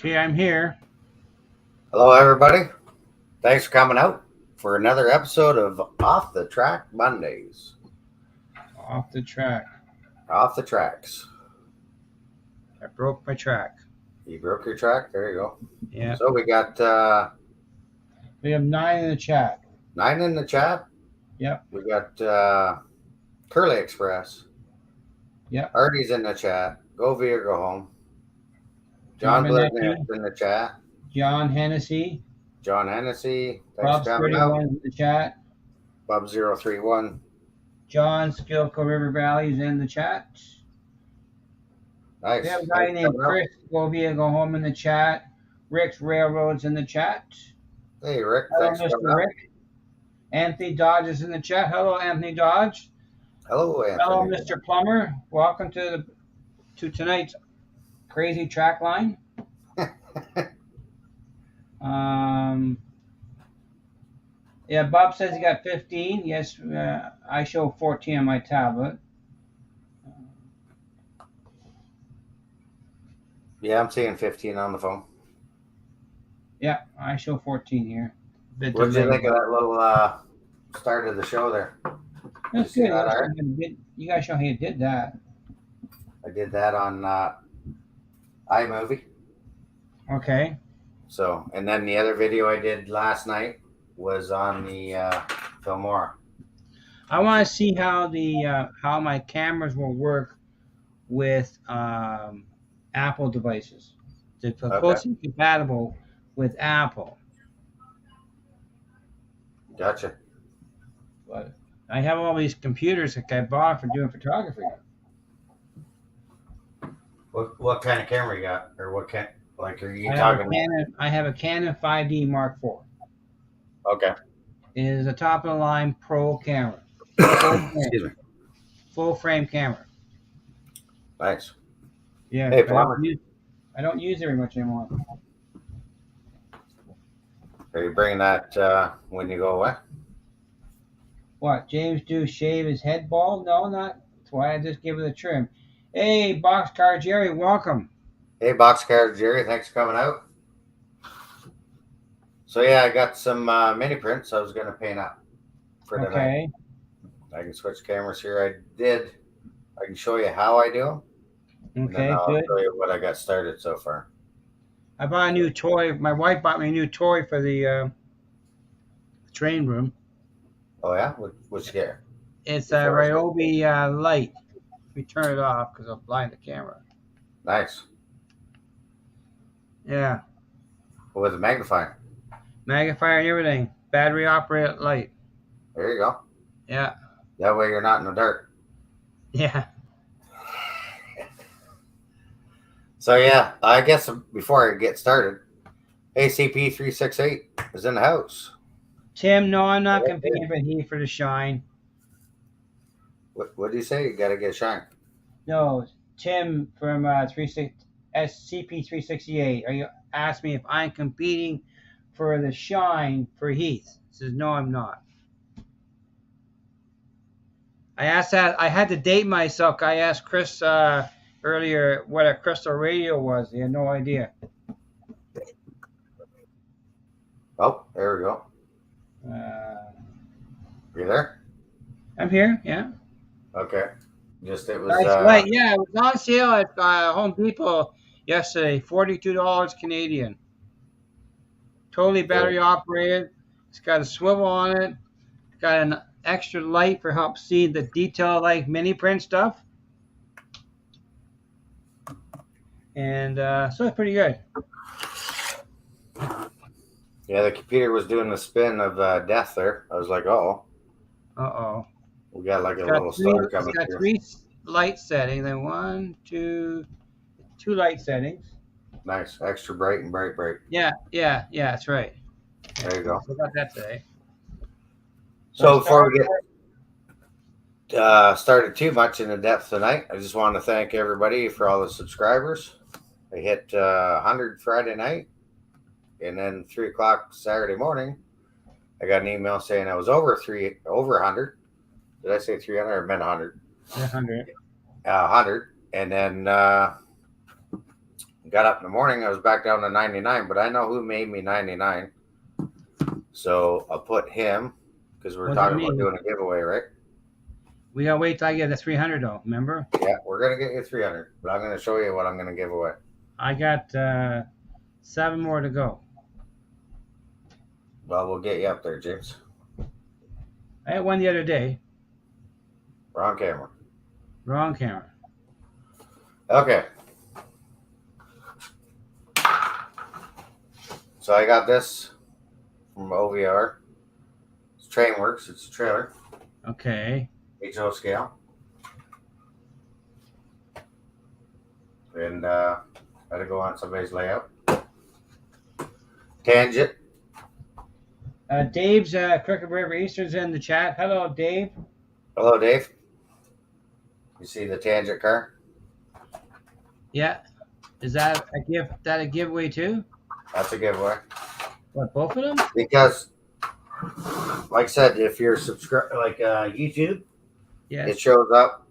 Okay, I'm here. Hello, everybody. Thanks for coming out for another episode of Off the Track Mondays. Off the track. Off the tracks. I broke my track. You broke your track? There you go. Yeah. So we got We have 9 in the chat. 9 in the chat. Yep. We got Curly Express. Yep. Artie's in the chat. Go via go home. John Bliznick's in the chat. John Hennessy. John Hennessy. Thanks Bob for coming out. in the chat. Bob 031. John Skilco River Valley is in the chat. Nice. We have a guy named Chris Go via go home in the chat. Rick's Railroads in the chat. Hey, Rick. Hello, Thanks for coming Mr. Rick. Anthony Dodge is in the chat. Hello, Anthony Dodge. Hello, Anthony. Hello, Mr. Plummer. Welcome to tonight's crazy track line. Yeah, Bob says he got 15. Yes, I show 14 on my tablet. Yeah, I'm seeing 15 on the phone. Yeah, I show 14 here. What did you think of that little start of the show there? That's good. You guys show how you did that. I did that on iMovie. Okay. So, and then the other video I did last night was on the Filmora. I want to see how how my cameras will work with Apple devices. They're closely compatible with Apple. Gotcha. But I have all these computers that I bought for doing photography. What kind of camera you got, or what can like are you talking? I have a Canon 5D Mark IV. Okay. It is a top of the line pro camera. Excuse me. Full frame camera. Nice. Yeah. Hey, Plumber. I don't use it very much anymore. Are you bringing that when you go away? What? James do shave his head bald? No, not. That's why I just give it a trim. Hey, Boxcar Jerry, welcome. Hey, Boxcar Jerry, thanks for coming out. So yeah, I got some mini prints I was going to paint up for tonight. Okay. I can switch cameras here. I can show you how I do them. Okay, I'll good. show you what I got started so far. I bought a new toy. My wife bought me a new toy for the train room. Oh yeah? What'd you get? It's a Ryobi light. Let me turn it off because I'll blind the camera. Nice. Yeah. With a magnifier. Magnifier and everything. Battery operated light. There you go. Yeah. That way you're not in the dark. Yeah. So yeah, I guess before I get started, ACP368 is in the house. Tim, no, I'm not competing for heat for the shine. What do you say? You got to get a shine. No, Tim from CP368. Are you asked me if I'm competing for the shine for Heath? He says no, I'm not. I asked that. I had to date myself. I asked Chris earlier what a crystal radio was. He had no idea. Oh, there we go. You there? I'm here. Yeah. Okay. Just it was. Nice light. Yeah, it was on sale at Home Depot yesterday. $42 Canadian. Totally battery operated. It's got a swivel on it. It's got an extra light for help see the detail like mini print stuff. And so it's pretty good. Yeah, the computer was doing the spin of death there. I was like, uh-oh. Uh-oh. We got like a little star coming through. It's got 3 light settings. Then 2 light settings. Nice. Extra bright and bright. Yeah, that's right. There you go. I got that today. So before we get started too much into depth tonight, I just want to thank everybody for all the subscribers. I hit 100 Friday night, and then 3 o'clock Saturday morning, I got an email saying I was over 100. Did I say 300? I meant 100. 100. 100, and then Got up in the morning, I was back down to 99, but I know who made me 99. So I'll put him because we're Was it talking about me? doing a giveaway, right? We gotta wait till I get the 300 though. Remember? Yeah, we're gonna get you 300, but I'm gonna show you what I'm gonna give away. I got 7 more to go. Well, we'll get you up there, James. I had one the other day. We're on camera. Wrong camera. Okay. So I got this from OVR. It's Trainworks. It's a trailer. Okay. HO scale. And had to go on somebody's layout. Tangent. Dave's Crooked River Eastern's in the chat. Hello, Dave. Hello, Dave. You see the Tangent car? Yeah. Is that a gift? That a giveaway too? That's a giveaway. What, both of them? Because, like I said, if you're subscribed, like YouTube, Yes. it shows up.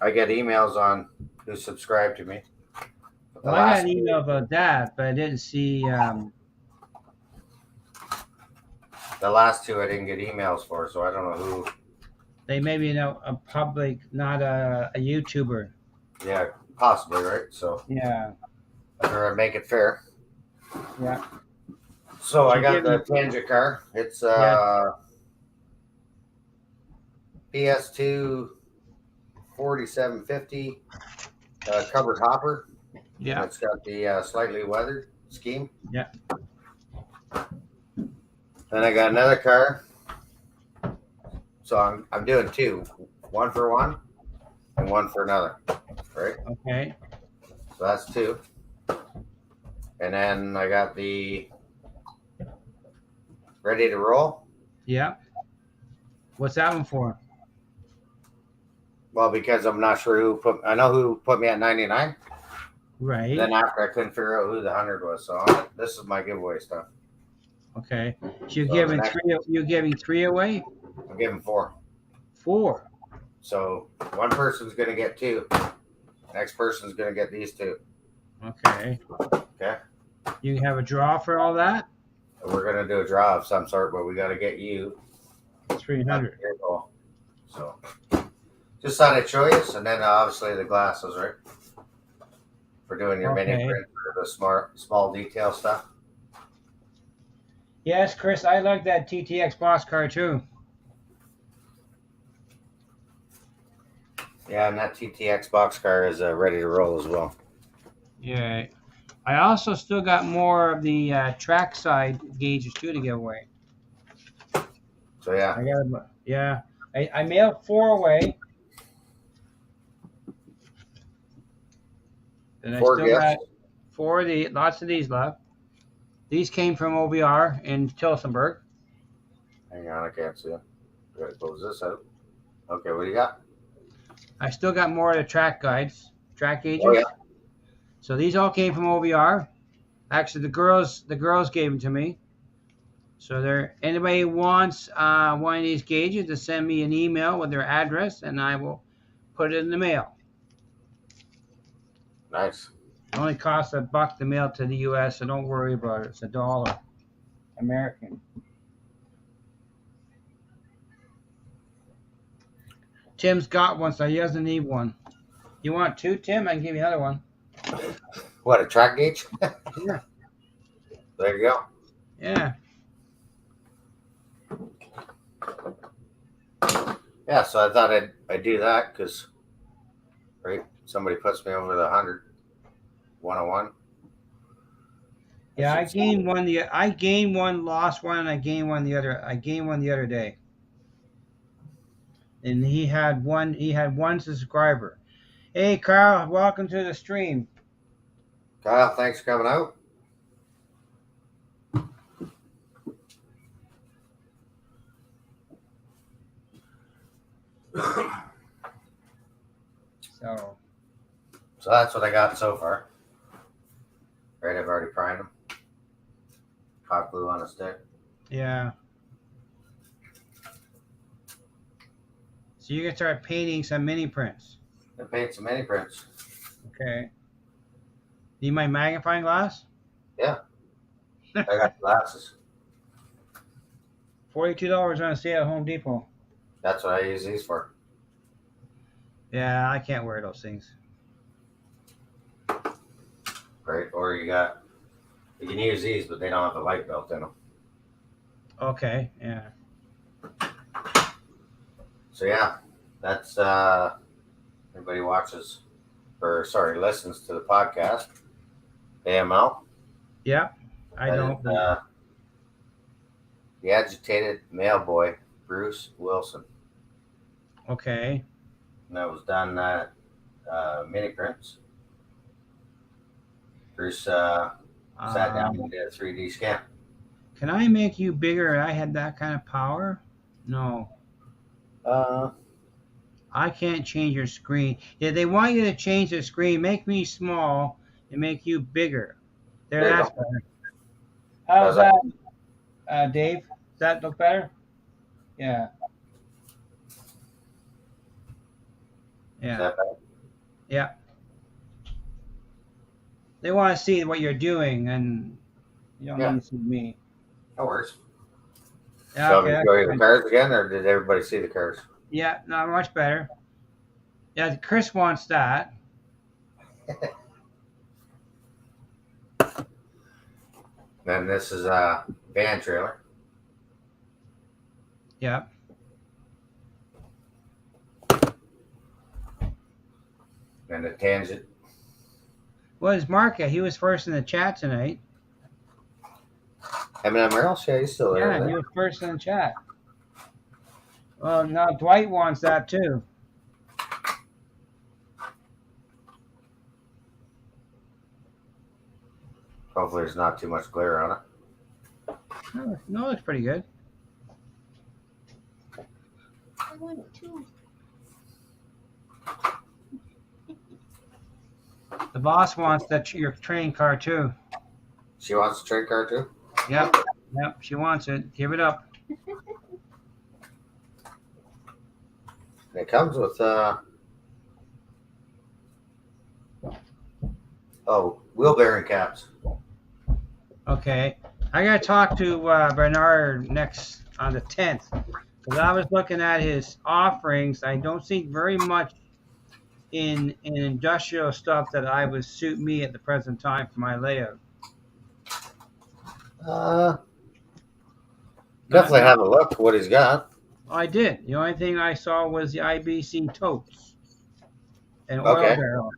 I get emails on who subscribed to me. But Well, I got an email about that, but I didn't see. the last two I didn't get emails for, so I don't know who. They maybe know a public, not a YouTuber. Yeah, possibly, right? So Yeah. better make it fair. Yeah. So I You got give the me- Tangent car. It's PS2 4750 covered hopper. Yeah. It's got the slightly weathered scheme. Yeah. Then I got another car. So I'm doing two, one for one and one for another, right? Okay. So that's two. And then I got the ready to roll. Yeah. What's that one for? Well, because I'm not sure who put. I know who put me at 99. Right. Then after I couldn't figure out who the 100 was. So this is my giveaway stuff. Okay. So you're So giving the next- three. You're giving 3 away. I'm giving 4. 4. So one person's gonna get 2. Next person's gonna get these 2. Okay. Okay. You have a draw for all that. We're gonna do a draw of some sort, but we got to get you 300. your goal. So just thought I'd show you, and then obviously the glasses, right? For doing your mini Okay. print for the small detail stuff. Yes, Chris. I like that TTX boss car too. Yeah, and that TTX box car is ready to roll as well. Yeah. I also still got more of the trackside gauges too to give away. So yeah, I got. Yeah. I mailed 4 away. And I 4 still gifts. got 4 of the lots of these left. These came from OBR in Tillsonburg. Hang on, I can't see it. Gotta close this out. Okay, what do you got? I still got more of the track guides, track gauges. Oh yeah. So these all came from OBR. Actually, the girls gave them to me. So there, anybody who wants one of these gauges to send me an email with their address, and I will put it in the mail. Nice. It only costs $1 to mail to the U.S., so don't worry about it. It's $1 American. Tim's got one, so he doesn't need one. You want 2, Tim? I can give you another one. What, a track gauge? Yeah. There you go. Yeah. Yeah, so I thought I'd do that because, right, somebody puts me over the 101. Yeah, I gained one, lost one, and I gained one the other. I gained one the other day. And he had one subscriber. Hey Carl, welcome to the stream. Kyle, thanks for coming out. So that's what I got so far. Right, I've already primed them. Hot glue on a stick. Yeah. So you can start painting some mini prints. I paint some mini prints. Okay. Need my magnifying glass? Yeah, I got glasses. $42 on a sale at Home Depot. That's what I use these for. Yeah, I can't wear those things. Right? Or you can use these, but they don't have the light built in them. Okay, yeah. So yeah, that's everybody listens to the podcast. AML. Yep, I That don't. is the agitated mailboy, Bruce Wilson. Okay. And that was done at Miniprints. Bruce sat down and did a 3D scan. Can I make you bigger? I had that kind of power? No. Uh, I can't change your screen. Yeah, they want you to change the screen. Make me small and make you bigger. There, there you that's go. better. How's How's that? that, Dave? Does that look better? Yeah. Is Yeah. that better? Yeah. They want to see what you're doing, and you don't Yeah, need to see me. no worries. Yeah, So, okay. me show you the cars again, or did everybody see the cars? Yeah, not much better. Yeah, Chris wants that. Then this is a van trailer. Yeah. And the tangent. What is Mark at? He was first in the chat tonight. M&M Rails, yeah, he's still there. Yeah, he was first in the chat. Well, now Dwight wants that too. Hopefully there's not too much glare on it. No, it's pretty good. I want it too. The boss wants your train car too. She wants a trade car too? Yep, yep, she wants it. Give it up. It comes with wheel bearing caps. Okay, I gotta talk to Bernard next on the 10th because I was looking at his offerings. I don't see very much in industrial stuff that I would suit me at the present time for my layout. Definitely have a look what he's got. I did. The only thing I saw was the IBC totes and oil Okay. barrels.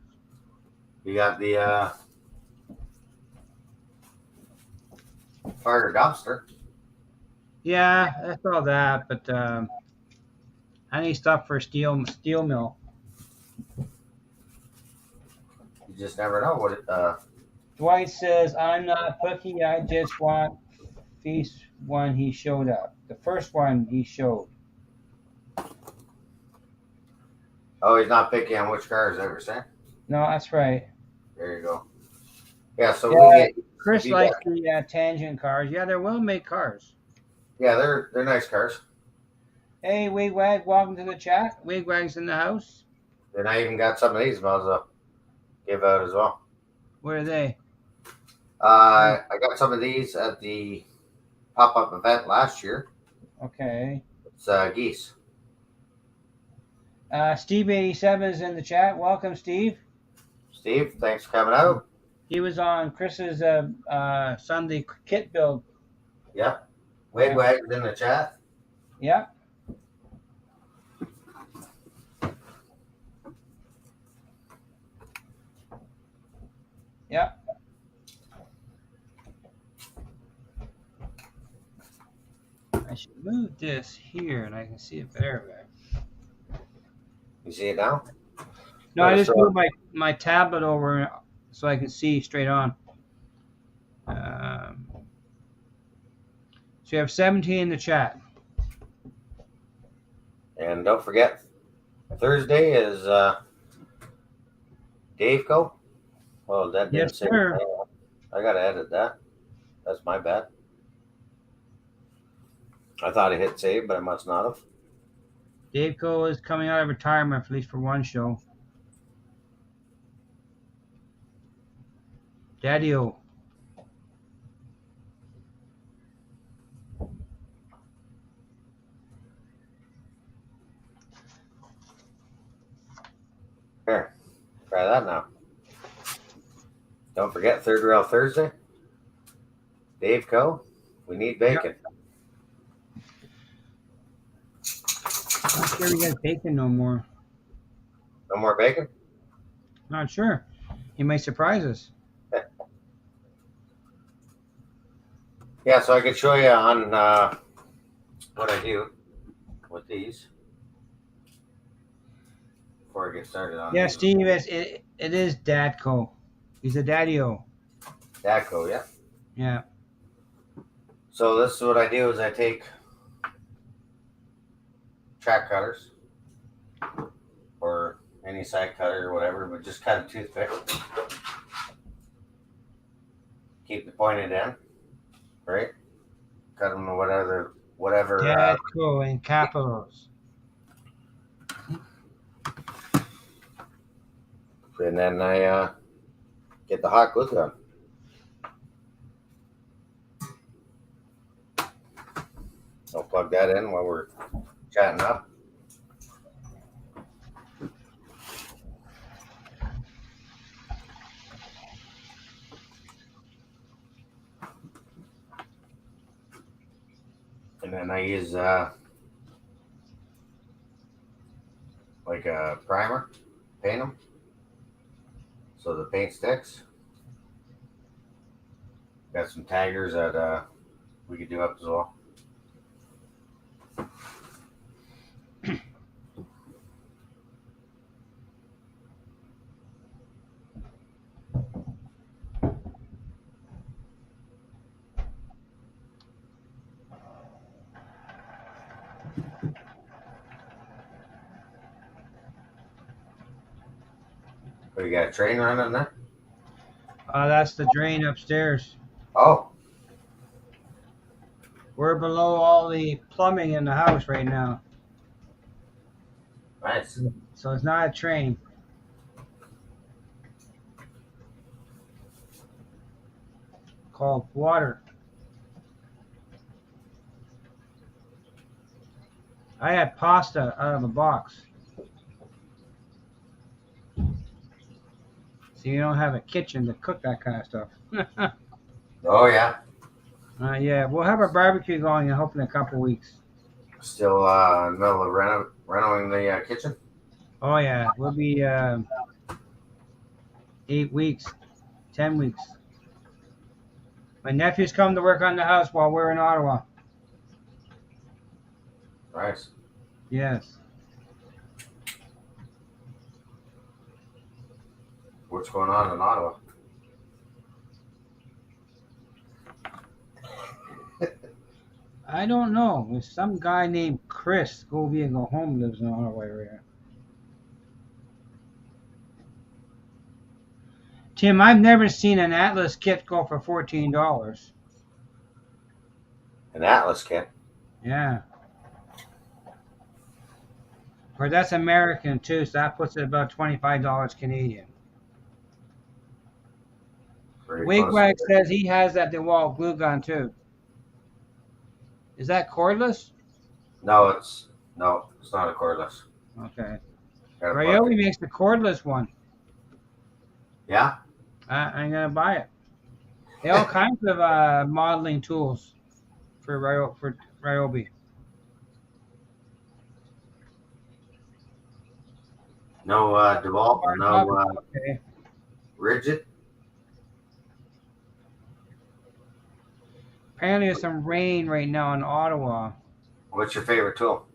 You got the fire dumpster. Yeah, I saw that, but I need stuff for steel mill. You just never know what it. Dwight says, I'm not picky, I just want feast when he showed up. The first one he showed. Oh, he's not picky on which cars ever saying. No, that's right. There you go. Yeah, so Yeah, we get Chris feedback. likes the tangent cars. Yeah, they're well-made cars. Yeah, they're nice cars. Hey, Wigwag, welcome to the chat. Wigwag's in the house. And I even got some of these might as well give out as well. Where are they? I got some of these at the pop-up event last year. Okay. It's geese. Steve87 is in the chat. Welcome, Steve. Steve, thanks for coming out. He was on Chris's Sunday kit build. Yep. Wigwag's in the chat. Yep. Yep. I should move this here and I can see it better. You see it now? No, I just moved my tablet over so I can see straight on. So you have 17 in the chat. And don't forget, Thursday is Dave Co. Well, that didn't Yes, say sir. anything. I gotta edit that. That's my bad. I thought I hit save, but I must not have. Dave Cole is coming out of retirement, at least for one show. Daddy-o. Here, try that now. Don't forget Third Rail Thursday. Dave Co. We need bacon. Not sure he has bacon no more. No more bacon? Not sure. He might surprise us. Yeah, so I could show you on what I do with these before I get started on Yeah, these. Steve, it is Dadco. He's a daddy-o. Dadco, yeah. Yeah. So this is what I do is I take track cutters or any side cutter or whatever, but just cut a toothpick. Keep the pointed end, right? Cut them to whatever. Dadco in capitals. And then I get the hot glue gun. I'll plug that in while we're chatting up. And then I use like a primer, paint them so the paint sticks. Got some taggers that we could do up as well. Oh, you got a train running there? That's the drain upstairs. Oh, We're below all the plumbing in the house right now. nice. So it's not a train. Called water. I had pasta out of a box. So you don't have a kitchen to cook that kind of stuff. Oh yeah. Yeah, we'll have our barbecue going, I hope, in a couple weeks. Still in the middle of renovating the kitchen. Oh yeah, we'll be 8 weeks, 10 weeks. My nephew's come to work on the house while we're in Ottawa. Nice. Yes. What's going on in Ottawa? I don't know. There's some guy named Chris, go be and go home, lives in Ottawa area. Tim, I've never seen an Atlas kit go for $14. An Atlas kit. Yeah. Or that's American too, so that puts it about $25 Canadian. Wigwag says he has that DeWalt glue gun too. Is that cordless? No, it's not a cordless. Okay. Got a Ryobi plug. makes the cordless one. Yeah. I'm gonna buy it. They have all kinds of modeling tools for Ryobi. No DeWalt. No Okay. rigid. Apparently there's some rain right now in Ottawa. What's your favorite tool?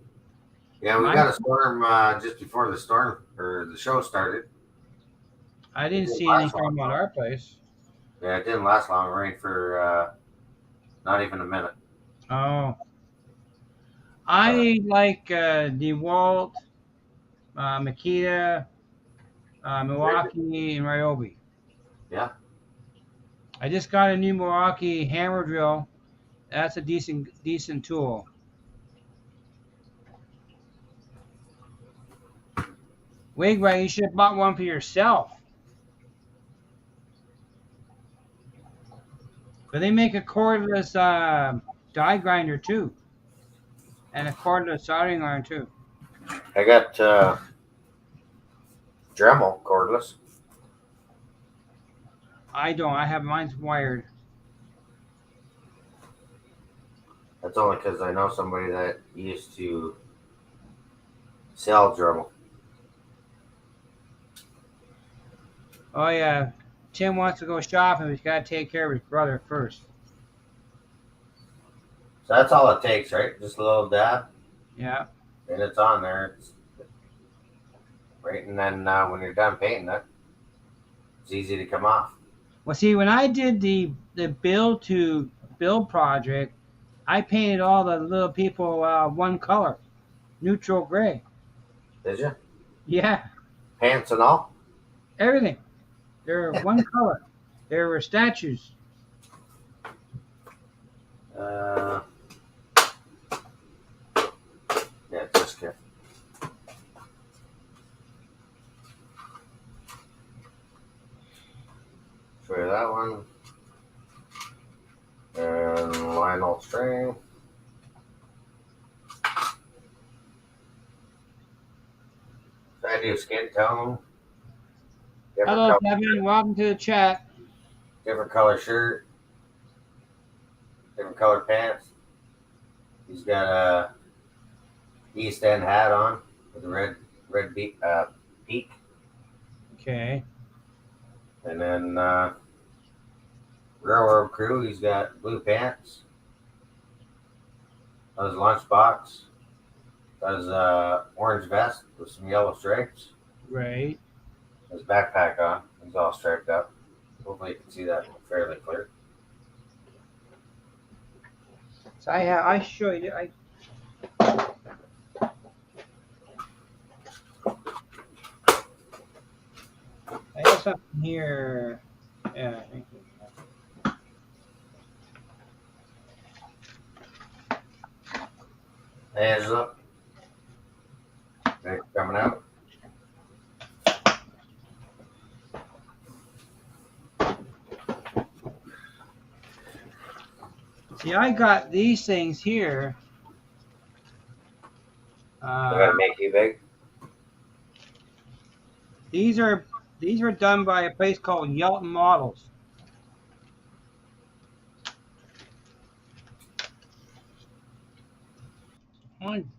Yeah, we Mine- got a storm just before the storm or the show started. I didn't It see didn't any last long, from at though. our place. Yeah, it didn't last long. It rained for not even a minute. Oh. I like DeWalt, Makita, Milwaukee, and Ryobi. Yeah. I just got a new Milwaukee hammer drill. That's a decent tool. Wigwag, you should have bought one for yourself. But they make a cordless die grinder too, and a cordless soldering iron too. I got Dremel cordless. I don't. I have mine's wired. That's only because I know somebody that used to sell Dremel. Oh yeah, Tim wants to go shopping. But he's got to take care of his brother first. So that's all it takes, right? Just a little dab, Yeah. and it's on there. It's right, and then when you're done painting it, it's easy to come off. Well, see, when I did the build to build project, I painted all the little people one color, neutral gray. Did you? Yeah, Pants and all? everything. They're one color. They were statues. Uh, yeah, just kidding. Show you that one. And Lionel string. So I do skin tone. Different Hello, color, Kevin. Welcome to the chat. different color shirt, different color pants. He's got a East End hat on with a red peak, Okay. and then Railroad Crew. He's got blue pants. Does lunchbox. Does orange vest with some yellow stripes. Right. His backpack on. He's all striped up. Hopefully you can see that fairly clear. So I showed you. I have something here. Yeah. I think Hands up. They're coming out. See, I got these things here. I gotta make you big. These are done by a place called Yelton Models. One.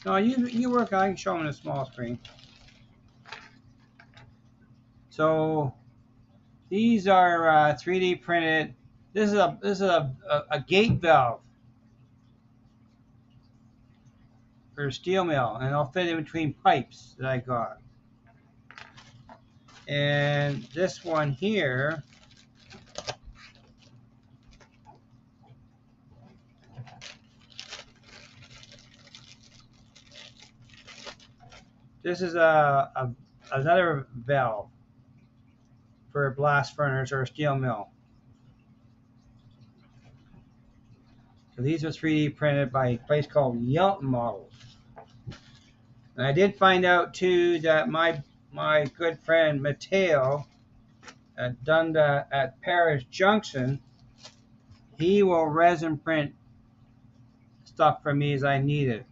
No, you work. I can show them on a small screen. So these are 3D printed. This is a gate valve for a steel mill, and it'll fit in between pipes that I got. And this one here, this is another valve for a blast furnace or a steel mill. So these are 3D printed by a place called Yelton Models. And I did find out too that my good friend Mateo done that at Paris Junction. He will resin print stuff for me as I need it.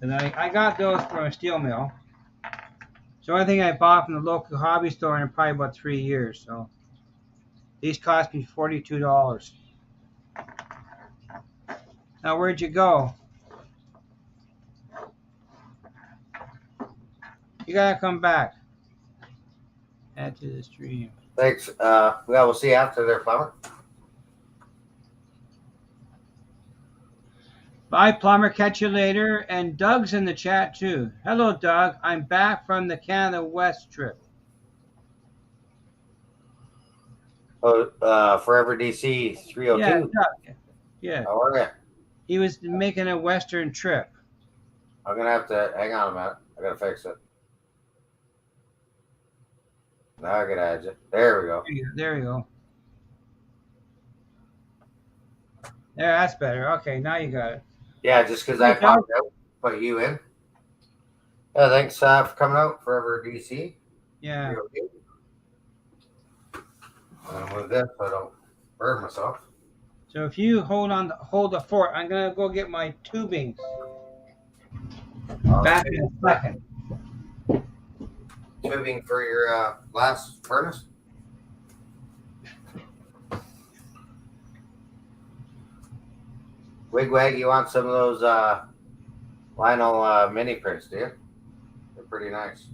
And I got those from a steel mill. It's the only thing I bought from the local hobby store in probably about 3 years. So these cost me $42. Now where'd you go? You gotta come back. Add to the stream. Thanks. We'll see you after their plumber. Bye, plumber. Catch you later. And Doug's in the chat too. Hello, Doug. I'm back from the Canada West trip. Oh, Forever DC 302. Yeah, Doug. Yeah. How are you? He was making a Western trip. I'm gonna have to hang on a minute. I gotta fix it. Now I can add you. There we go. There you go. There, that's better. Okay, now you got it. Yeah, just because I popped out, put you in. Yeah, thanks for coming out, Forever DC. Yeah. move this so I don't burn myself. So if you hold the fort, I'm gonna go get my tubing. Back in a second. Tubing for your glass furnace. Wigwag, you want some of those vinyl mini prints, do you? They're pretty nice.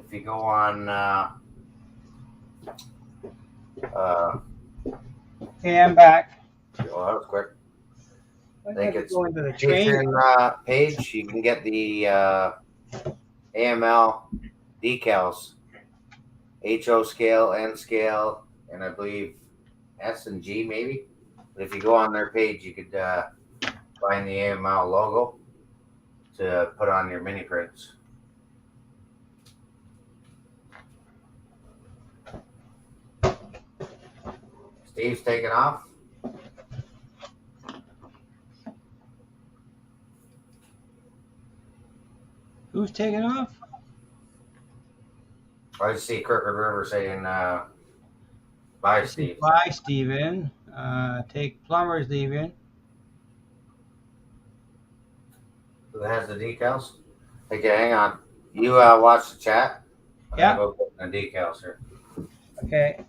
If you go on Okay, I'm back. well, that was quick. I think it's go into the train. Patreon page. You can get the AML decals, HO scale, N scale, and I believe S and G maybe. But if you go on their page, you could find the AML logo to put on your mini prints. Steve's taking off. Who's taking off? I just see Crooked River saying bye, Steve. Bye, Steven. Take Plumber's leaving. Who has the decals? Okay, hang on. You watch the chat. I'm Yeah. gonna go put the decals here. Okay.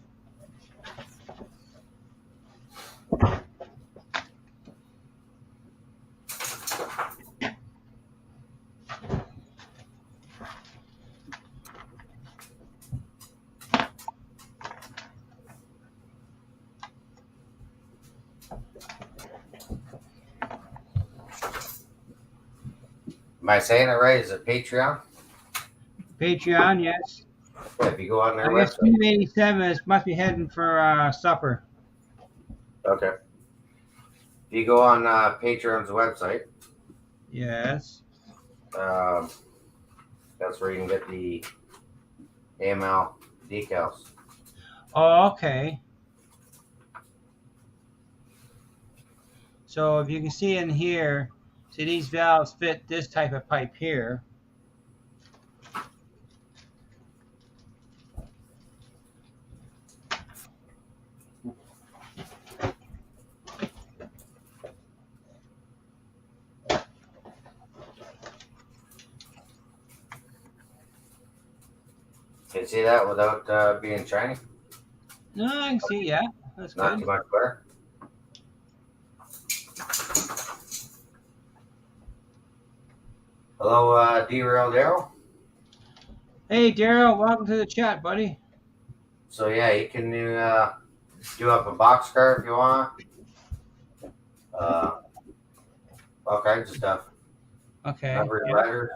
Am I saying it right? Is it Patreon? Patreon, yes. Yeah, if you go on their I guess website. 287 must be heading for supper. Okay. If you go on Patreon's website, Yes. that's where you can get the AML decals. Oh, okay. So if you can see in here, see these valves fit this type of pipe here. Can you see that without being shiny? No, I can see, yeah. That's Not good. too much glare. Hello, D-Rail Daryl. Hey, Daryl, welcome to the chat, buddy. So yeah, you can do up a boxcar if you want. All kinds of stuff. Okay. Numbered Yeah. letters.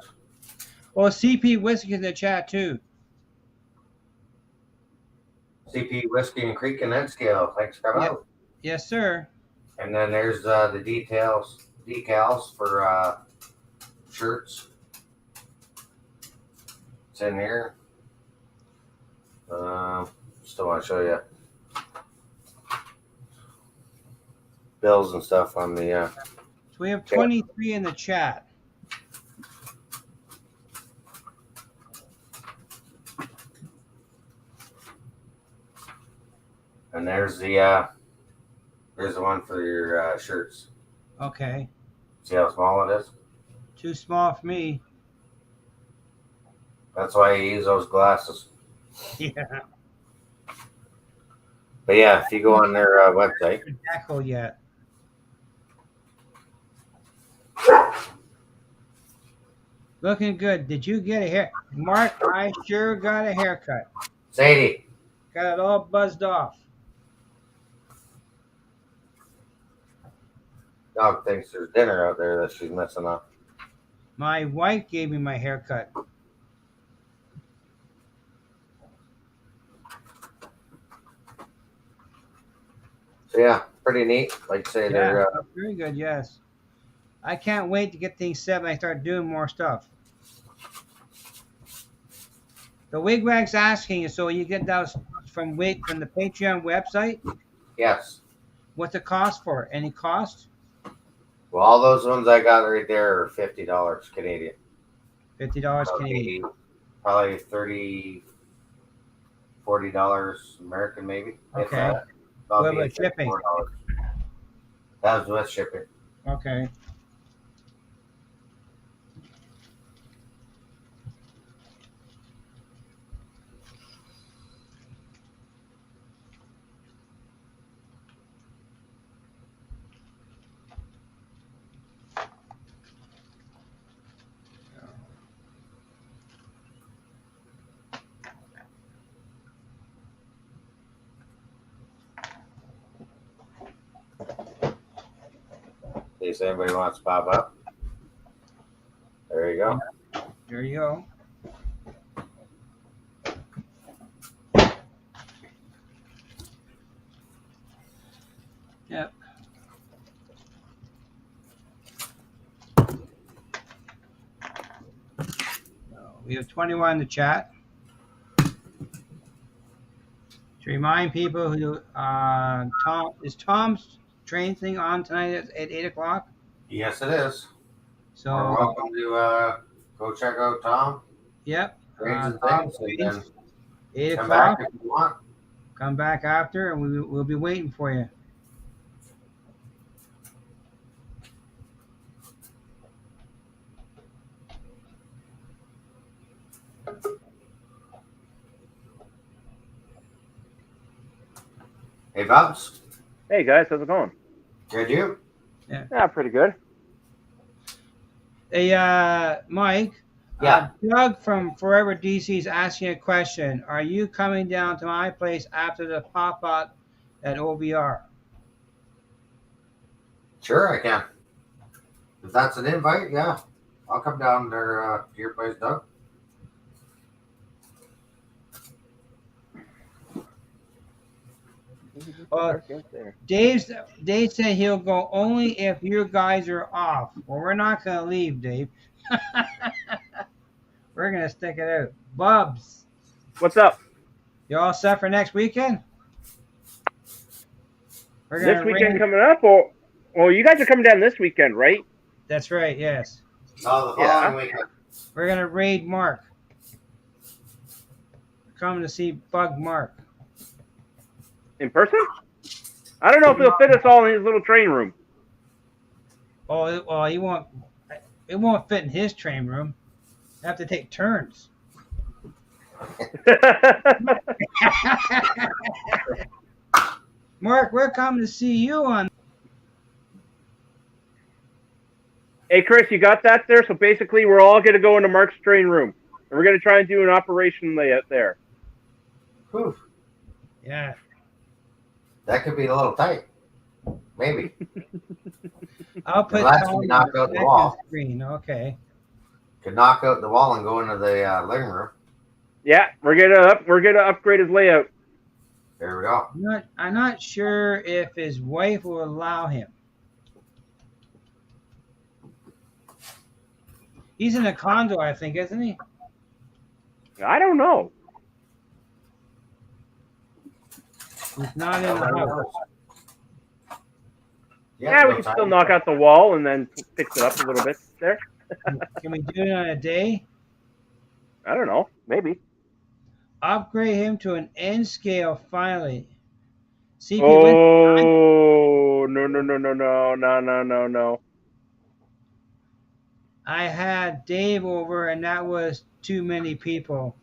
Well, CP Whiskey in the chat, too. CP Whiskey and Creek and N scale. Thanks for coming Yep. out. Yes, sir. And then there's the decals for shirts. It's in here. Still want to show you bills and stuff on the. So we have 23 in the chat. And there's the one for your shirts. Okay. See how small it is? Too small for me. That's why you use those glasses. Yeah. But yeah, if you go on their website. Echo yet. Looking good. Did you get a hair? Mark, I sure got a haircut. Sadie. Got it all buzzed off. Dog thinks there's dinner out there that she's missing off. My wife gave me my haircut. So yeah, pretty neat. Like I say, Yeah, they're very good, yes. I can't wait to get things set when I start doing more stuff. The Wigwag's asking you, so you get those from the Patreon website? yes. What's the cost for it? Any cost? Well, all those ones I got right there are $50 Canadian. $50 Canadian. Probably 30, $40 American, maybe. If Okay. that. About What being about shipping? $54. That was with shipping. Okay. In case anybody wants to pop up. There you go. There you go. Yep. We have 21 in the chat. To remind people who Tom's train thing on tonight at 8 o'clock? Yes, it is. So You're welcome to go check out Tom. Yep. Trains and Tom things, and Trains, then 8 come o'clock. back if you want. Come back after, and we'll be waiting for you. Hey, Bubs. Hey guys, how's it going? Good, you? Yeah, pretty good. Hey, Mike. Yeah. Doug from Forever DC is asking a question. Are you coming down to my place after the pop-up at OBR? Sure, I can. If that's an invite, yeah. I'll come down there to your place, Doug. Dave said he'll go only if you guys are off. Well, we're not going to leave, Dave. We're going to stick it out. Bubs. What's up? You all set for next weekend? This weekend coming up? Or, well, you guys are coming down this weekend, right? That's right, yes. No, the following weekend. We're going to raid Mark. We're coming to see Bug Mark. In person? I don't know if he'll fit us all in his little train room. Oh, well, he won't. It won't fit in his train room. I have to take turns. Mark, we're coming to see you on. Hey, Chris, you got that there? So basically, we're all going to go into Mark's train room. And we're going to try and do an operation layout there. Whew. Yeah. That could be a little tight. Maybe. I'll put Unless we knock out the wall. Screen. Okay. Could knock out the wall and go into the living room. Yeah, we're gonna upgrade his layout. There we go. I'm not sure if his wife will allow him. He's in a condo, I think, isn't he? I don't know. He's not in the house. Yeah, we can still knock out the wall and then fix it up a little bit there. Can we do it on a day? I don't know. Maybe. Upgrade him to an N scale finally. See, oh, no. I had Dave over, and that was too many people.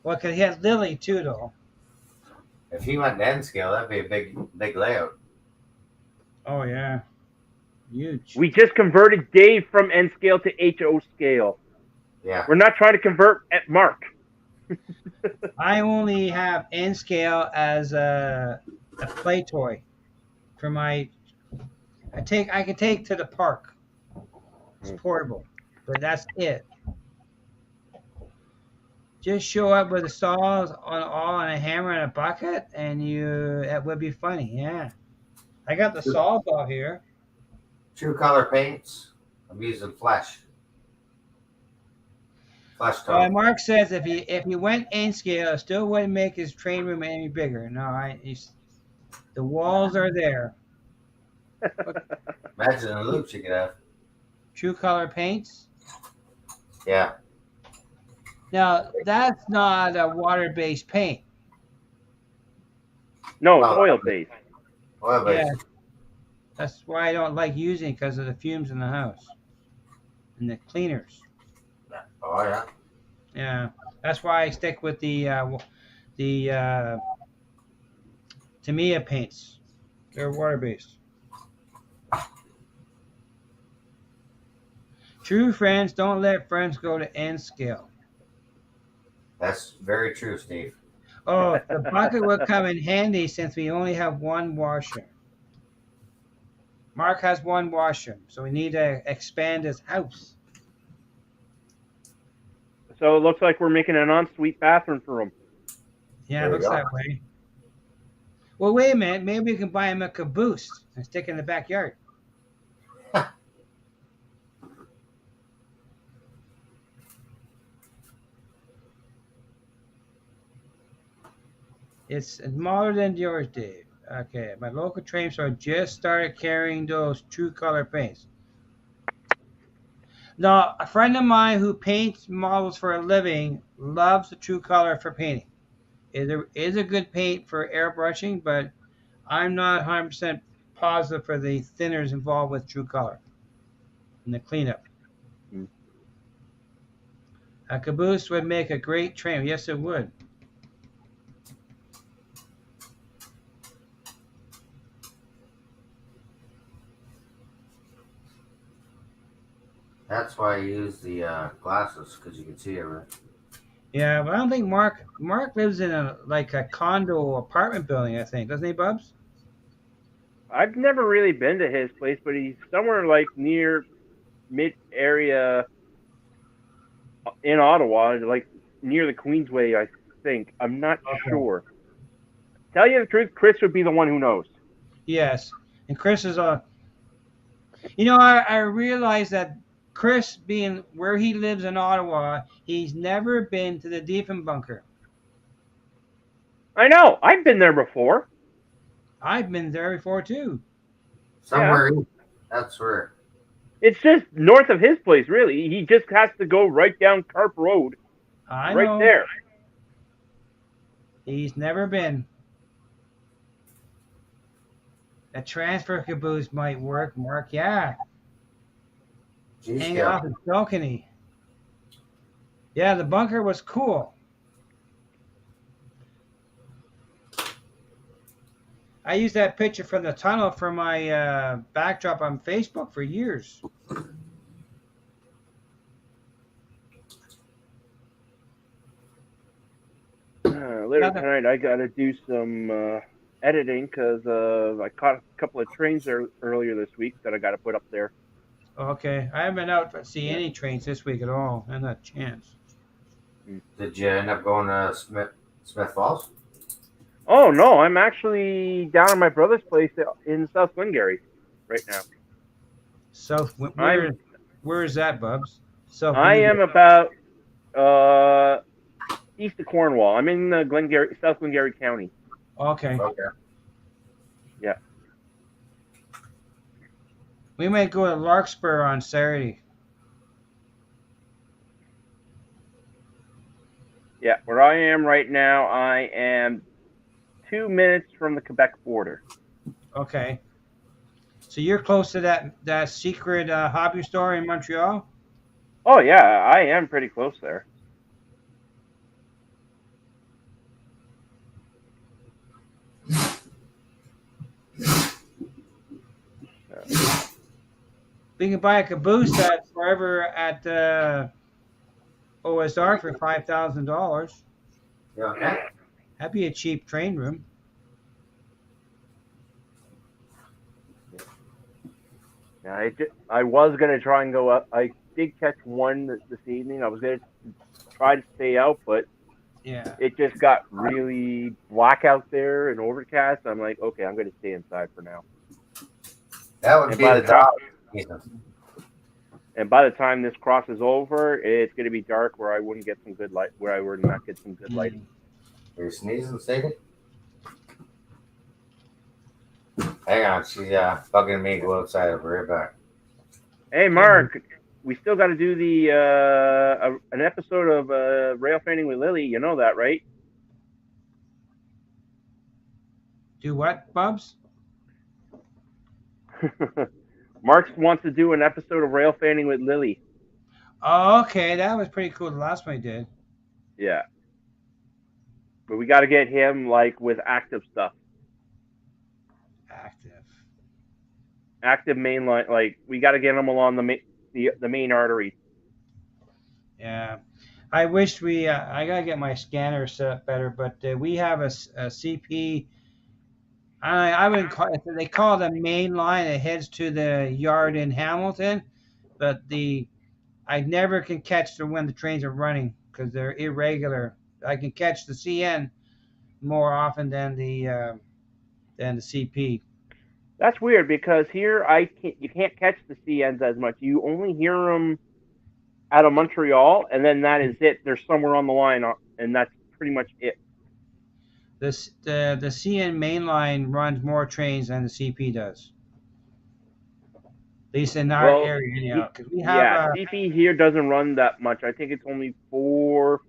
Well, because he had Lily, too, though. If he went to N scale, that'd be a big layout. Oh, yeah. Huge. We just converted Dave from N scale to HO scale. Yeah. We're not trying to convert at Mark. I only have N scale as a play toy for my. I can take to the park. It's portable, but that's it. Just show up with the saws on a hammer and a bucket, and that would be funny. Yeah, I got the saws out here. True color paints. I'm using flesh. Flesh tone. Mark says if he went N scale, it still wouldn't make his train room any bigger. No, the walls are there. Imagine the loops you could have. True color paints. Yeah. Now that's not a water-based paint. No, it's Oh, oil based. oil Yeah, based. that's why I don't like using it because of the fumes in the house and the cleaners. Oh yeah. Yeah, that's why I stick with the Tamiya paints. They're water based. True friends don't let friends go to N scale. That's very true, Steve. Oh, the bucket would come in handy since we only have one washer. Mark has one washer, so we need to expand his house. So it looks like we're making an ensuite bathroom for him. Yeah, it There you looks go. that way. Well, wait a minute. Maybe we can buy him a caboose and stick it in the backyard. It's smaller than yours, Dave. Okay, my local trade store just started carrying those true color paints. Now, a friend of mine who paints models for a living loves the true color for painting. It is a good paint for airbrushing, but I'm not 100% positive for the thinners involved with true color and the cleanup. Mm. A caboose would make a great train. Yes, it would. That's why I use the glasses because you can see everything. Yeah, but I don't think Mark lives in a condo apartment building. I think doesn't he, Bubs? I've never really been to his place, but he's somewhere like near mid area in Ottawa, like near the Queensway, I think. I'm not Okay. sure. Tell you the truth, Chris would be the one who knows. Yes, and Chris is a. I realized that Chris, being where he lives in Ottawa, he's never been to the Deepin Bunker. I know. I've been there before. I've been there before too. Yeah. Somewhere east. That's where. It's just north of his place, really. He just has to go right down Carp Road, I right know there. he's never been. A transfer caboose might work, Mark. Yeah, G hang off scale. his balcony. Yeah, the bunker was cool. I used that picture from the tunnel for my backdrop on Facebook for years. Later tonight, I got to do some editing because I caught a couple of trains earlier this week that I got to put up there. Okay, I haven't been out to see Yeah. any trains this week at all. Not a chance. Did you end up going to Smith Falls? Oh no, I'm actually down at my brother's place in South Glengarry right now. So where is that, Bubs? So I am about east of Cornwall. I'm in South Glengarry County. okay. Okay. Yeah. We might go to Larkspur on Saturday. Yeah, where I am right now, I am 2 minutes from the Quebec border. Okay. So you're close to that secret hobby store in Montreal? Oh yeah, I am pretty close there. We can buy a caboose at forever at OSR for $5,000. Yeah. That'd be a cheap train room. Yeah, I was gonna try and go up. I did catch one this evening. I was gonna try to stay out, but Yeah. it just got really black out there and overcast. I'm like, okay, I'm gonna stay inside for now. That would And be by the the time, top. and by the time this crosses over, it's gonna be dark where I wouldn't get some good light. Where I would not get some good lighting. Are you sneezing, Sadie? Hang on, she's bugging me to go outside. I'll be right back. Hey, Mark, we still got to do the an episode of Rail Fanning with Lily. You know that, right? Do what, Bubs? Mark wants to do an episode of rail fanning with Lily. Oh, okay, that was pretty cool. The last one I did. Yeah. But we got to get him like with active stuff. Active. Active mainline, like we got to get him along the main artery. Yeah. I wish we. I gotta get my scanner set up better, but we have a CP. I wouldn't call it. They call it the main line. It heads to the yard in Hamilton, but I never can catch when the trains are running because they're irregular. I can catch the CN more often than the CP. That's weird because here you can't catch the CNs as much. You only hear them out of Montreal, and then that is it. They're somewhere on the line, and that's pretty much it. The CN main line runs more trains than the CP does. At least in our Well, area, anyhow. Because we have yeah, CP here doesn't run that much. I think it's only four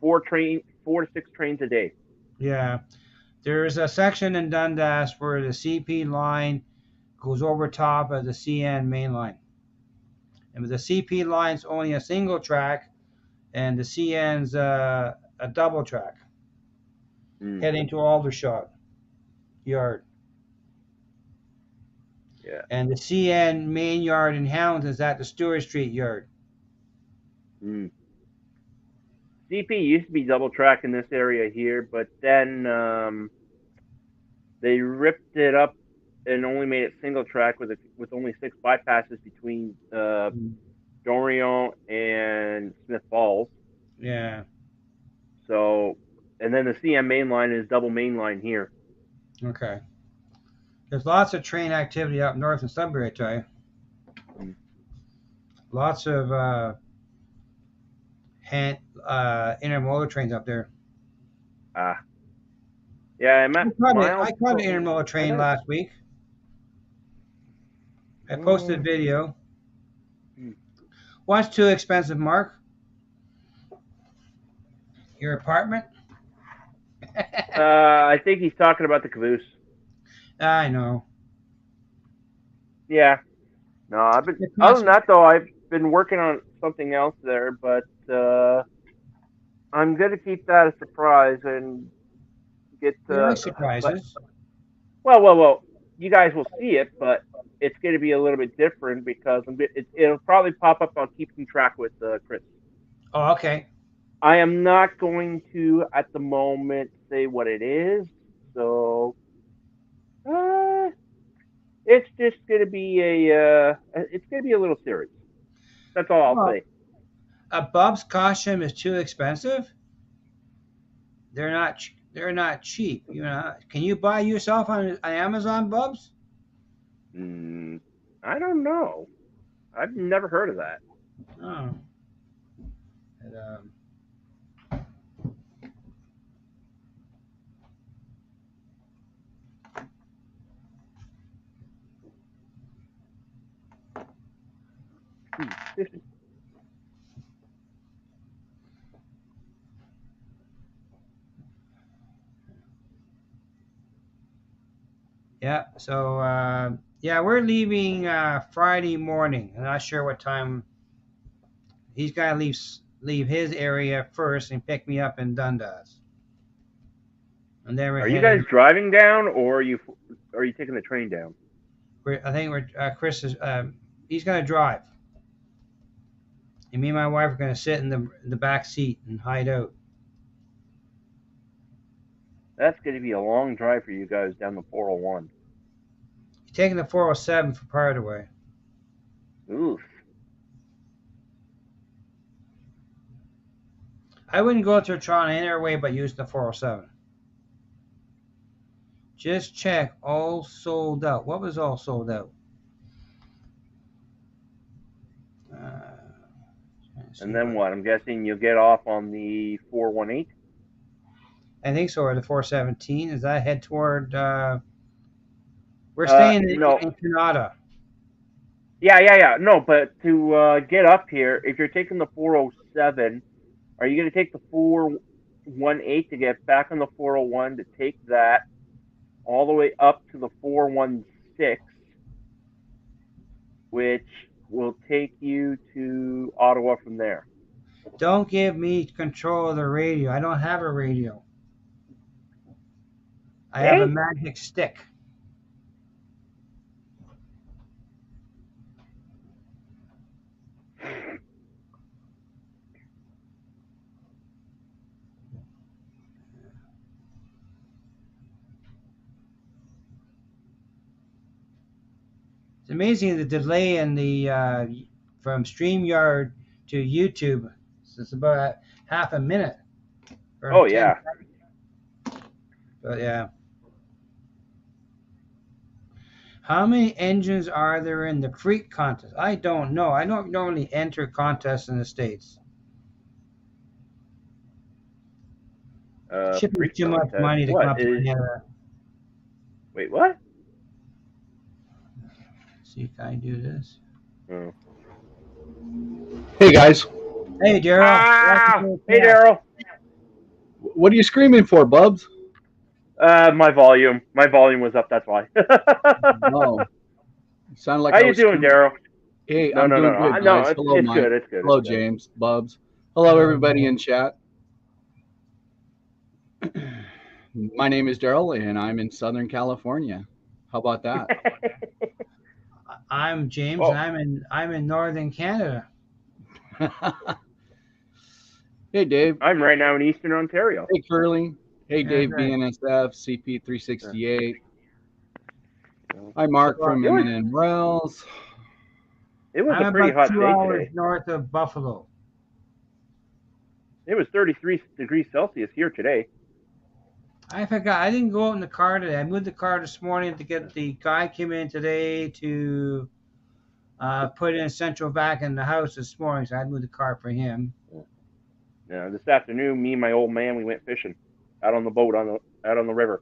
to six trains a day. yeah. There's a section in Dundas where the CP line goes over top of the CN main line. And the CP line's only a single track, and the CN's a double track heading to Aldershot Yard. Yeah. And the CN main yard in Hamilton is at the Stewart Street Yard. CP used to be double track in this area here, but then they ripped it up and only made it single track with only 6 bypasses between Dorion and Smith Falls. Yeah. So, and then the CM main line is double main line here. Okay. There's lots of train activity up north in Sudbury, I tell you. Lots of intermodal trains up there. Yeah, I met I caught an intermodal train last week. I posted a video. What's too expensive, Mark? Your apartment? I think he's talking about the caboose. I know. Yeah. No, other than that though, I've been working on something else there, but I'm gonna keep that a surprise and get surprises. Well, you guys will see it, but it's going to be a little bit different because it'll probably pop up on keeping track with Chris. Oh, okay. I am not going to at the moment say what it is, so it's just going to be a little series. That's all I'll say. A Bub's costume is too expensive. They're not cheap. You know, can you buy yourself on Amazon, Bubs? I don't know. I've never heard of that. Oh. Yeah. So we're leaving Friday morning. I'm not sure what time. He's got to leave his area first and pick me up in Dundas. And then are you guys driving down, or are you taking the train down? I think Chris is. He's going to drive. And me and my wife are going to sit in the back seat and hide out. That's going to be a long drive for you guys down the 401. You're taking the 407 for part of the way. Oof. I wouldn't go to Toronto any other way but use the 407. Just check. All sold out. What was all sold out? And then what? I'm guessing you'll get off on the 418? I think so, or the 417. Is that head toward... we're staying in Canada. Yeah. No, but to get up here, if you're taking the 407, are you going to take the 418 to get back on the 401 to take that all the way up to the 416, which will take you to Ottawa from there. Don't give me control of the radio. I don't have a radio. I have a Hey? magic stick. It's amazing the delay in the from StreamYard to YouTube. It's about half a minute or Oh 10 yeah. seconds. But yeah. How many engines are there in the Freak contest? I don't know. I don't normally enter contests in the States. Shipping Freak too much contest. money to come What up to is? Canada. Wait, what? See, can I do this? Oh. Hey guys, Hey, Daryl. Ah! Welcome to the Hey, chat. Daryl. what are you screaming for, Bubs? My volume was up. That's why. No, you sound like How I you was doing, screaming. Daryl? Hey, No, I'm no, no, doing no. good, No, guys. it's, Hello, it's Mike. good. It's good. Hello, It's good. James, Bubs. Hello, everybody in chat. My name is Daryl, and I'm in Southern California. How about that? I'm James, Oh. and I'm in Northern Canada. Hey, Dave. I'm right now in Eastern Ontario. Hey, Curly. Hey, Yeah, Dave, right. BNSF, CP368. Hi, Mark from It was- M&N Wells. It was I'm a pretty about hot 2 day hours today. north of Buffalo. It was 33 degrees Celsius here today. I forgot. I didn't go out in the car today. I moved the car this morning to get the guy came in today to put in central vac in the house this morning, so I moved the car for him. This afternoon, me and my old man, we went fishing out on the boat out on the river.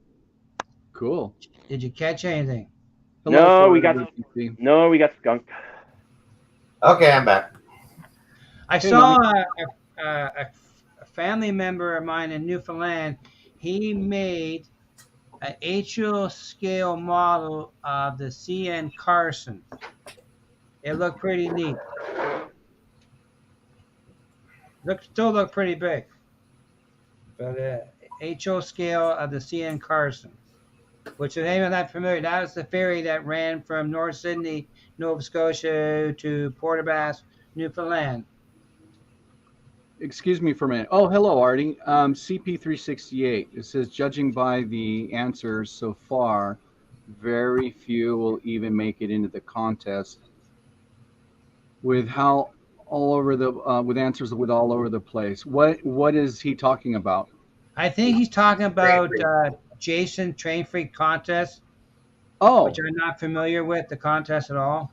Cool. Did you catch anything? Hello, No, we Florida got VPC. no, we got skunked. Okay, I'm back. I Hey, saw a family member of mine in Newfoundland. He made an HO scale model of the CN Carson. It looked pretty neat. Still look pretty big. But HO scale of the CN Carson, which if anyone's not familiar, that was the ferry that ran from North Sydney, Nova Scotia to Port aux Basques, Newfoundland. Excuse me for a minute. Oh, hello, Artie. CP368. It says, judging by the answers so far, very few will even make it into the contest. With how all over the with answers with all over the place. What is he talking about? I think he's talking about Jason Train Freak contest, Oh, which I'm not familiar with the contest at all.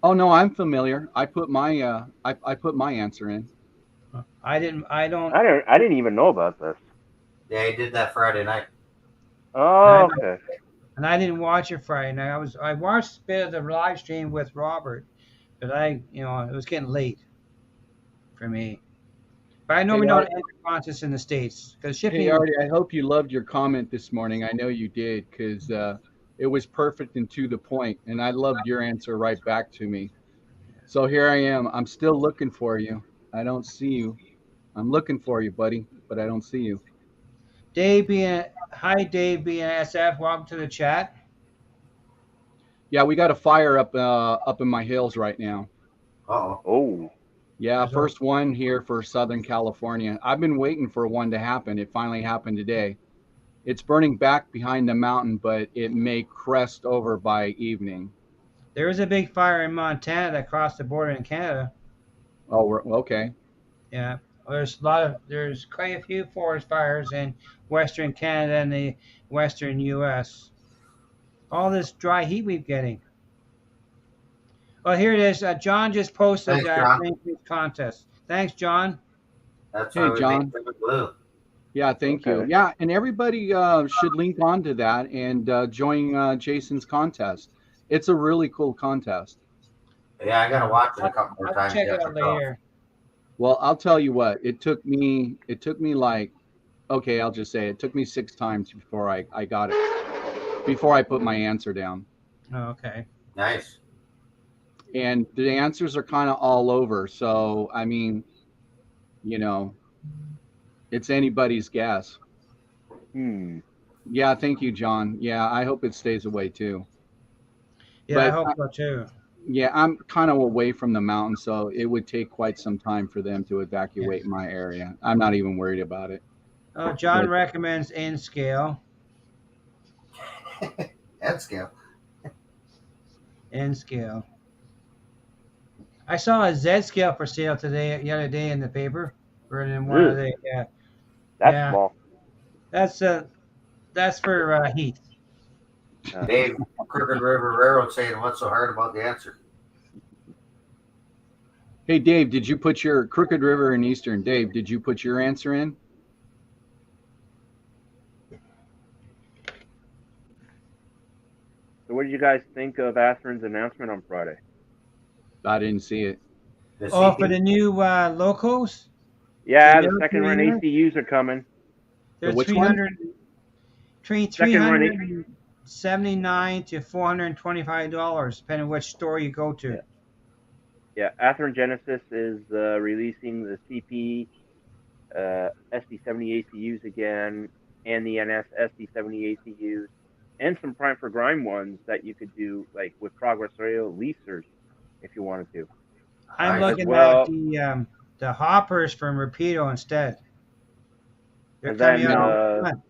oh no, I'm familiar. I put my I put my answer in. I don't. I didn't even know about this. Yeah, he did that Friday night. Oh, okay. And I didn't watch it Friday night. I watched a bit of the live stream with Robert, but it was getting late for me. But I normally don't enter contests in the States because shipping. Hey, Artie, I hope you loved your comment this morning. I know you did because it was perfect and to the point, and I loved your answer right back to me. So here I am. I'm still looking for you. I don't see you. I'm looking for you, buddy, but I don't see you. Hi, Dave BNSF. Welcome to the chat. Yeah, we got a fire up in my hills right now. Uh-oh. Oh. Yeah, first one here for Southern California. I've been waiting for one to happen. It finally happened today. It's burning back behind the mountain, but it may crest over by evening. There was a big fire in Montana that crossed the border in Canada. Oh, okay. Yeah, there's quite a few forest fires in Western Canada and the Western U.S. All this dry heat we're getting. Well, here it is. John just posted Thanks, John. Train Freak contest. Thanks, John. That's Hey, why we John. make them blue. Yeah, thank you. Okay. Yeah, and everybody should link on to that and join Jason's contest. It's a really cool contest. Yeah, I gotta watch it a couple more I'll times. check to it get out myself. later. Well, I'll tell you what. It took me like Okay, I'll just say it took me 6 times before I got it. Before I put my answer down. Oh, okay. Nice. And the answers are kind of all over. So, I mean, it's anybody's guess. Yeah, thank you, John. Yeah, I hope it stays away too. Yeah, I But hope so too. yeah, I'm kind of away from the mountain, so it would take quite some time for them to evacuate Yes. my area. I'm not even worried about it. Oh, John But recommends N scale. Head scale. N scale. I saw a Z scale for sale the other day in the paper. Or in one of Ugh, the that's yeah. small. That's for Heath. Dave, Crooked River Railroad saying, what's so hard about the answer? hey, Dave, did you put your Crooked River and Eastern? Dave, did you put your answer in? So what did you guys think of Atherin's announcement on Friday? I didn't see it. The Oh, for CP? the new locos, the Yeah, the second military run unit, ACUs are coming. The they're which one? between Second run AC. $379 to $425, depending on which store you go to. Yeah, Atherin Genesis is releasing the CP SD70 ACUs again, and the NS SD70 ACUs, and some Prime for Grime ones that you could do like with Progress Rail leasers if you wanted to. I'm Nice. looking Well, at the hoppers from Rapido instead. They're and coming then out No. next month.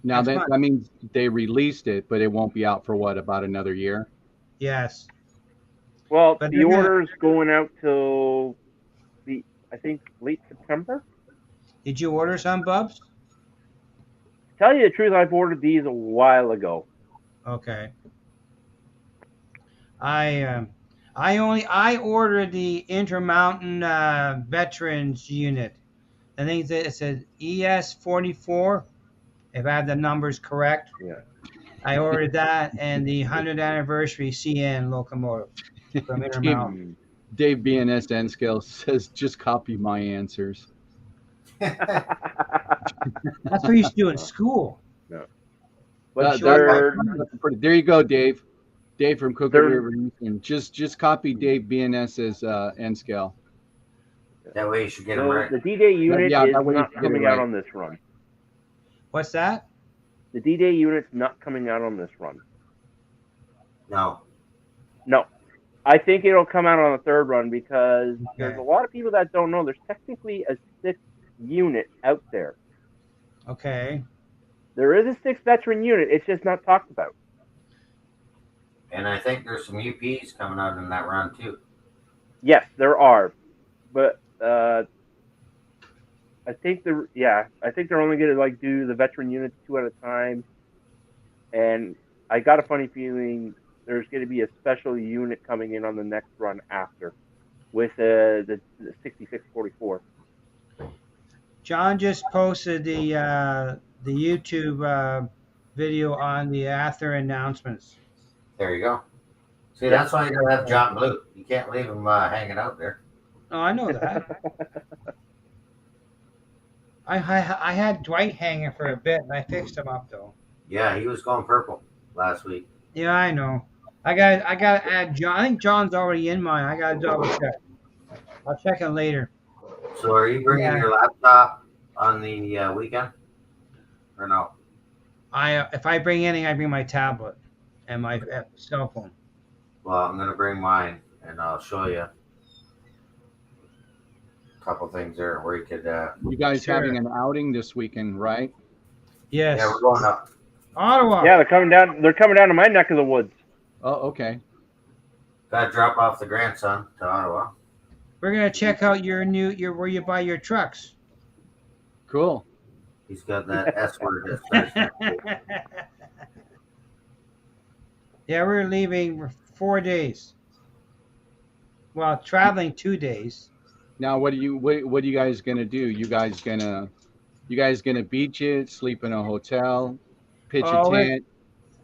Now Next that month. that means they released it, but it won't be out for what, about another year? Yes, well, but the they're gonna. order's going out till I think late September. Did you order some, Bubs? To tell you the truth, I've ordered these a while ago. Okay. I ordered the Intermountain Veterans Unit. I think that it's an ES44, if I have the numbers correct. Yeah. I ordered that and the 100th anniversary CN locomotive from Dave, Intermountain. Hmm. Dave BNS N scale says just copy my answers. That's what you used to do in school. No. That- But there you go, Dave. Dave from Crooked they're River Eastern. Just copy Dave BNS's N scale. That way you should get them right. the D-Day unit yeah, is that way you not can get it coming out right. on this run. What's that? The D-Day unit's not coming out on this run. No. No. I think it'll come out on the third run because there's Okay. a lot of people that don't know there's technically a 6th unit out there. Okay. There is a 6th veteran unit. It's just not talked about. And I think there's some UPs coming out in that run too. Yes, there are. But I think they're only going to do the veteran units 2 at a time. And I got a funny feeling there's going to be a special unit coming in on the next run after with the 6644. John just posted the YouTube video on the Ather announcements. There you go. See, that's why you gotta have John Blue. You can't leave him hanging out there. Oh, I know that. I had Dwight hanging for a bit, and I fixed him up though. Yeah, he was going purple last week. Yeah, I know. I got to add John. I think John's already in mine. I got to double check. I'll check him later. So are you bringing Yeah. your laptop on the weekend? Or no? If I bring anything, I bring my tablet and my cell phone. Well, I'm going to bring mine, and I'll show you a couple things there where you could... You guys Sure. having an outing this weekend, right? Yes. Yeah, we're going up. Ottawa. Yeah, they're coming down. They're coming down to my neck of the woods. Oh, okay. Got to drop off the grandson to Ottawa. We're gonna check out your where you buy your trucks. Cool. He's got that S word. That starts. Yeah, we're leaving 4 days. Well, traveling 2 days. Now, what are you guys gonna do? You guys gonna beach it, sleep in a hotel, pitch a Oh, tent,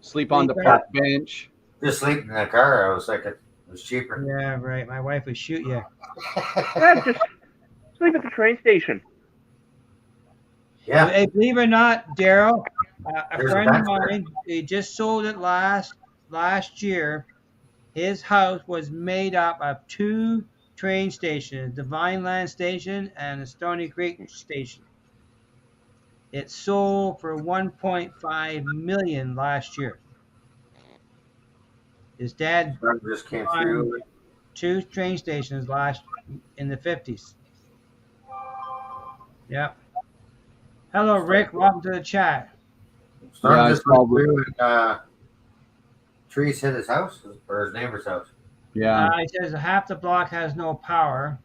sleep on the sleep park bench? Just sleeping in the car, I was thinking. It was cheaper. Yeah, right. My wife would shoot you. Yeah, just sleep at the train station. Yeah, Hey, believe it or not, Daryl, a there's a friend of bench there. mine, he just sold it last year. His house was made up of two train stations, the Vineland Station and the Stony Creek Station. It sold for 1.5 million last year. His dad Sun just came won through. two train stations last in the 50s. Yep. Hello, Rick. Welcome to the chat. Yeah, Storm I just went saw. through and trees hit his house or his neighbor's house. Yeah. He says half the block has no power.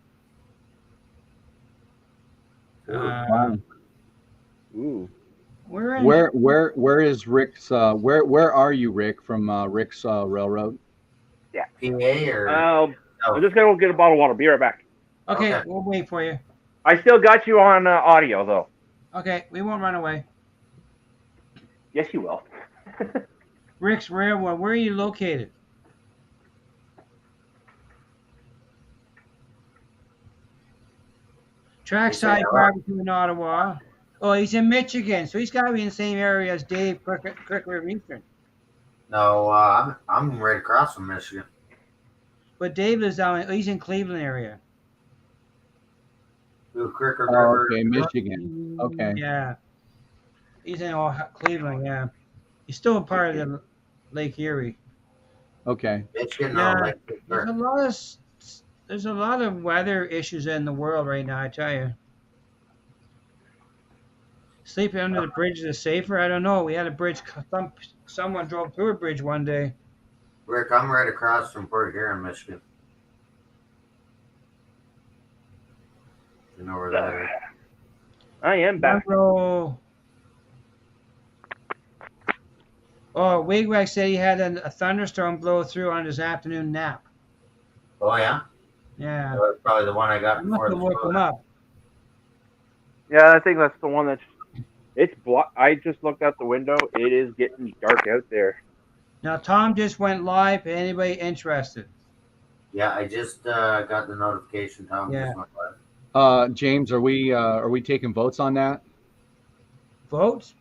Wow. Ooh. We're in. Where is Rick's? Where are you, Rick? From Rick's Railroad? PA or I'm just gonna go get a bottle of water. Be right back. Okay, Okay. we'll wait for you. I still got you on audio though. Okay, we won't run away. Yes, you will. Rick's Railroad. Where are you located? Trackside barbecue in Ottawa. Oh, he's in Michigan, so he's got to be in the same area as Dave Crick River Eastern. no, I'm right across from Michigan. But Dave is down. He's in Cleveland area. Ooh, Cricket Oh, River. okay, Michigan. Okay. Yeah, he's in Cleveland. Yeah, he's still a part of the Lake Erie. Okay. Michigan, Yeah, no, like, there's a lot of weather issues in the world right now. I tell you, sleeping under the bridge is safer. I don't know. We had a bridge. Someone drove through a bridge one day. Rick, I'm right across from Port Huron, Michigan. You know where that is? I am back. Monroe. Oh, Wigwag said he had a thunderstorm blow through on his afternoon nap. Oh yeah, Yeah, that was probably the one I I got must before have the woke him show. up. Yeah, I think that's the one that's. It's I just looked out the window. It is getting dark out there. Now Tom just went live. Anybody interested? Yeah, I just got the notification. Tom Yeah. just went live. James, are we taking votes on that? Votes?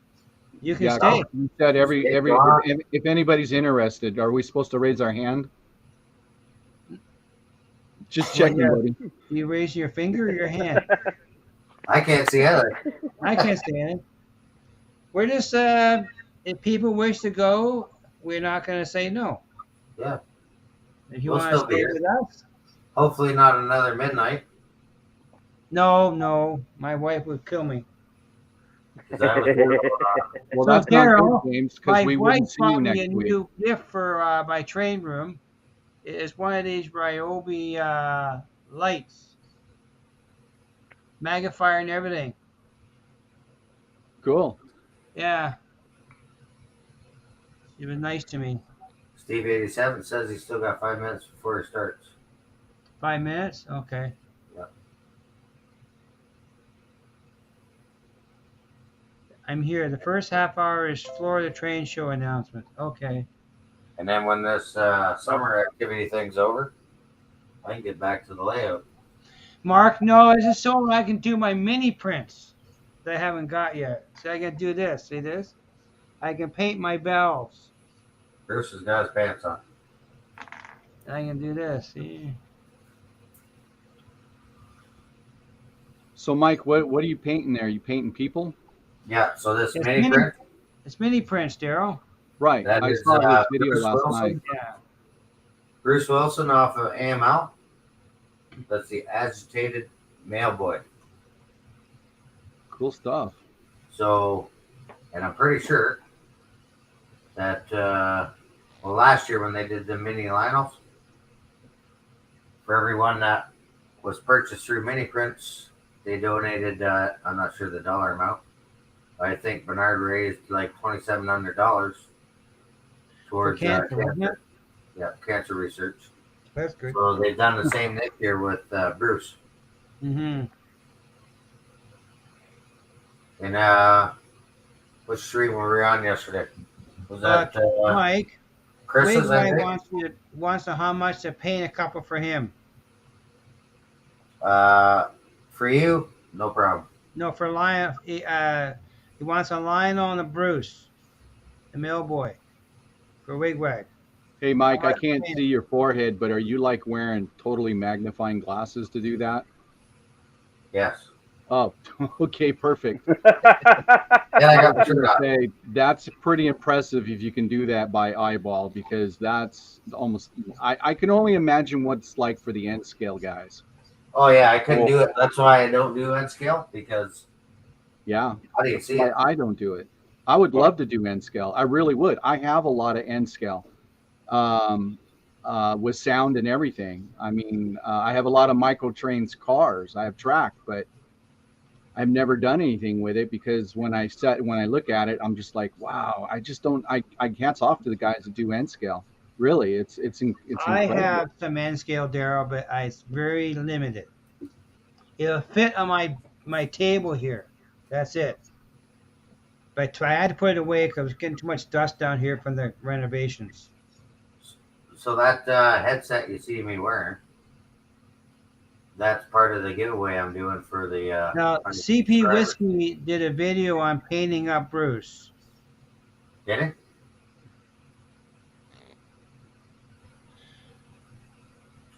You can Yeah, stay. you said if anybody's interested, are we supposed to raise our hand? Just checking, yeah. buddy. Do you raise your finger or your hand? I can't see either. I can't stand it. We're just if people wish to go, we're not going to say no. Yeah. If you We'll want to still be stay here. with us, Hopefully not another midnight. no, my wife would kill me. 'Cause I was Well, So, that's not Daryl, good, James, My because we wife wouldn't see you bought me next a week. new gift for my train room. It's one of these Ryobi lights, magnifier and everything. Cool. Yeah, it was nice to me. Steve 87 says he's still got 5 minutes before he starts. 5 minutes? Okay. Yep. I'm here. The first half hour is Florida train show announcement. Okay. And then when this summer activity thing's over, I can get back to the layout. Mark, no, this is so I can do my mini prints that I haven't got yet. So I can do this. See this? I can paint my bells. Bruce has got his pants on. I can do this. See? So, Mike, what are you painting there? Are you painting people? Yeah, so this It's mini print, It's mini prints, Daryl. Right. that I is saw this video Bruce last Wilson. night. Yeah. Bruce Wilson off of AML. That's the agitated mailboy. Cool stuff. So, and I'm pretty sure that, last year when they did the mini Lionels, for everyone that was purchased through mini prints, they donated, I'm not sure the dollar amount. I think Bernard raised like $2,700 towards cancer, wasn't it? Yeah, cancer research. That's good. So they've done the same this year with Bruce. Mm-hmm. And which stream were we on yesterday? Was that Mike, Chris's? I Wigwag think. wants to how much to paint a couple for him. For you, no problem. No, for Lion. He wants a Lionel and a Bruce, the mail boy, for Wigwag. Hey, I Mike, I want can't to see your forehead, but are you like wearing totally magnifying glasses to do that? Yes. Oh, okay, perfect. And I I got was the going shirt to on. say that's pretty impressive if you can do that by eyeball, because that's almost, I can only imagine what it's like for the N scale guys. Oh yeah, I couldn't do Oh, it. That's why I don't do N scale because Yeah, how do you that's see why it? I don't do it. I would love to do N scale. I really would. I have a lot of N scale um, with sound and everything. I mean, I have a lot of Micro Trains cars. I have track, but I've never done anything with it because when I look at it, I'm just like, wow. I just don't. I hats off to the guys that do N scale. Really, it's I incredible. have some N scale, Daryl, but it's very limited. It'll fit on my table here. That's it. But I had to put it away because I was getting too much dust down here from the renovations. So that headset you see me wearing, that's part of the giveaway I'm doing for the Now, 100 CP subscribers. Whiskey did a video on painting up Bruce. Get it?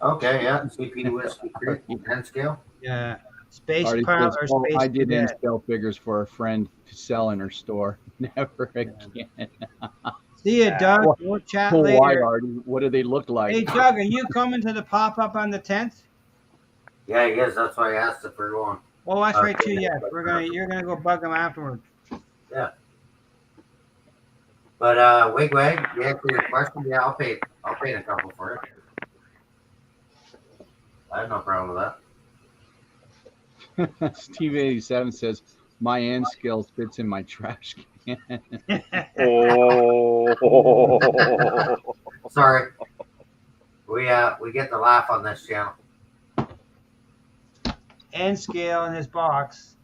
Okay, yeah. CP Whiskey Creek N scale. Yeah, Space Artie Pilot says, or "Oh, Space I did N Cadet. scale figures for a friend to sell in her store. Never Yeah. again." See you, Doug. Well, We'll chat why, later. Artie? What do they look like? Hey, Doug, are you coming to the pop up on the 10th? Yeah, I guess that's why I asked if we're going. Oh, that's right too. Painting Yes, like you're gonna go bug him afterward. yeah. But Wigwag, to answer your question, yeah, I'll paint a couple for you. I have no problem with Steve 87 says, "My N scale fits in my trash can." oh. that. Sorry, we get the laugh on this channel. N scale in his box.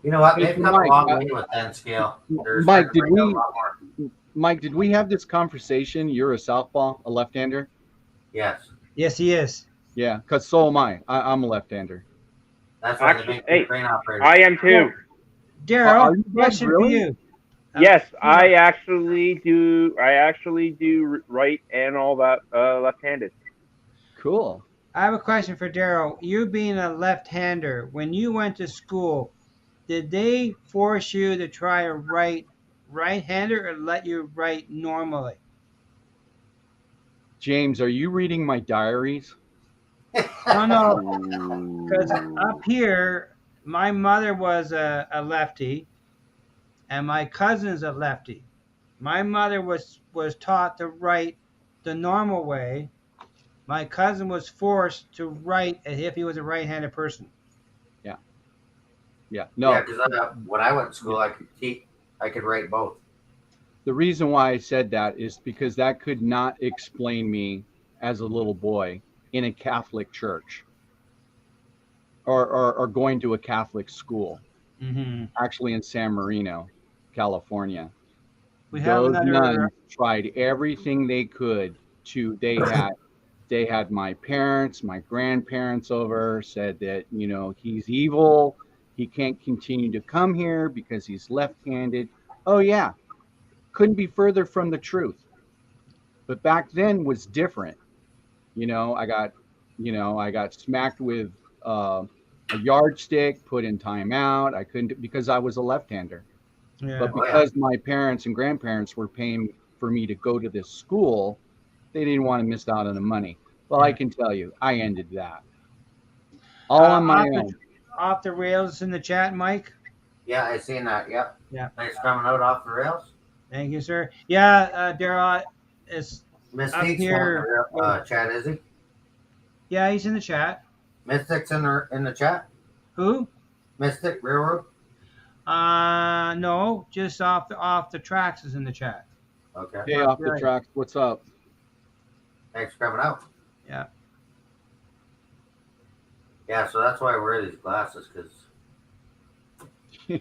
You know what? Hey, They've so come a Mike, long way with N scale. They're Mike, starting to bring out a lot more. Did we have this conversation? You're a southpaw, a left-hander. Yes, Yes, he is. Yeah, because so am I. I'm a left-hander. that's why they Actually, make good hey, crane operators. I am too. Daryl, Are you guys question for really? you. Yes, Hold on. I actually do. I actually do right and all that left-handed. Cool. I have a question for Daryl. You being a left-hander, when you went to school, did they force you to try to write right-hander or let you write normally? James, are you reading my diaries? No, no, because up Ooh. here, my mother was a lefty and my cousin's a lefty. My mother was taught to write the normal way. My cousin was forced to write as if he was a right-handed person. Yeah. Yeah. Yeah, No. because when I went to Yeah. school, I could write both. The reason why I said that is because that could not explain me as a little boy in a Catholic church or going to a Catholic school, Hmm. actually in San Marino, California. We have Those another. nuns tried everything they could to they had my parents, my grandparents over, said that, he's evil, he can't continue to come here because he's left-handed. Oh yeah, couldn't be further from the truth. But back then was different. I got smacked with a yardstick, put in timeout. I couldn't because I was a left-hander. Yeah. But Oh yeah, because my parents and grandparents were paying for me to go to this school, they didn't want to miss out on the money. Well, I Yeah. can tell you, I ended that all on my own. Off the rails in the chat, Mike. yeah, I seen that. Yep, Yeah. thanks coming out off the rails. Thank you, sir. Yeah, Daryl is up Mystics not in here. the chat, is he? Yeah, he's in the chat. Mystics in the chat. Who? Mystic Railroad. No, just off the tracks is in the chat. Okay, Hey, off the tracks, what's up? thanks for coming out. Yeah. Yeah, so that's why I wear these glasses because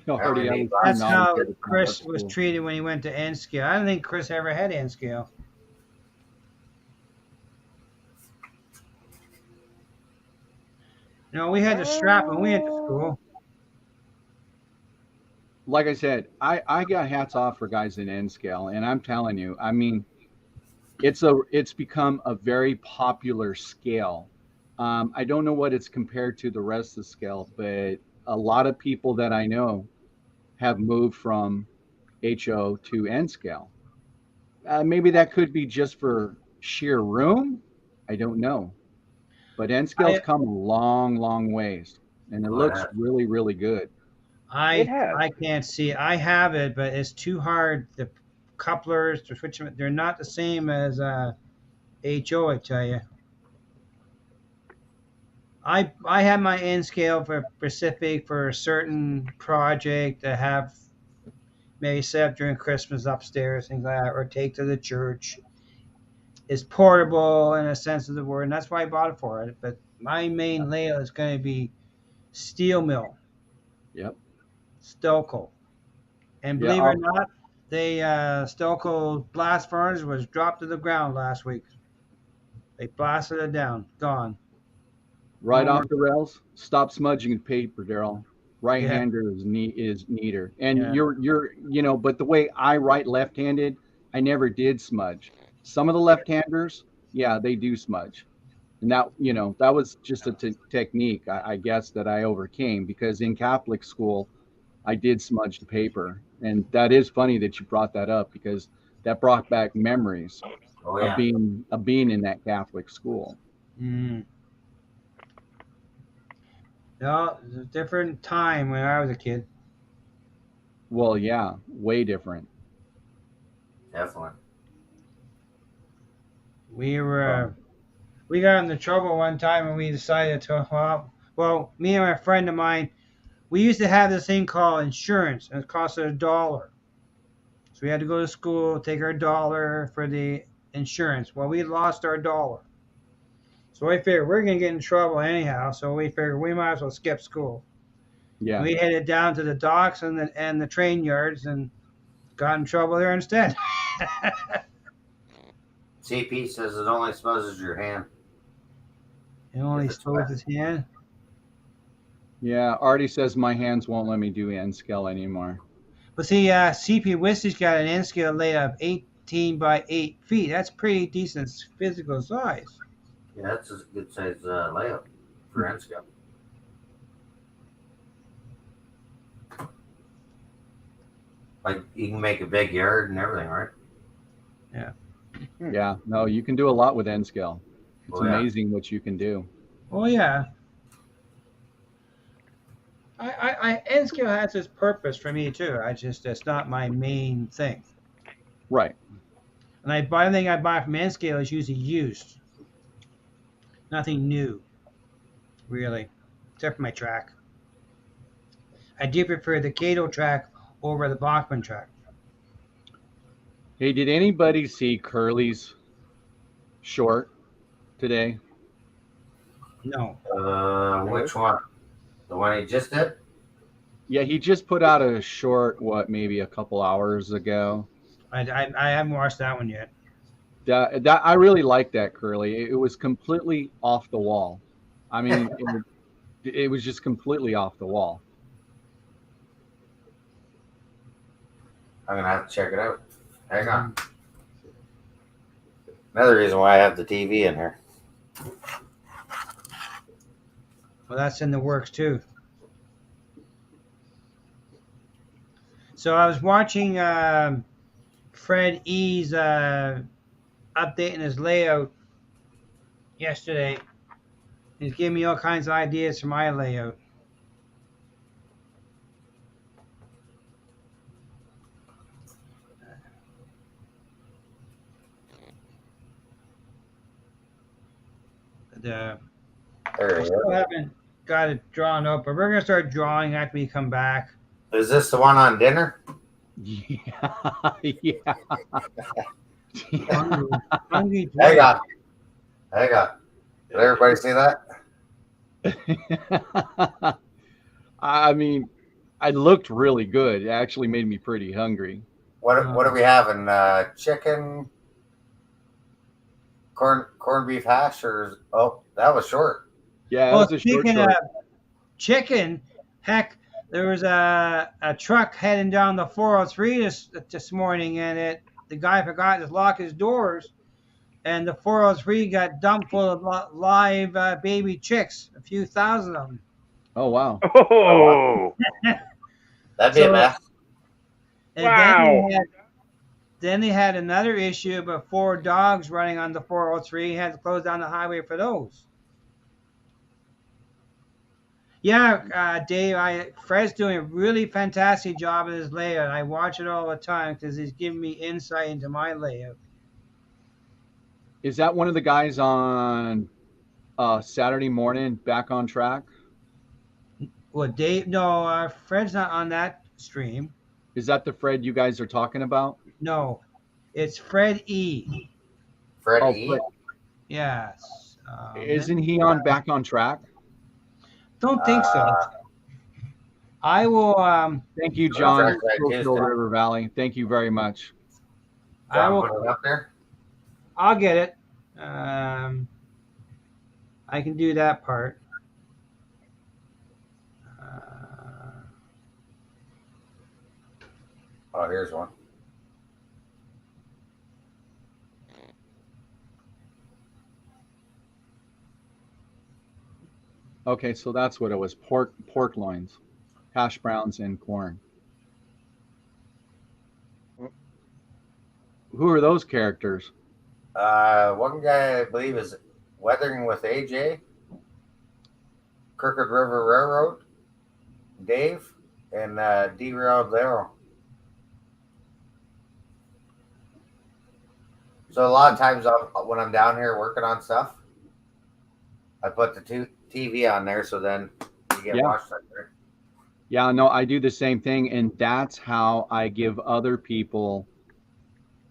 Already I was That's too how naughty to Chris go to was school. treated when he went to N scale. I don't think Chris ever had N scale. No, we had to strap when we went to school. like I said, I got hats off for guys in N scale, and I'm telling you, I mean, it's become a very popular scale. I don't know what it's compared to the rest of the scale, but a lot of people that I know have moved from HO to N scale. Maybe that could be just for sheer room. I don't know, but N scale's I come a long, long ways, and it Oh, looks yeah. really, really good. It I has. I can't see it. I have it, but it's too hard. The couplers to switch them, they're not the same as HO. I tell you, I have my N scale for Pacific for a certain project to have maybe set up during Christmas upstairs, things like that, or take to the church. It's portable in a sense of the word, and that's why I bought it for it. But my main layout is going to be steel mill, Yep. Stelco. And Yeah. believe it or not, they Stelco blast furnace was dropped to the ground last week. They blasted it down, gone. Right No more. off the rails. Stop smudging the paper, Daryl. Yeah, Right-hander is neater. And yeah, but the way I write left-handed, I never did smudge. Some of the left-handers, yeah, they do smudge. And that was just a technique, I guess, that I overcame because in Catholic school, I did smudge the paper. And that is funny that you brought that up because that brought back memories Oh of yeah. being in that Catholic school. mm. No, it's a different time when I was a kid. Well, yeah, way different. Definitely. We were Um, we got into trouble one time and we decided to well, me and a friend of mine, we used to have this thing called insurance, and it cost us $1. So we had to go to school, take our dollar for the insurance. Well, we lost our dollar. So we figured we're gonna get in trouble anyhow. So we figured we might as well skip school. And yeah. we headed down to the docks and the train yards and got in trouble there instead. CP says it only smudges your hand He only if it's exposed wet. his hand. Yeah, Artie says my hands won't let me do N scale anymore. But see, CP Whiskey's got an N scale laid of 18 by 8 feet. That's pretty decent physical size. Yeah, that's a good size layout for N-scale. Like you can make a big yard and everything, right? Yeah, no, you can do a lot with N scale. It's Oh, yeah. amazing what you can do. Oh yeah. N scale has its purpose for me too. It's not my main thing. Right. And I buy everything I buy from N scale is usually used. Nothing new, really, except for my track. I do prefer the Cato track over the Bachman track. Hey, did anybody see Curly's short today? No, Which one? The one he just did? Yeah, he just put out a short, maybe a couple hours ago. I haven't watched that one yet. That I really liked that Curly. It was completely off the wall. I mean, it was just completely off the wall. I'm gonna have to check it out. Hang on. Another reason why I have the TV in here. Well, that's in the works too. So I was watching Fred E's updating his layout yesterday. He's giving me all kinds of ideas for my layout. There I he still haven't got it drawn up, but we're gonna start drawing after we come back. is. Is this the one on dinner? Yeah, yeah. Hungry, hungry Hang Joe. on. Hang on. Did everybody see that? I mean, I looked really good. It actually made me pretty hungry. What are we having? Chicken, corned beef hash, or that was short. Yeah, it Well, was a short speaking short. of chicken, heck, there was a truck heading down the 403 this morning, and the guy forgot to lock his doors, and the 403 got dumped full of live baby chicks, a few thousand of them. Oh wow. Oh, That'd be a So, mess. and wow. then they had another issue about 4 dogs running on the 403. Had to close down the highway for those. Yeah, Dave, Fred's doing a really fantastic job in his layout. I watch it all the time because he's giving me insight into my layout. Is that one of the guys on Saturday morning back on track? Well, Dave, no, Fred's not on that stream. Is that the Fred you guys are talking about? No, it's Fred E. Fred Oh, E. Fred. Yes. Isn't he on back on track? Don't think so. I will. Thank you, John. Trackside Coastal Tuesday. River Valley. Thank you very much. I John will. put it up there. I'll get it. I can do that part. Oh, here's one. Okay, so that's what it was. Pork loins, hash browns, and corn. Who are those characters? One guy I believe is Weathering with AJ, Crooked River Railroad, Dave, and Derailed Arrow. So a lot of times when I'm down here working on stuff, I put the TV on there, so then you get watched like there. Yeah, no, I do the same thing, and that's how I give other people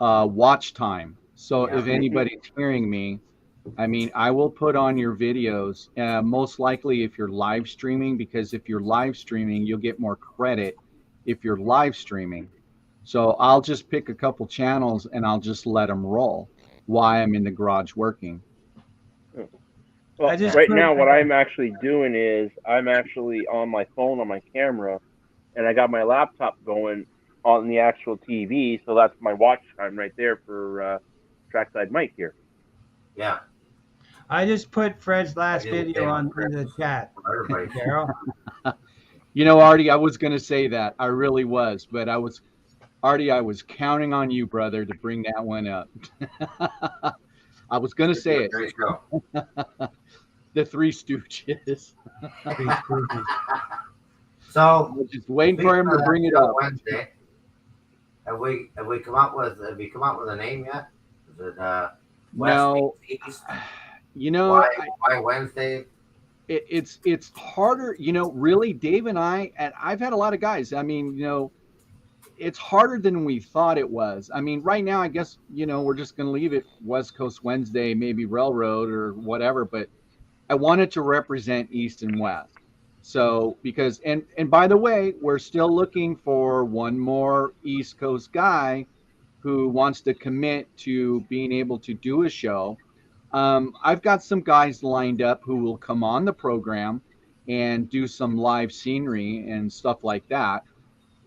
watch time. So if anybody's hearing me, I mean, I will put on your videos, most likely if you're live streaming, because if you're live streaming, you'll get more credit if you're live streaming. So I'll just pick a couple channels and I'll just let them roll while I'm in the garage working. Well, right now, what I'm actually doing is I'm actually on my phone on my camera, and I got my laptop going on the actual TV, so that's my watch time right there for Trackside Mike here. Yeah. I just put Fred's last video on the chat. Carol. You know, Artie, I was going to say that. I really was, but I was counting on you, brother, to bring that one up. I was going to say it. The Three Stooges. So I was just waiting for him to bring it up. Wednesday. Have you come up with a name yet? Is it West, No. East? You know, why Wednesday? It's harder, you know, really, Dave and I've had a lot of guys. I mean, you know, it's harder than we thought it was. I mean, right now, I guess, you know, we're just going to leave it West Coast Wednesday, maybe Railroad or whatever, but I wanted to represent East and West. So because, and by the way, we're still looking for one more East Coast guy who wants to commit to being able to do a show. I've got some guys lined up who will come on the program and do some live scenery and stuff like that.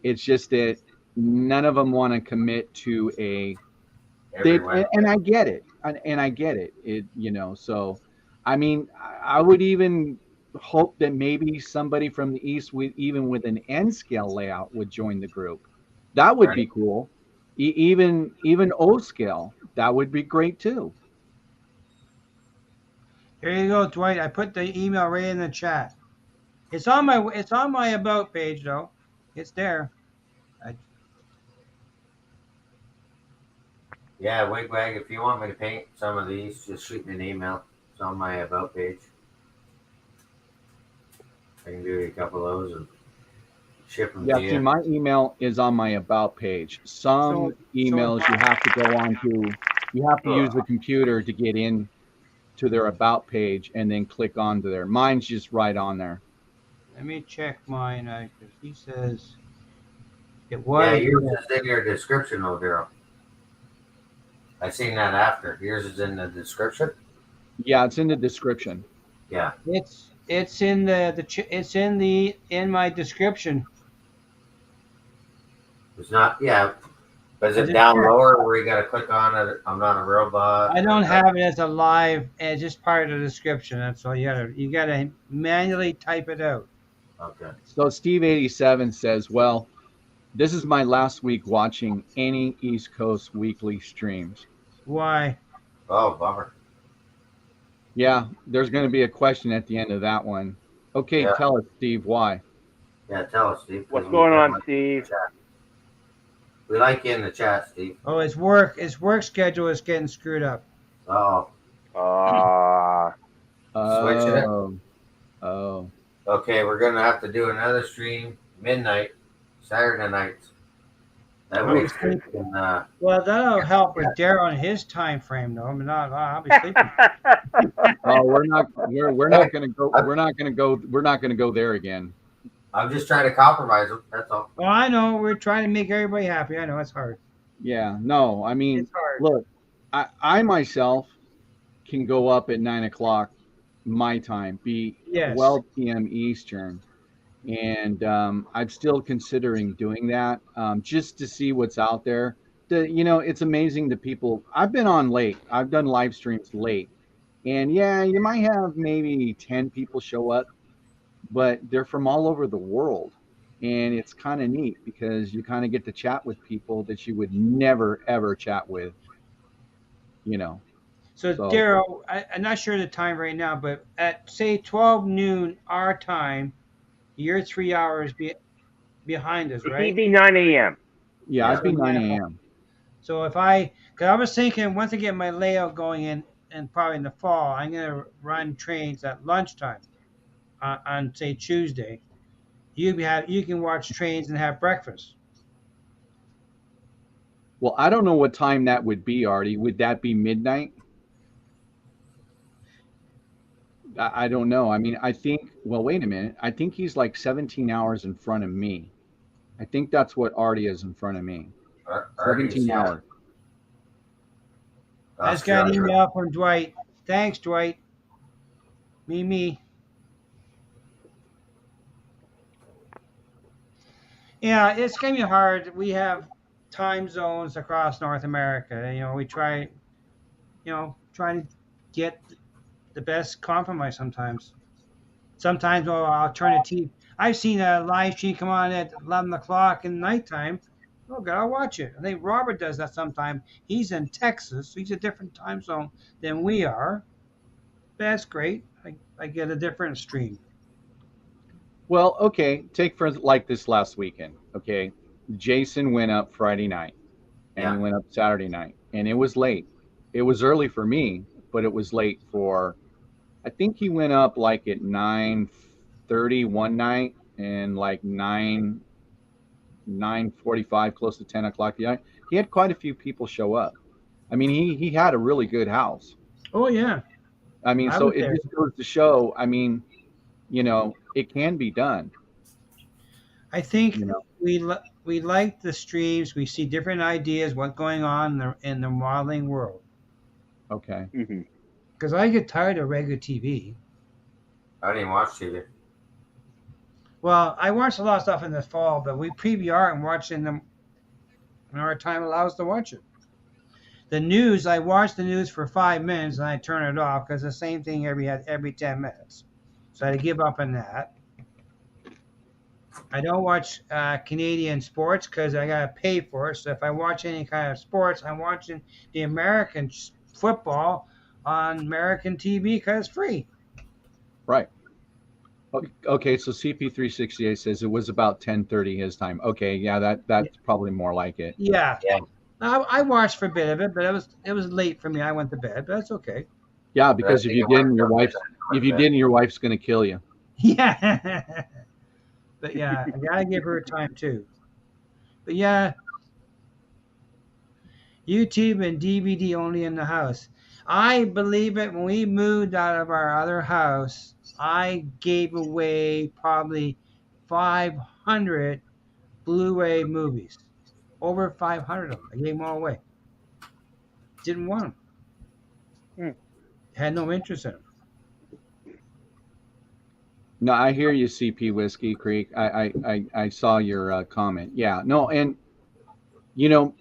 It's just that none of them want to commit to and I get it. And I get it. You know, so, I mean, I would even hope that maybe somebody from the East even with an N scale layout would join the group. That would be cool. Even O scale, that would be great too. Here you go, Dwight. I put the email right in the chat. It's on my about page though. It's there. Yeah, Wigwag, if you want me to paint some of these, just shoot me an email. It's on my about page. I can do a couple of those and ship them to you. See, my email is on my about page. Some emails you have to go on to, you have to use the computer to get in to their about page and then click onto there. Mine's just right on there. Let me check mine because he says it was. Yeah, yours is in your description, though, Daryl. I seen that after. Yours is in the description. Yeah, it's in the description. Yeah. It's in it's in my description. It's not. Yeah. But is I it just down checked. lower where you got to click on it? I'm not a robot. I Or don't is that, have it as a live, it's just part of the description. That's all. You gotta manually type it out. okay. So Steve87 says, well, this is my last week watching any East Coast weekly streams. Why? Oh, bummer. Yeah, there's going to be a question at the end of that one. Okay, Yeah. tell us, Steve, why? Yeah. Tell us, Steve, What's because we going kind of on, like the Steve? chat. We like you in the chat, Steve. Oh, his work schedule is getting screwed up. Oh, Ah, switching it. Oh, oh. Okay, we're gonna have to do another stream midnight, Saturday nights. That I'll way, be Steve sleeping. can. Well, that'll help with Daryl and his time frame, though. I mean, I'll be sleeping. Oh, we're Hey, not going to go. I, We're not going to go. We're not going to go there again. I'm just trying to compromise them. That's all. Well, I know we're trying to make everybody happy. I know it's hard. Yeah, no. I mean, It's hard. look, I myself can go up at 9 o'clock my time, be Yes. 12 p.m. Eastern, and I'm still considering doing that just to see what's out there. It's amazing the people. I've been on late. I've done live streams late, and yeah, you might have maybe 10 people show up, but they're from all over the world. And it's kind of neat because you kind of get to chat with people that you would never ever chat with, you know. So, So Daryl, I'm not sure the time right now, but at say 12 noon our time, you're 3 hours behind us, he'd right? be 9 a.m. yeah, Yeah. I'd So be 9 9 o'clock. a.m. So because I was thinking once I get my layout going in, and probably in the fall, I'm gonna run trains at lunchtime on say Tuesday. You can watch trains and have breakfast. Well, I don't know what time that would be, Artie. Would that be midnight? I don't know. I mean, I think, well, wait a minute. I think he's like 17 hours in front of me. I think that's what Artie is in front of me. Artie's, 17 yeah, hours. I just got an Australia. email from Dwight. Thanks, Dwight. Me. Yeah, it's gonna be hard. We have time zones across North America. We try to get the best compromise sometimes. Sometimes I'll turn the TV. I've seen a live stream come on at 11 o'clock in nighttime. Oh, God, I'll watch it. I think Robert does that sometimes. He's in Texas. So he's a different time zone than we are. That's great. I get a different stream. Well, okay. Take for like this last weekend. Okay. Jason went up Friday night and he Yeah. went up Saturday night and it was late. It was early for me, but it was late for, I think he went up like at 9:30 one night and like 9:45, close to 10 o'clock. Yeah, he had quite a few people show up. I mean, he had a really good house. Oh, yeah. I mean, I so was it there. just goes to show. I mean, it can be done. I think You know, we like the streams. We see different ideas, what's going on in the modeling world. okay. hmm Because I get tired of regular TV. I didn't even watch TV. Well, I watched a lot of stuff in the fall, but we PVR and watch in them when our time allows to watch it. The news, I watch the news for 5 minutes and I turn it off because the same thing every 10 minutes. So I had to give up on that. I don't watch Canadian sports because I gotta pay for it. So if I watch any kind of sports, I'm watching the American football on American TV because it's free. Right. Okay. So CP368 says it was about 10:30 his time. Okay. Yeah, that's probably more like it. Yeah, Yeah. I watched for a bit of it, but it was late for me. I went to bed, but that's okay. Yeah, But I because if think you it worked didn't, out good. your wife's going to kill you. Yeah, but yeah, I gotta give her time too. But yeah, YouTube and DVD only in the house. I believe it. When we moved out of our other house, I gave away probably 500 Blu-ray movies. Over 500 of them. I gave them all away. Didn't want them. Hmm. Had no interest in them. No, I hear you, CP Whiskey Creek. I saw your comment. Yeah, no, and you know,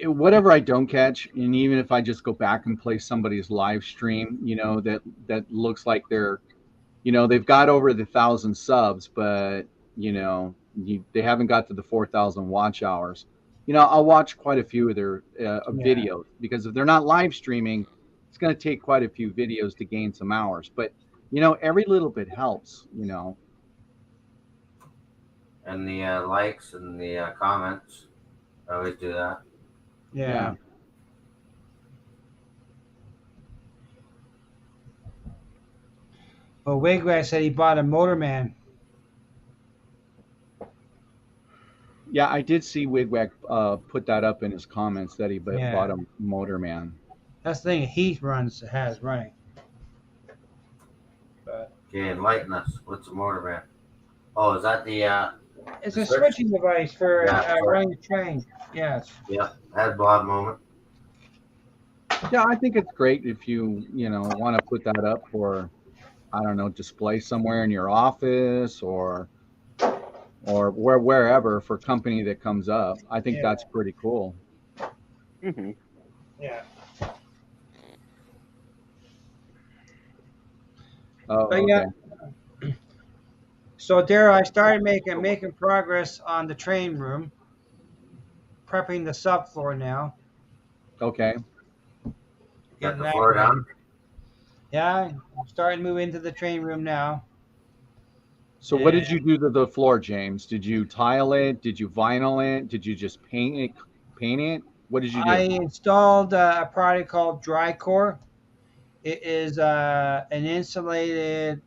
whatever I don't catch, and even if I just go back and play somebody's live stream, that looks like they've got over the 1,000 subs, but they haven't got to the 4,000 watch hours. I'll watch quite a few of their Yeah. videos, because if they're not live streaming, it's going to take quite a few videos to gain some hours. But every little bit helps. And the likes and the comments. I always do that. Yeah. Yeah. Well, Wigwag said he bought a Motorman. Yeah, I did see Wigwag put that up in his comments that he bought Yeah. a Motorman. That's the thing Heath has running. But Okay, enlighten us. What's a motor man? Oh, is that the it's the a switch? switching device for Yeah, running the train. Yes. Yeah, had Bob moment. Yeah, I think it's great if you want to put that up for, I don't know, display somewhere in your office or wherever for company that comes up. I think Yeah. that's pretty cool. Hmm. Yeah. Oh, But okay. yeah. So there, I started making progress on the train room, prepping the subfloor now. Okay. Got Getting the that floor ready. done. Yeah, I'm starting to move into the train room now. So what did you do to the floor, James? Did you tile it? Did you vinyl it? Did you just paint it? Paint it? What did you I do? installed a product called Dry Core. It is an insulated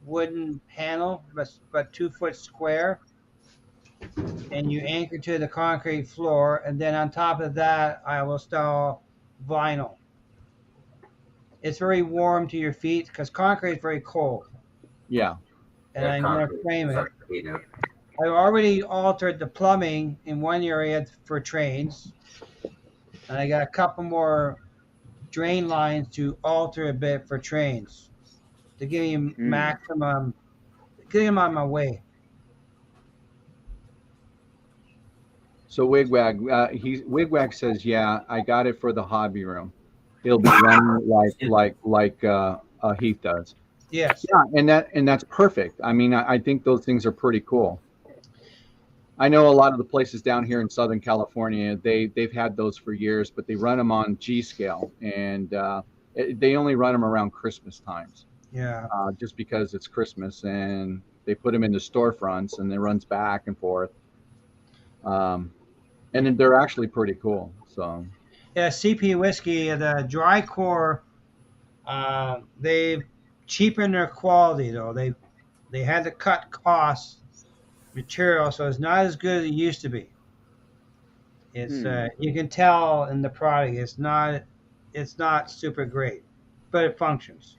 wooden panel, but 2 foot square, and you anchor to the concrete floor. And then on top of that, I will install vinyl. It's very warm to your feet because concrete is very cold, Yeah. and Yeah, I'm going to concrete. frame it. Sucks to heat out. I've already altered the plumbing in one area for trains, and I got a couple more drain lines to alter a bit for trains to give you maximum, get them on my way. So Wigwag says, yeah, I got it for the hobby room. It'll be running like Heath does. Yes. Yeah, and that's perfect. I mean, I think those things are pretty cool. I know a lot of the places down here in Southern California, they've had those for years, but they run them on G scale, and they only run them around Christmas times, Yeah. just because it's Christmas, and they put them in the storefronts, and it runs back and forth. And then they're actually pretty cool. So Yeah. CP Whiskey, the dry core, they've cheapened their quality though. They had to cut costs, material, so it's not as good as it used to be. It's you can tell in the product it's not super great, but it functions.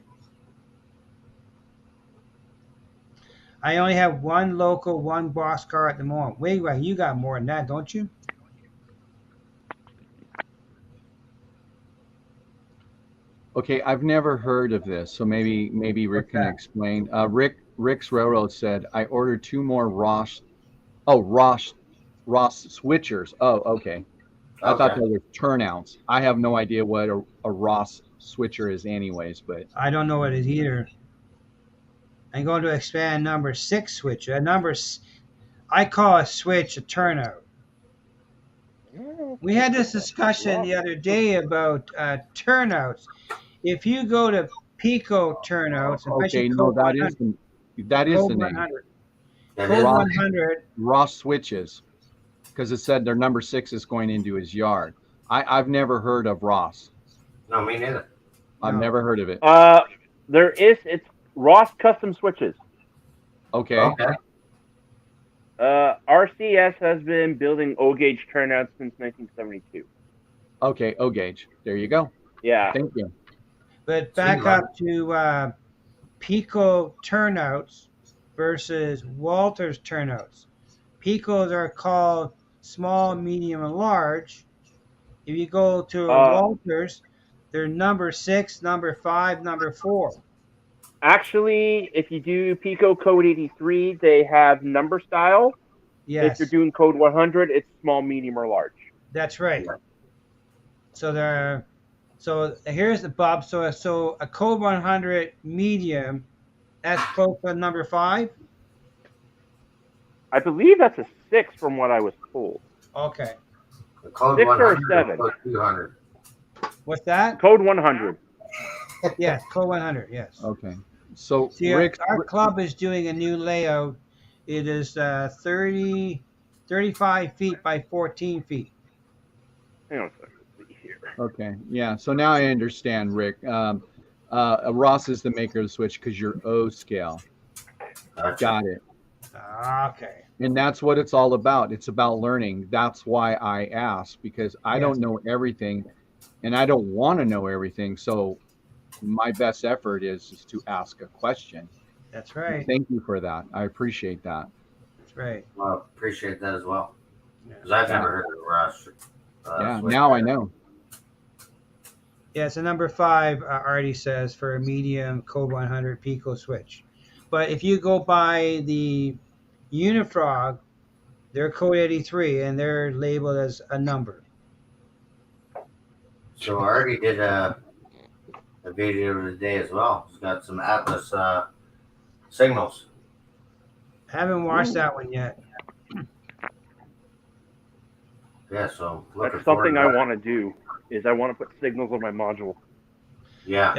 I only have one local, one boxcar at the moment. Wait, you got more than that, don't you? okay, I've never heard of this, so maybe Rick What's can that? explain. Rick's Railroad said I ordered 2 more Ross switchers. Oh, okay. I thought Okay. they were turnouts. I have no idea what a Ross switcher is, anyways. But I don't know what it is either. I'm going to expand number 6 switch. I call a switch a turnout. We had this discussion the other day about turnouts. If you go to Pico turnouts, especially okay, no, Code 100, that is Code the name. 100, That Code is. Ross 100, Ross switches, because it said their number 6 is going into his yard. I've never heard of Ross. No, me neither. I've No. never heard of it. It's Ross Custom Switches. Okay. Okay. RCS has been building O gauge turnouts since 1972. Okay. O gauge. There you go. Yeah. Thank you. but back up to Pico turnouts versus Walters turnouts. Picos are called small, medium, and large. If you go to Uh, Walters, they're number 6, number 5, number 4. Actually, if you do Pico Code 83, they have number style. If you're Yes, doing Code 100, it's small, medium, or large. that's right. Yeah. So there. So here's the Bob. So a code 100 medium. That's close to number 5. I believe that's a 6 from what I was told. Okay. The code 6 or a 100 or 7? code 200. What's that? Code 100. Yes, code 100. Yes. Okay. So See, Rick, our club is doing a new layout. It is 35 feet by 14 feet. Hang on a second. Let's see here. okay, yeah. So now I understand, Rick. Ross is the maker of the switch because you're O scale. Gotcha. Got it. Okay. And that's what it's all about. It's about learning. That's why I ask, because I Yes. don't know everything and I don't want to know everything. So my best effort is to ask a question. That's right. Thank you for that. I appreciate that. That's right. Well, appreciate that as well. Yeah. Because I've never heard of Rush. Yeah, switch. now I know. Yeah, so number 5 already says for a medium code 100 Pico switch. But if you go by the Unifrog, they're code 83 and they're labeled as a number. So I already did a video today as well. It's got some Atlas signals. Haven't watched Ooh. that one yet. Yeah, so looking That's forward something to I that. want to do. Is I want to put signals on my module. Yeah.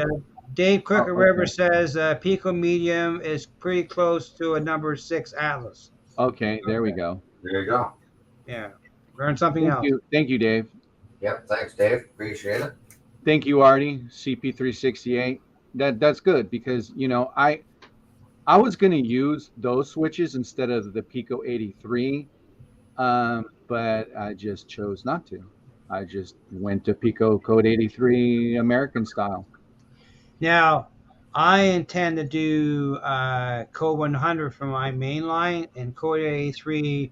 Dave Crooked Oh, River okay. says Pico medium is pretty close to a number 6 Atlas. Okay, there we go. There you go. Yeah. Learn something Thank else. you. Thank you, Dave. Yep. Thanks, Dave. Appreciate it. Thank you, Artie. CP368. That's good because I was going to use those switches instead of the Pico 83, but I just chose not to. I just went to Pico Code 83 American style. Now, I intend to do code 100 for my main line and code 83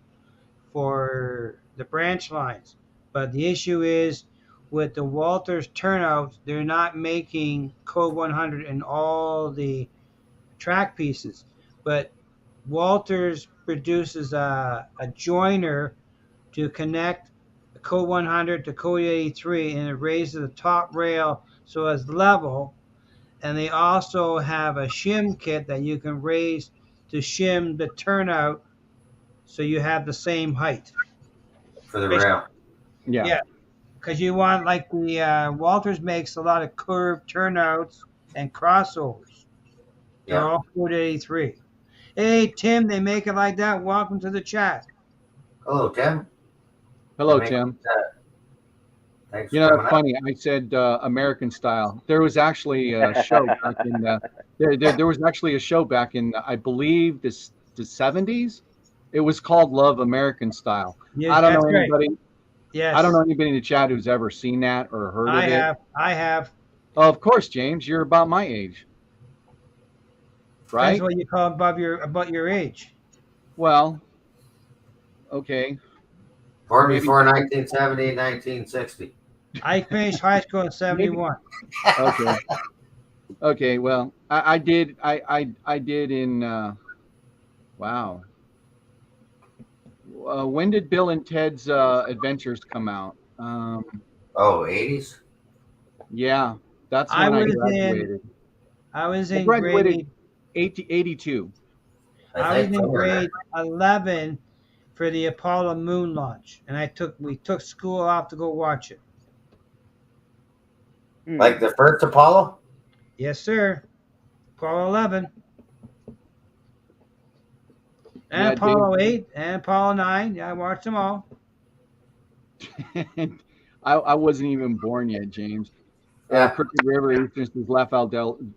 for the branch lines. But the issue is with the Walters turnouts, they're not making code 100 in all the track pieces. But Walters produces a joiner to connect the code 100 to code 83, and it raises the top rail so it's level. And they also have a shim kit that you can raise to shim the turnout so you have the same height. For the rail. Yeah. Yeah, because you want, like the Walters makes a lot of curved turnouts and crossovers. They're Yeah. all code 83. Hey, Tim, they make it like that. Welcome to the chat. Hello, Tim. Hello, Make Tim. that. Thanks You for know, coming it's funny. I said American style. There was actually a show back in there was actually a show back in I believe the 70s. It was called Love American Style. Yes, I don't that's know right. anybody. Yes, I don't know anybody in the chat who's ever seen that or heard I of it. have. I have. Oh, of course, James. You're about my age, Depends right? what you call above your age. Well, okay. Born Maybe- before 1970, 1960. I finished high school in '71. Okay. Okay. Well, I did. I did in. Wow. When did Bill and Ted's Adventures come out? Oh, 80s? Yeah, that's I when I was in- graduated. I was I in graduated grade. 82. I was in somewhere there. grade 11 for the Apollo moon launch, and we took school off to go watch it. Like the first Apollo? Yes, sir. Apollo 11 and Yeah, Apollo 8 and Apollo 9. Yeah, I watched them all. I wasn't even born yet, James. Yeah. Crooked River, Eastern says Lafayette,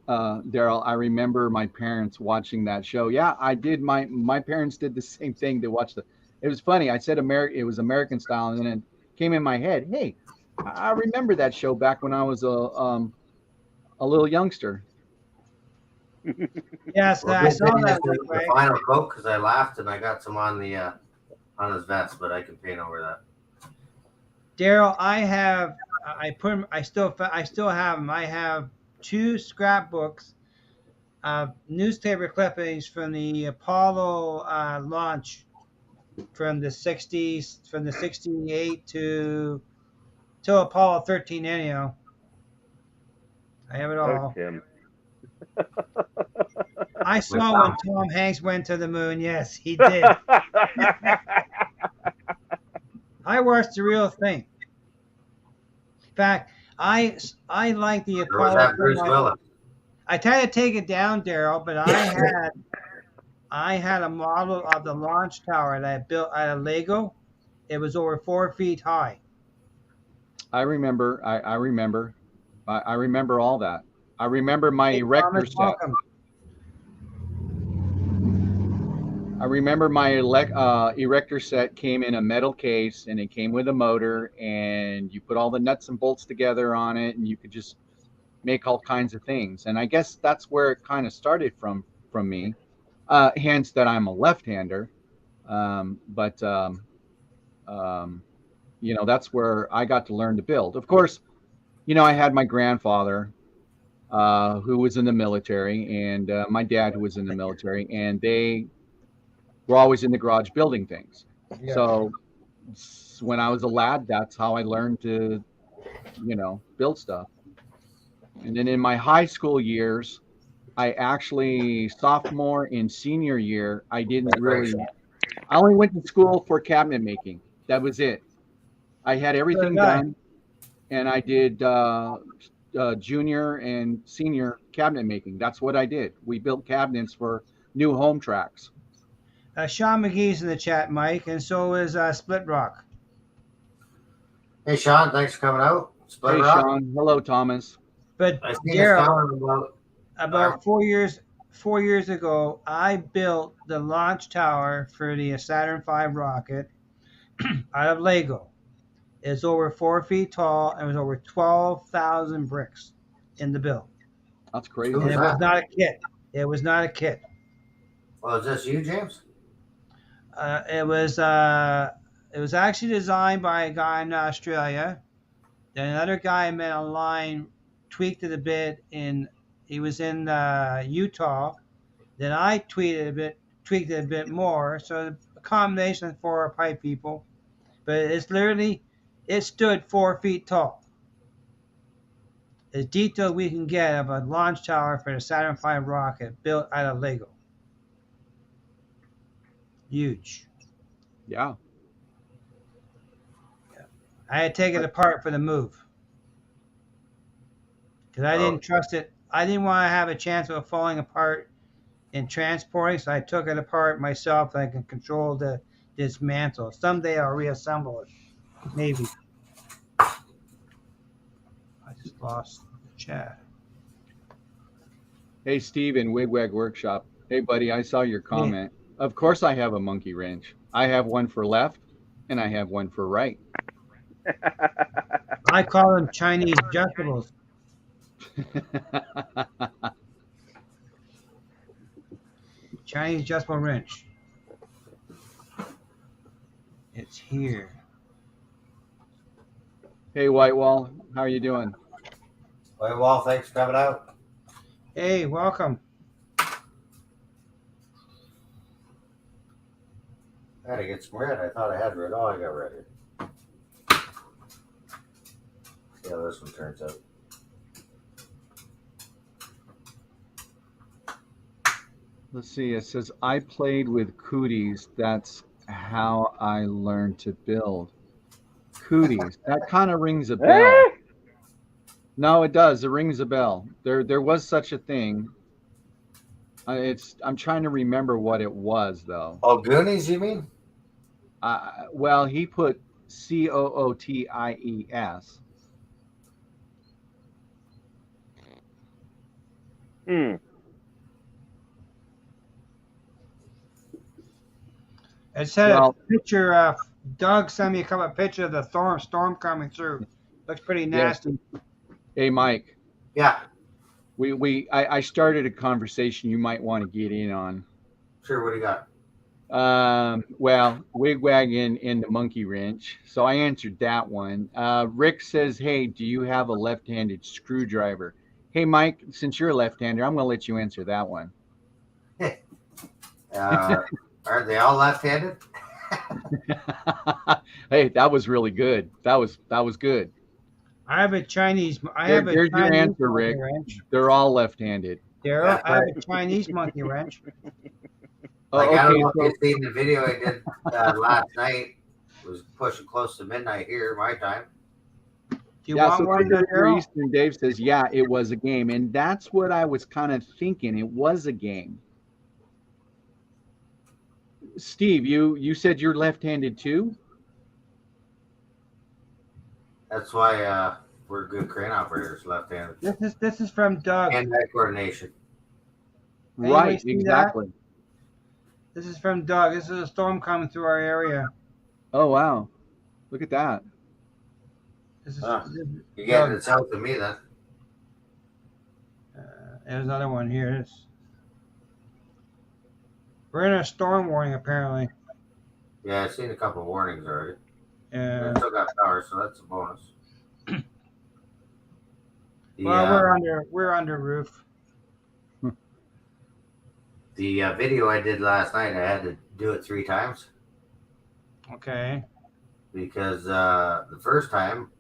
Daryl. I remember my parents watching that show. Yeah, I did. My parents did the same thing. They watched the. It was funny. I said it was American style, and then it came in my head. Hey, I remember that show back when I was a little youngster. Yes, Well, I good saw thing that. this is Right? the final coat because I laughed and I got some on the on his vest, but I can paint over that. Daryl, I have. I put 'em- I still have them. I have 2 scrapbooks newspaper clippings from the Apollo launch from the 60s, from the 68 to till Apollo 13. Anyhow, I have it Oh, all. Tim. I With saw when Tom. Tom Hanks went to the moon. Yes, he did. I watched the real thing. In fact, I like the Or was Apollo that Bruce program. Willis? I tried to take it down, Daryl, but I had a model of the launch tower that I built out of Lego. It was over 4 feet high. I remember. I remember. I remember all that. I remember my Hey, erector Thomas, set. welcome. I remember my erector set came in a metal case, and it came with a motor, and you put all the nuts and bolts together on it, and you could just make all kinds of things. And I guess that's where it kind of started from me. Hence that I'm a left-hander. But um, that's where I got to learn to build. Of course, I had my grandfather who was in the military, and my dad who was in the military, and they were always in the garage building things. Yeah. So when I was a lad, that's how I learned to, build stuff. And then in my high school years, I actually sophomore and senior year, I didn't Great really. shot. I only went to school for cabinet making. That was it. I had So did everything I. done, and I did junior and senior cabinet making. That's what I did. We built cabinets for new home tracks. Sean McGee's in the chat, Mike, and so is Split Rock. Hey, Sean, thanks for coming out. Split Hey, Rock. Sean. Hello, Thomas. But I seen us Daryl, coming about 4 years ago, I built the launch tower for the Saturn V rocket out of Lego. It's over 4 feet tall and it was over 12,000 bricks in the build. That's Who And crazy. was it was that? not a kit. It was not a kit. Well, is this you, James? Uh, it was uh, it was actually designed by a guy in Australia. Then another guy I met online tweaked it a bit. He was in Utah. Then I tweaked it a bit more. So a combination of 4 or 5 people. But it stood 4 feet tall. As detailed we can get of a launch tower for the Saturn V rocket built out of Lego. Huge. Yeah. I had to take it apart for the move because I Oh, didn't trust it. I didn't want to have a chance of it falling apart in transporting, so I took it apart myself and I can control the dismantle. Someday I'll reassemble it. Maybe. I just lost the chat. Hey, Steve in Wigwag Workshop. Hey, buddy, I saw your Yeah. comment. Of course, I have a monkey wrench. I have one for left, and I have one for right. I call them Chinese adjustables. Chinese adjustable wrench. It's here. Hey, Whitewall, how are you doing? well, thanks for coming out. Hey, welcome. I had to get some red. I thought I had red. Oh, I got red here. See how this one turns out. Let's see. It says, I played with cooties. That's how I learned to build. Cooties. That kind of rings a bell. Ah! No, it does. It rings a bell. There was such a thing. I'm trying to remember what it was though. Oh, Goonies, you mean? Well, he put Cooties. Hmm. I just had Well, a picture. Doug sent me a couple of pictures of the storm coming through. Looks pretty yes. nasty. Hey, Mike. Yeah, I started a conversation you might want to get in on. sure. What do you got? Well, wigwag and the monkey wrench. So I answered that one. Rick says, "Hey, do you have a left-handed screwdriver?" Hey, Mike, since you're a left-hander, I'm going to let you answer that one. Aren't they all left-handed? Hey, that was really good. That was good. I have a Chinese. There's your answer, monkey Rick. wrench. They're all left-handed. Daryl, That's I have right. a Chinese monkey wrench. Like, Oh, I don't okay. know if So you've seen the video I did last night. It was pushing close to midnight here, my time. Do you yeah, want so one, Christopher Daryl? Eastern Dave says, yeah, it was a game, and that's what I was kind of thinking. It was a game. Steve, you said you're left-handed too? That's why we're good crane operators, left-handed. This is from Doug. Hand-eye coordination. Anybody Right, see that? exactly. This is from Doug. This is a storm coming through our area. Oh wow, look at that. This is, Huh. this is You're getting Doug. it south of me then. There's another one here. We're in a storm warning apparently. Yeah, I've seen a couple of warnings already. Uh, I still got power, so that's a bonus. well, we're under roof. The video I did last night, I had to do it 3 times Okay. because the first time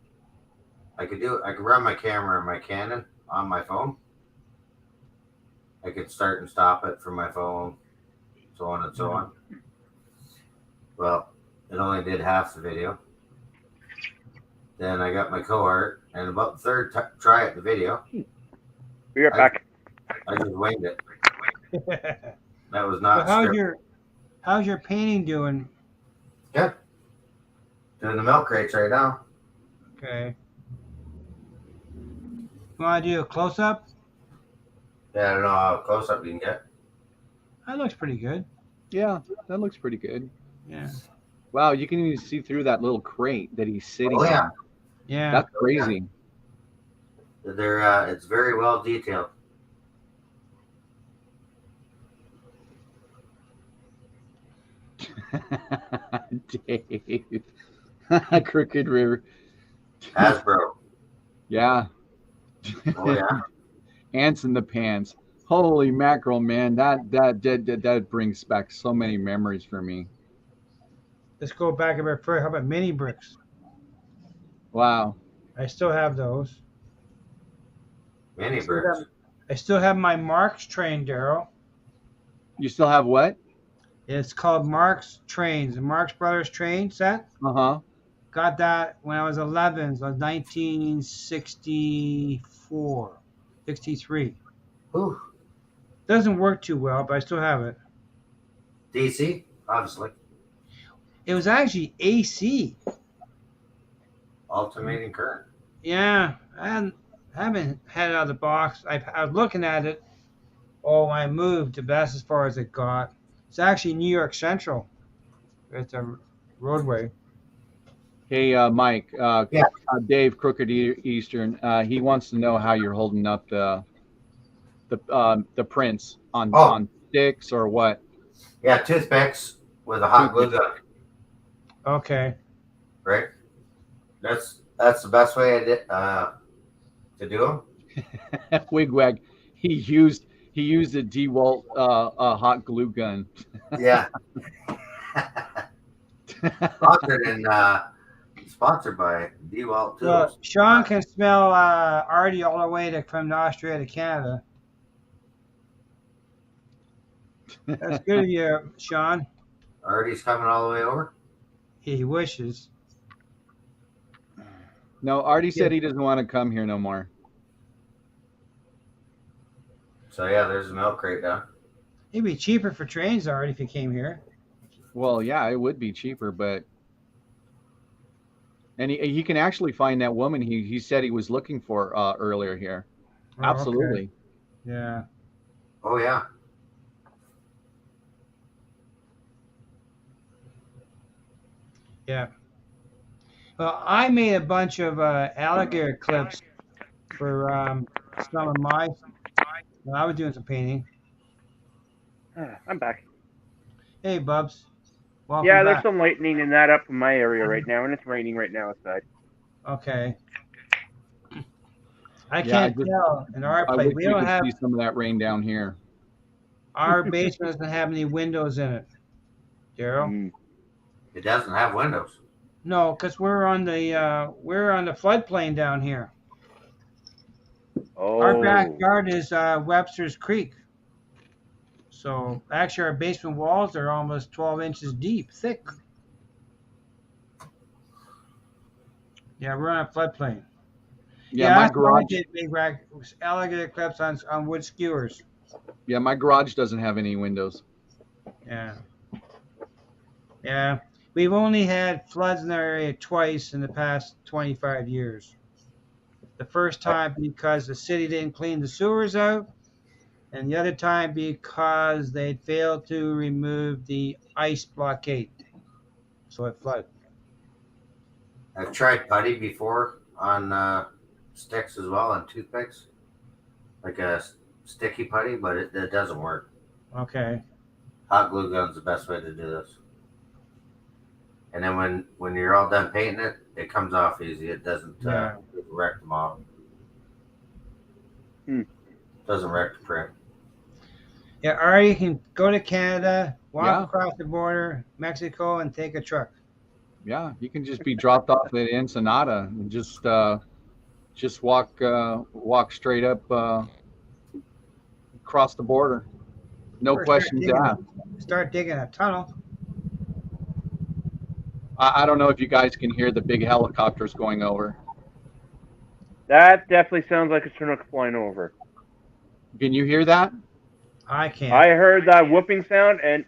I could run my camera and my Canon on my phone. I could start and stop it from my phone, so on and so on. Well, it only did half the video. Then I got my cohort, and about the third try at the video, Be right back. I just winged it. That was So not scripted. how's your painting doing? Yeah. Doing the milk crates right now. Okay. You want to do a close up? Yeah, I don't know how close up you can get. That looks pretty good. Yeah, that looks pretty good. Yeah. Wow, you can even see through that little crate that he's sitting Oh, yeah. on. Yeah. That's crazy. It's very well detailed. Dave. Crooked River. Hasbro. Yeah. Oh yeah. Ants in the pants. Holy mackerel, man. That brings back so many memories for me. Let's go back a bit further. How about mini bricks? Wow. I still have those. Mini bricks. I still have my Marks train, Daryl. You still have what? It's called Marks Trains, the Marx Brothers train set. Uh-huh. Got that when I was 11, so 1964, 63. Ooh. Doesn't work too well, but I still have it. DC, obviously. It was actually AC. Alternating current. Yeah, haven't had it out of the box. I was looking at it. Oh, I moved, but that's as far as it got. It's actually New York Central. It's a roadway. Hey, Mike. Yeah. Dave Crooked Eastern. He wants to know how you're holding up the prints on sticks or what. Yeah, toothpicks with a hot glue gun. Okay. Right. That's the best way to do them. Wigwag. He used a DeWalt hot glue gun. Yeah. Sponsored by DeWalt Tools. Well, Sean can smell Artie all the way from Austria to Canada. That's good of you, Sean. Artie's coming all the way over. He wishes. No, Artie said he doesn't want to come here no more. So yeah, there's a milk crate down. It'd be cheaper for trains, Artie, if you came here. Well, yeah, it would be cheaper, but and he can actually find that woman he said he was looking for earlier here. Oh, Absolutely. okay. Yeah. Oh yeah. Yeah. Well, I made a bunch of alligator clips for some of my. When I was doing some painting. I'm back. Hey, Bubs. Welcome Yeah, there's back. some lightning in that up in my area right now, and it's raining right now outside. Okay. I Yeah, can't tell in our I place. wish We we don't could have see some of that rain down here. our basement doesn't have any windows in it, Daryl. Mm. It doesn't have windows. No, because we're on the floodplain down here. Our Oh. backyard is Webster's Creek. So actually, our basement walls are almost 12 inches deep, thick. Yeah, we're on a floodplain. Yeah, Yeah, my that's why I garage. did big alligator clips on wood skewers. Yeah, my garage doesn't have any windows. Yeah, yeah. We've only had floods in our area twice in the past 25 years. The first I, time because the city didn't clean the sewers out, and the other time because they failed to remove the ice blockade, so it flooded. I've tried putty before on sticks as well and toothpicks, like a sticky putty, but it doesn't work. Okay. Hot glue gun's the best way to do this. And then when you're all done painting it, it comes off easy. It doesn't Yeah. wreck the model. Hmm. Doesn't wreck the print. Yeah, or you can go to Canada, walk Yeah, across the border, Mexico, and take a truck. yeah. You can just be dropped off at Ensenada and just walk straight up across the border. No Or questions asked. start digging a tunnel. I don't know if you guys can hear the big helicopters going over. That definitely sounds like a Chinook flying over. Can you hear that? I can't. I heard that whooping sound, and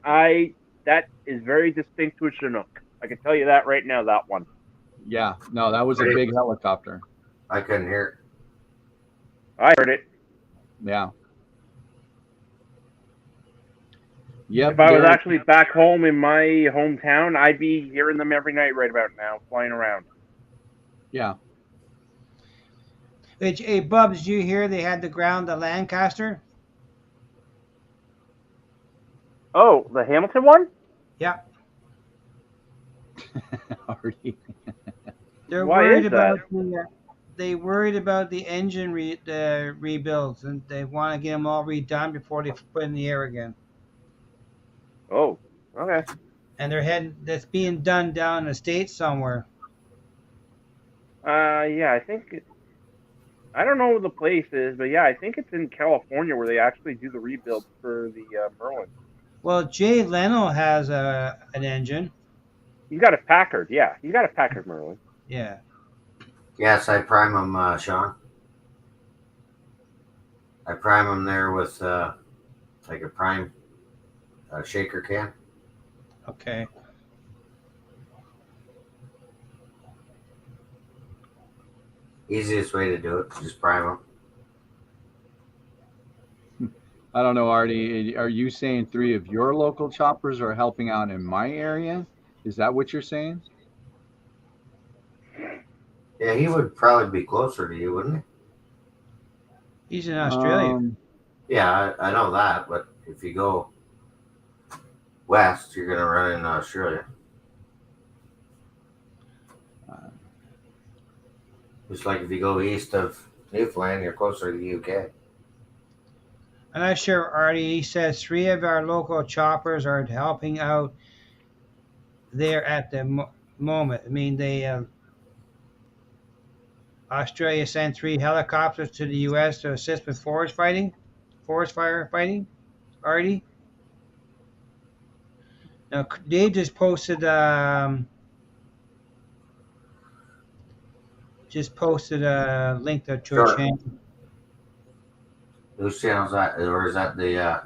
that is very distinct to a Chinook. I can tell you that right now. That one. Yeah. No, that was a big helicopter. I couldn't hear I heard it. Yeah. Yep. If I was Derek. actually back home in my hometown, I'd be hearing them every night right about now, flying around. Yeah. Hey, Bubs, did you hear they had to ground the Lancaster? Oh, the Hamilton one? Yeah. Already. They're Why worried is that? about they worried about the engine rebuilds, and they want to get them all redone before they put in the air again. Oh, okay. And they're heading. That's being done down in the States somewhere. Yeah, I don't know where the place is, but yeah, I think it's in California where they actually do the rebuild for the Merlin. Well, Jay Leno has an engine. You got a Packard, yeah. You got a Packard Merlin. Yeah. it. Yes, I prime them, Sean. I prime them there with like a prime shaker can. Okay. Easiest way to do it, just prime them. I don't know, Artie. Are you saying 3 of your local choppers are helping out in my area? Is that what you're saying? Yeah, he would probably be closer to you, wouldn't He's in Australia. he? Yeah, I know that, but if you go west, you're gonna run into Australia. Just like if you go east of Newfoundland, you're closer to the UK. I'm not sure, Artie. He says 3 of our local choppers are helping out there at the moment. I mean, Australia sent 3 helicopters to the U.S. to assist with forest fire fighting. Artie. Now, Dave just posted a link to a Sure. channel. Whose channel's that? Or is that the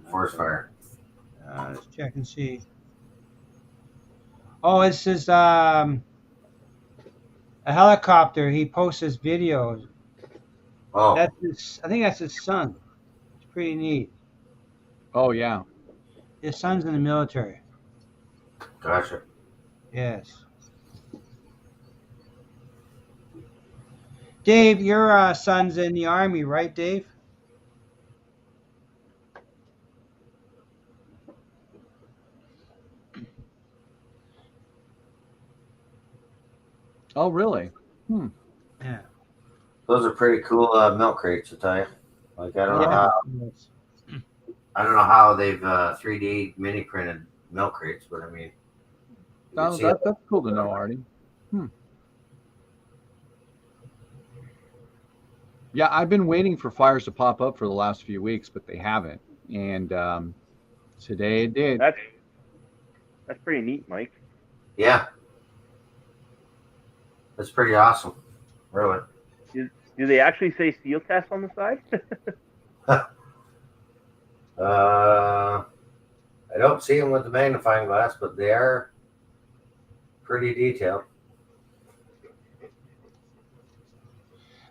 forest fire? Let's check and see. Oh, this is a helicopter. He posts his videos. Oh, I think that's his son. It's pretty neat. Oh, yeah. His son's in the military. gotcha. Yes. Dave, your son's in the army, right, Dave? Oh, really? Yeah. Those are pretty cool milk crates, I tell you. Like Yeah. I don't know how they've 3D mini printed milk crates, but I mean, you can see it. That's cool to know, Artie. Yeah, I've been waiting for flyers to pop up for the last few weeks, but they haven't. And today it did. That's pretty neat, Mike. Yeah, that's pretty awesome. Really. Do they actually say seal test on the side? I don't see them with the magnifying glass, but they are pretty detailed.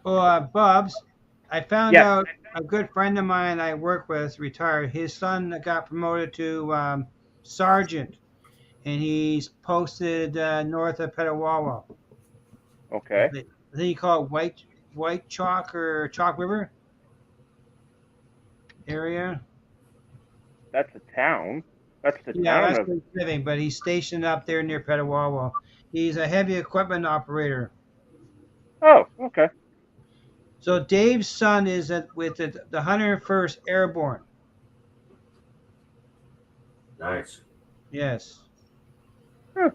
Well, Bubs, I found Yes. out a good friend of mine I work with is retired. His son got promoted to sergeant, and he's posted north of Petawawa. Okay. I think you call it White Chalk or Chalk River area. That's a town. That's the Yeah, town that's of. where he's living, but he's stationed up there near Petawawa. He's a heavy equipment operator. Oh, okay. So Dave's son is with the 101st Airborne. Nice. Yes. Huh.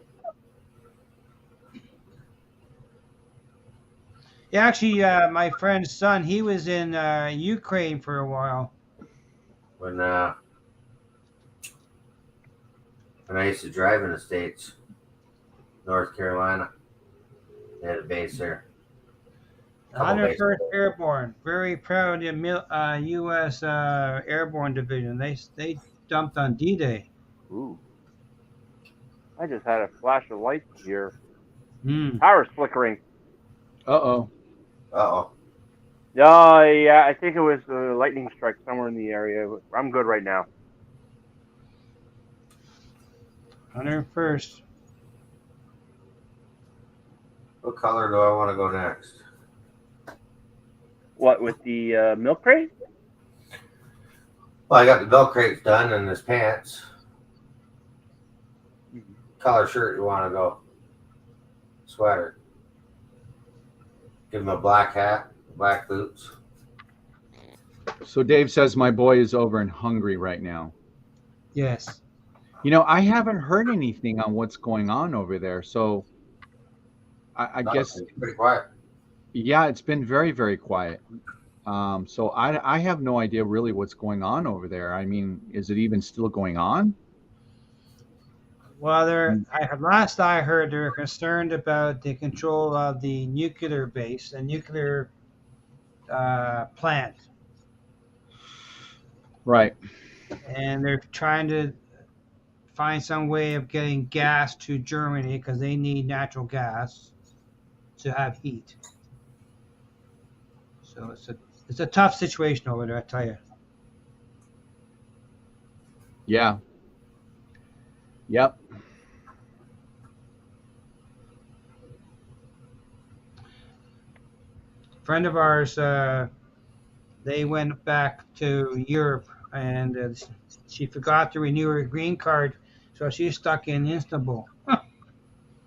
Yeah, actually, my friend's son, he was in Ukraine for a while. When I used to drive in the States, North Carolina, they had a base there. Couple 101st Airborne, very proud of U.S. Airborne Division. They dumped on D-Day. Ooh. I just had a flash of light here. Hmm. Power's flickering. Uh-oh. Uh-oh. Yeah, I think it was a lightning strike somewhere in the area. I'm good right now. 101st. What color do I want to go next? What, with the milk crate? Well, I got the belt crates done and his pants. Color shirt you want to go? Sweater. Give him a black hat, black boots. So Dave says my boy is over in Hungary right now. Yes. You know, I haven't heard anything on what's going on over there. So I guess, It's pretty quiet. yeah, it's been very, very quiet. So I have no idea really what's going on over there. I mean, is it even still going on? Well, last I heard, they're concerned about the control of the nuclear base, the nuclear plant, Right. and they're trying to find some way of getting gas to Germany because they need natural gas to have heat. So it's a tough situation over there, I tell you. Yeah. Yep. Friend of ours, they went back to Europe, and she forgot to renew her green card, so she's stuck in Istanbul.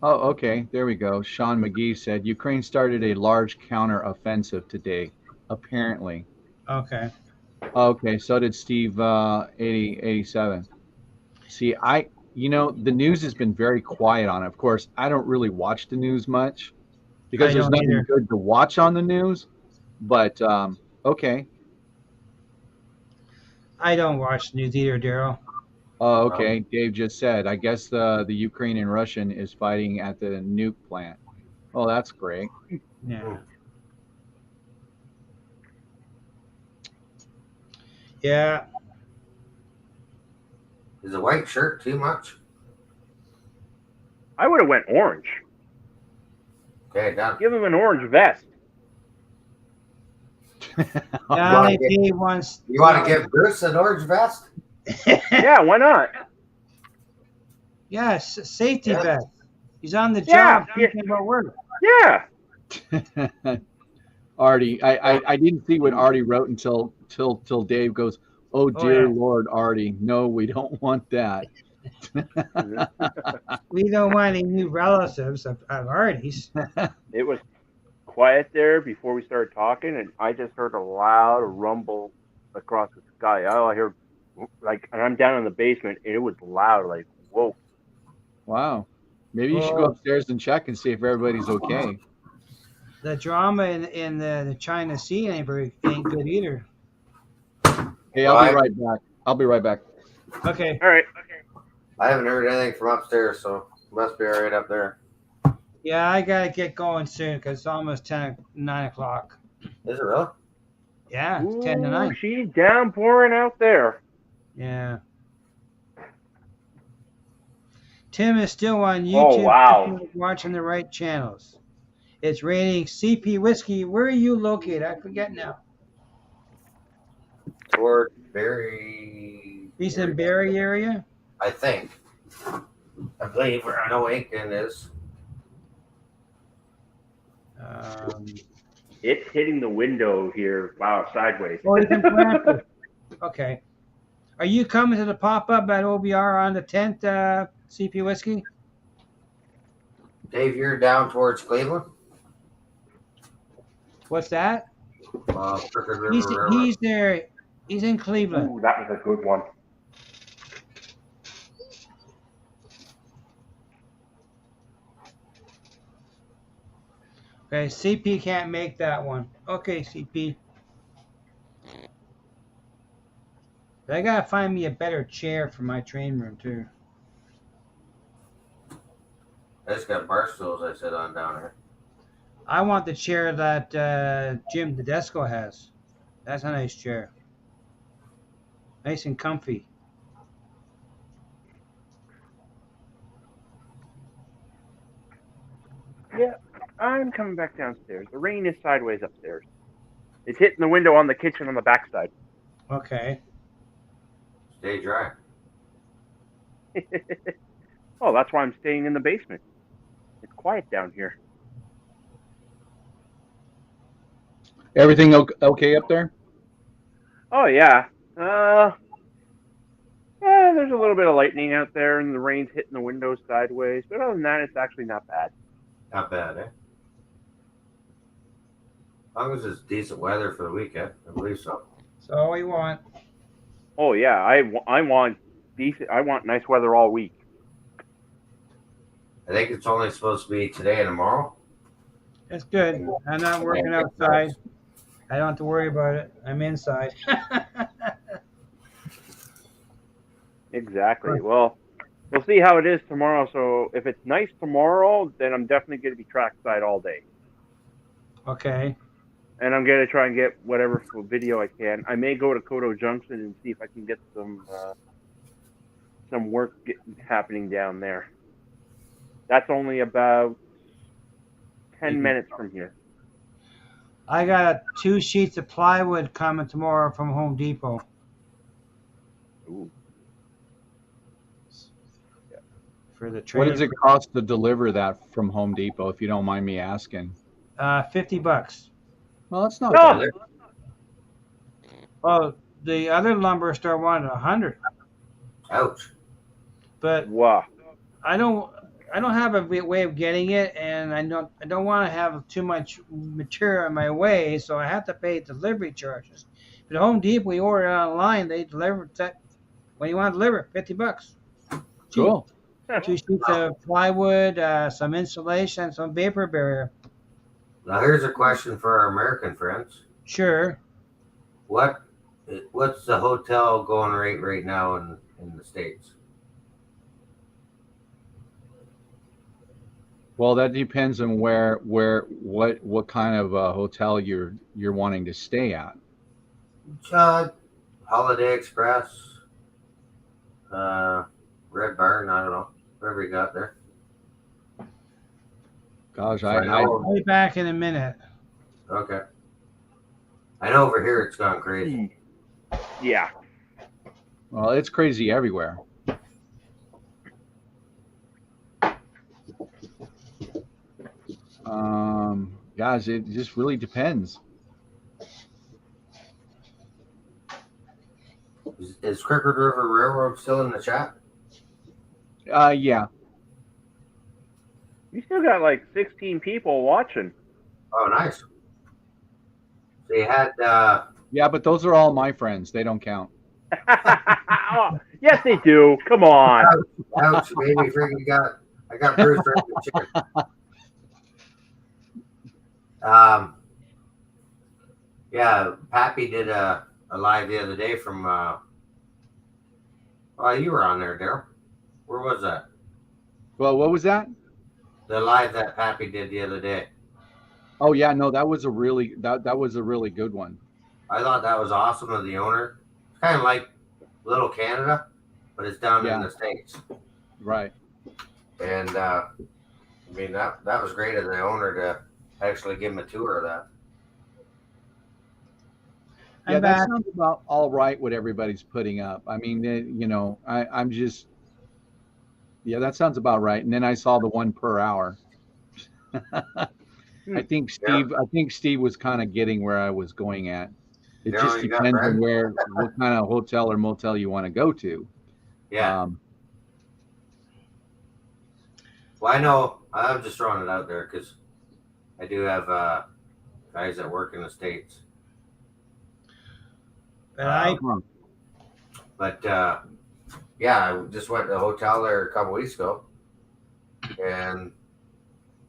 Oh, okay. There we go. Sean McGee said Ukraine started a large counter-offensive today, apparently. Okay. Okay, so did Steve 87. See, the news has been very quiet on it. Of course, I don't really watch the news much because I there's don't nothing either. good to watch on the news. But okay. I don't watch the news either, Daryl. Oh, okay. Dave just said, I guess the Ukrainian Russian is fighting at the nuke plant. Oh, that's great. Yeah. Yeah. Is a white shirt too much? I would have went orange. Okay, done. Give him an orange vest. Now they pay once. You want to give Bruce an orange vest? Yeah, why not? Yes, safety Yeah. vest. He's on the Yeah, job yeah. thinking about work. Yeah. Artie, I didn't see what Artie wrote until Dave goes, oh dear yeah. Lord, Artie, no, we don't want that. We don't want any new relatives of Artie's. It was quiet there before we started talking, and I just heard a loud rumble across the sky. All I heard, like, and I'm down in the basement, and it was loud, like, whoa. Wow. Maybe you should go upstairs and check and see if everybody's okay. The drama in the China Sea ain't good either. Hey, I'll be right back. I'll be right back. Okay. All right. I haven't heard anything from upstairs, so must be all right up there. Yeah, I gotta get going soon because it's almost 9 o'clock. Is it really? Yeah, it's Ooh, 10 to 9. she's downpouring out there. Yeah. Tim is still on YouTube. Oh, wow. Watching the right channels. It's rating CP Whiskey. Where are you located? I forget now. Toward Barry. He's in Barry area? I think. I believe where I know Aiken is. It's hitting the window here. Wow, sideways. Oh, he's in Brantford. Okay. Are you coming to the pop-up at OBR on the 10th, CP Whiskey? Dave, you're down towards Cleveland? What's that? Crooked River Railroad. He's there. He's in Cleveland. Ooh, that was a good one. Okay, CP can't make that one. Okay, CP. But I gotta find me a better chair for my train room too. I just got bar stools I sit on down here. I want the chair that Jim Tedesco has. That's a nice chair. Nice and comfy. Yeah, I'm coming back downstairs. The rain is sideways upstairs. It's hitting the window on the kitchen on the backside. Okay. Stay dry. Oh, that's why I'm staying in the basement. It's quiet down here. Everything okay up there? Oh, yeah. There's a little bit of lightning out there, and the rain's hitting the windows sideways. But other than that, it's actually not bad. Not bad, eh? As long as it's decent weather for the weekend, I believe so. That's all we want. Oh, yeah. I want decent. I want nice weather all week. I think it's only supposed to be today and tomorrow. That's good. I'm not working outside. I don't have to worry about it. I'm inside. Exactly. Well, we'll see how it is tomorrow. So if it's nice tomorrow, then I'm definitely going to be trackside all day. Okay. And I'm going to try and get whatever video I can. I may go to Kodo Junction and see if I can get some work happening down there. That's only about 10 minutes from here. I got 2 sheets of plywood coming tomorrow from Home Depot. Ooh. For the train. What does it cost to deliver that from Home Depot, if you don't mind me asking? $50. Well, that's not Oh. bad. Oh, the other lumber store wanted $100. Ouch. But Wow. I don't have a way of getting it, and I don't want to have too much material in my way, so I have to pay delivery charges. But Home Depot, we order it online, they deliver that when you want to deliver, $50. Cool. 2 sheets of plywood, some insulation, some vapor barrier. Now here's a question for our American friends. Sure. What's the hotel going rate right now in the States? Well, that depends on what kind of hotel you're wanting to stay at. Holiday Express, Red Barn, I don't know. Whatever you got there. Gosh, I'll be back in a minute. Okay. I know over here it's gone crazy. Yeah. well, it's crazy everywhere. Guys, it just really depends. Is Crooked River Railroad still in the chat? Yeah. You still got like 16 people watching. Oh, nice. So you had Yeah, but those are all my friends. They don't count. Oh, yes, they do. Come on. ouch, baby freaking got I got bruised right in the chin. Yeah, Pappy did a live the other day from oh, you were on there, Daryl. Where was that? Well, what was that? The live that Pappy did the other day. Oh yeah, no, that was a really good one. I thought that was awesome of the owner. It's kind of like Little Canada, but it's down in Yeah, the States. right. And I mean that was great of the owner to actually give him a tour of that. Yeah, I'm that back. sounds about all right. What everybody's putting up. I mean, I'm just yeah, that sounds about right. And then I saw the one per hour. Hmm. Yeah, I think Steve was kind of getting where I was going at. It just Daryl, you got depends on friends? what kind of hotel or motel you want to go to. Yeah. Um, Well, I know. I'm just throwing it out there because I do have guys that work in the States. But I Um, but yeah, I just went to a hotel there a couple weeks ago, and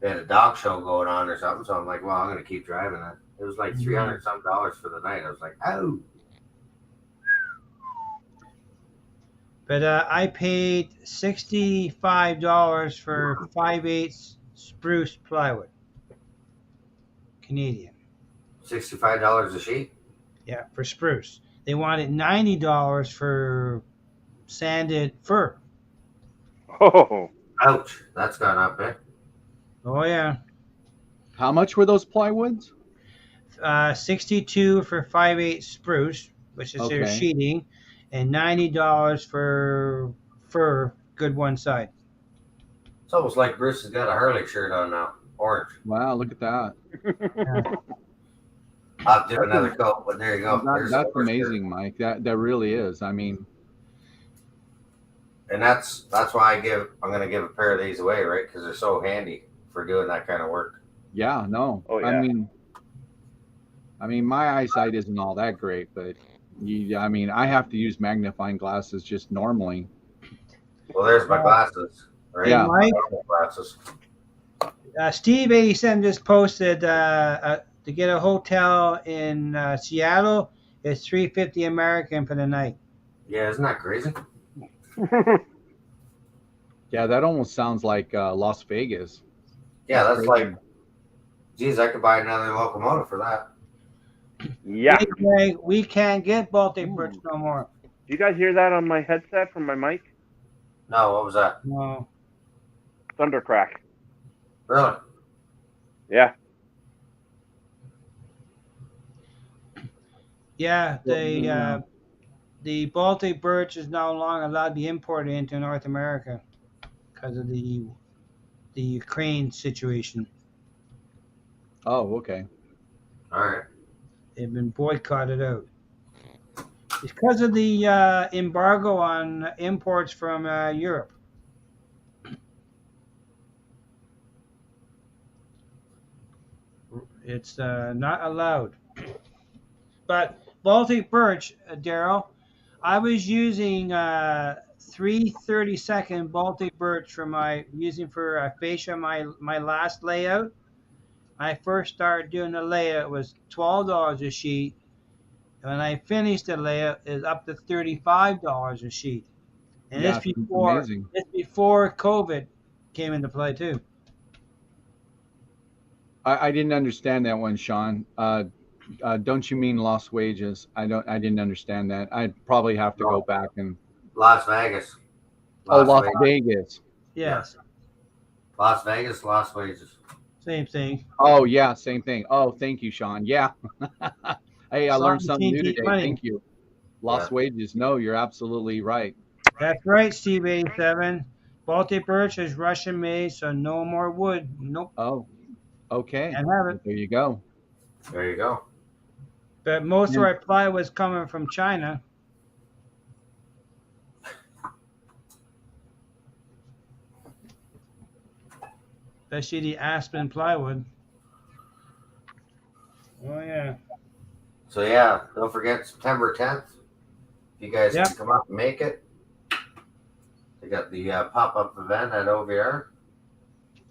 they had a dog show going on or something. So I'm like, well, I'm gonna keep driving it. It was like $300 some for the night. I was like, oh, I paid $65 for 5/8 spruce plywood, Canadian. $65 a sheet. Yeah, for spruce. They wanted $90 for sanded fir. Oh, Ouch, that's gone up, eh? Oh yeah, how much were those plywoods? 62 for 5/8 spruce, which is their Okay. sheeting, and $90 for fir, good one side. It's almost like Bruce has got a Harley shirt on now, orange. Wow, look at that. Yeah. I'll have to do That's, another coat, but there you go. There's the that's orange shirt. amazing, Mike. That really is. I mean, And that's why I'm gonna give a pair of these away, right? Because they're so handy for doing that kind of work. yeah, no. Oh, yeah. I mean, my eyesight isn't all that great, but I mean, I have to use magnifying glasses just normally. Well, there's my glasses, right? Yeah. My normal glasses. Steve 87 just posted to get a hotel in Seattle. It's $350 American for the night. Yeah, isn't that crazy? Yeah, that almost sounds like Las Vegas. Yeah, that's crazy. like, geez, I could buy another locomotive for that. yeah. Hey, Greg, we can't get Baltic birch no more. You guys hear that on my headset from my mic? No, what was that? No. Thundercrack. Really? Yeah. Yeah, Yeah. the Baltic birch is no longer allowed to be imported into North America because of the Ukraine situation. Oh, okay. All right. They've been boycotted out. It's because of the embargo on imports from Europe. It's not allowed. But Baltic birch, Daryl, I was using 3/32 Baltic birch for for fascia my last layout. When I first started doing the layout, it was $12 a sheet. And when I finished the layout, it's up to $35 a sheet. And Yeah, it's amazing. this before COVID came into play too. I didn't understand that one, Sean. Don't you mean lost wages? I didn't understand that. I'd probably have to go back and. Las Vegas. Las Vegas. Yes, Las Vegas, Las Wages. same thing. Oh yeah, same thing. Oh, thank you, Sean. Yeah. Hey, I learned something new today. Money. Thank you. Lost wages. No, you're absolutely right. That's right, Steve 87. Baltic birch is Russian made, so no more wood. Nope. Oh, okay. Can't have it. There you go. There you go. But most of our plywood was coming from China. Especially the aspen plywood. Oh yeah. So yeah, don't forget September 10th. If you guys Yep. can come up and make it. They got the pop-up event at OVR,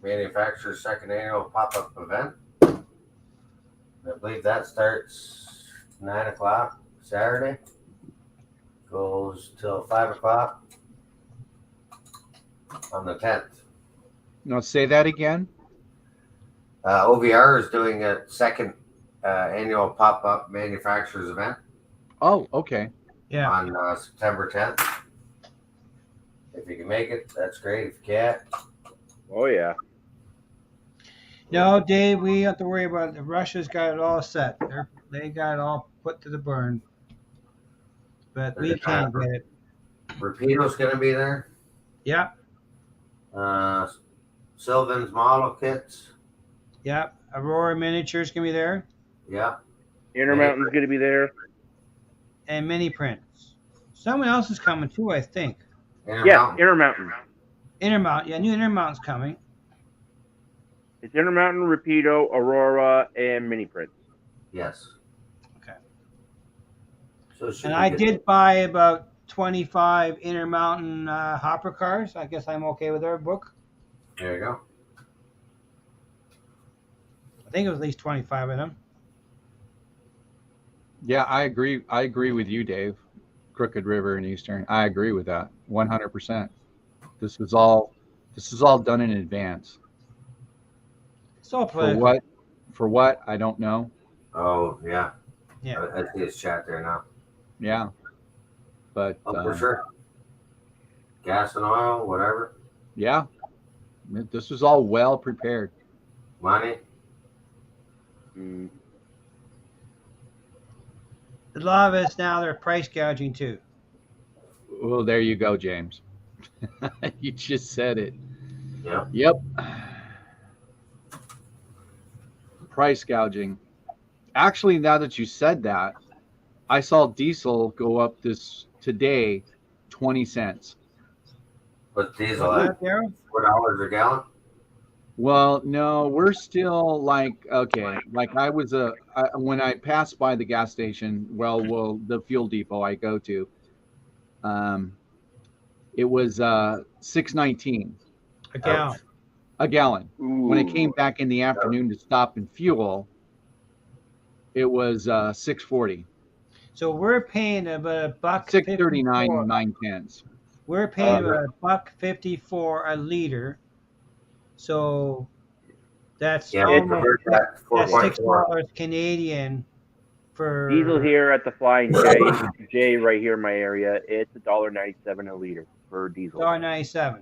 manufacturer's second annual pop-up event. I believe that starts 9 o'clock Saturday, goes till 5 o'clock on the 10th. Now say that again. OVR is doing a second annual pop-up manufacturers event Oh, okay. Yeah. on September 10th. If you can make it, that's great. If you can't, Oh yeah. No, Dave, we don't have to worry about it. Russia's got it all set. They got it all put to the burn. But we can't get it. Rapido's going to be there. Yeah, Sylvan's model kits. yeah. Aurora Miniatures can be there. Yeah. Intermountain's going to be there. And Miniprints. Someone else is coming too, I think. Yes, Intermountain. Intermount. Yeah, new Intermount's coming. It's Intermountain, Rapido, Aurora, and Miniprints. Yes. Okay. So should And we I get- did buy about 25 Intermountain hopper cars. I guess I'm okay with their book. There you go. I think it was at least 25 of them. Yeah, I agree. I agree with you, Dave. Crooked River and Eastern. I agree with that 100%. This is all done in advance. It's all For political. what? For what? I don't know. Oh, yeah. Yeah. I see his chat there now. Yeah. But Oh, for sure. Gas and oil, whatever. yeah, this was all well prepared. Money. Mm. A lot of us now, they're price gouging too. Well, there you go, James. You just said it. Yep. Yep. Price gouging. Actually, now that you said that, I saw diesel go up today 20 cents. But diesel What's at that, Daryl? $4 a gallon. Well, no, we're still like, okay, like when I passed by the gas station, well, the fuel depot I go to, it was $6.19 A gallon. a gallon. When I came Ooh. back in the afternoon to stop and fuel, it was $6.40, So we're paying about a buck $6.39 $1.54. 9 cents. We're paying Uh, about a $1.54 a liter. So that's Yeah, we almost convert that to that's 4.4. $6 Canadian for Diesel here at the Flying J right here in my area. It's $1.97 a liter for diesel. $1.97.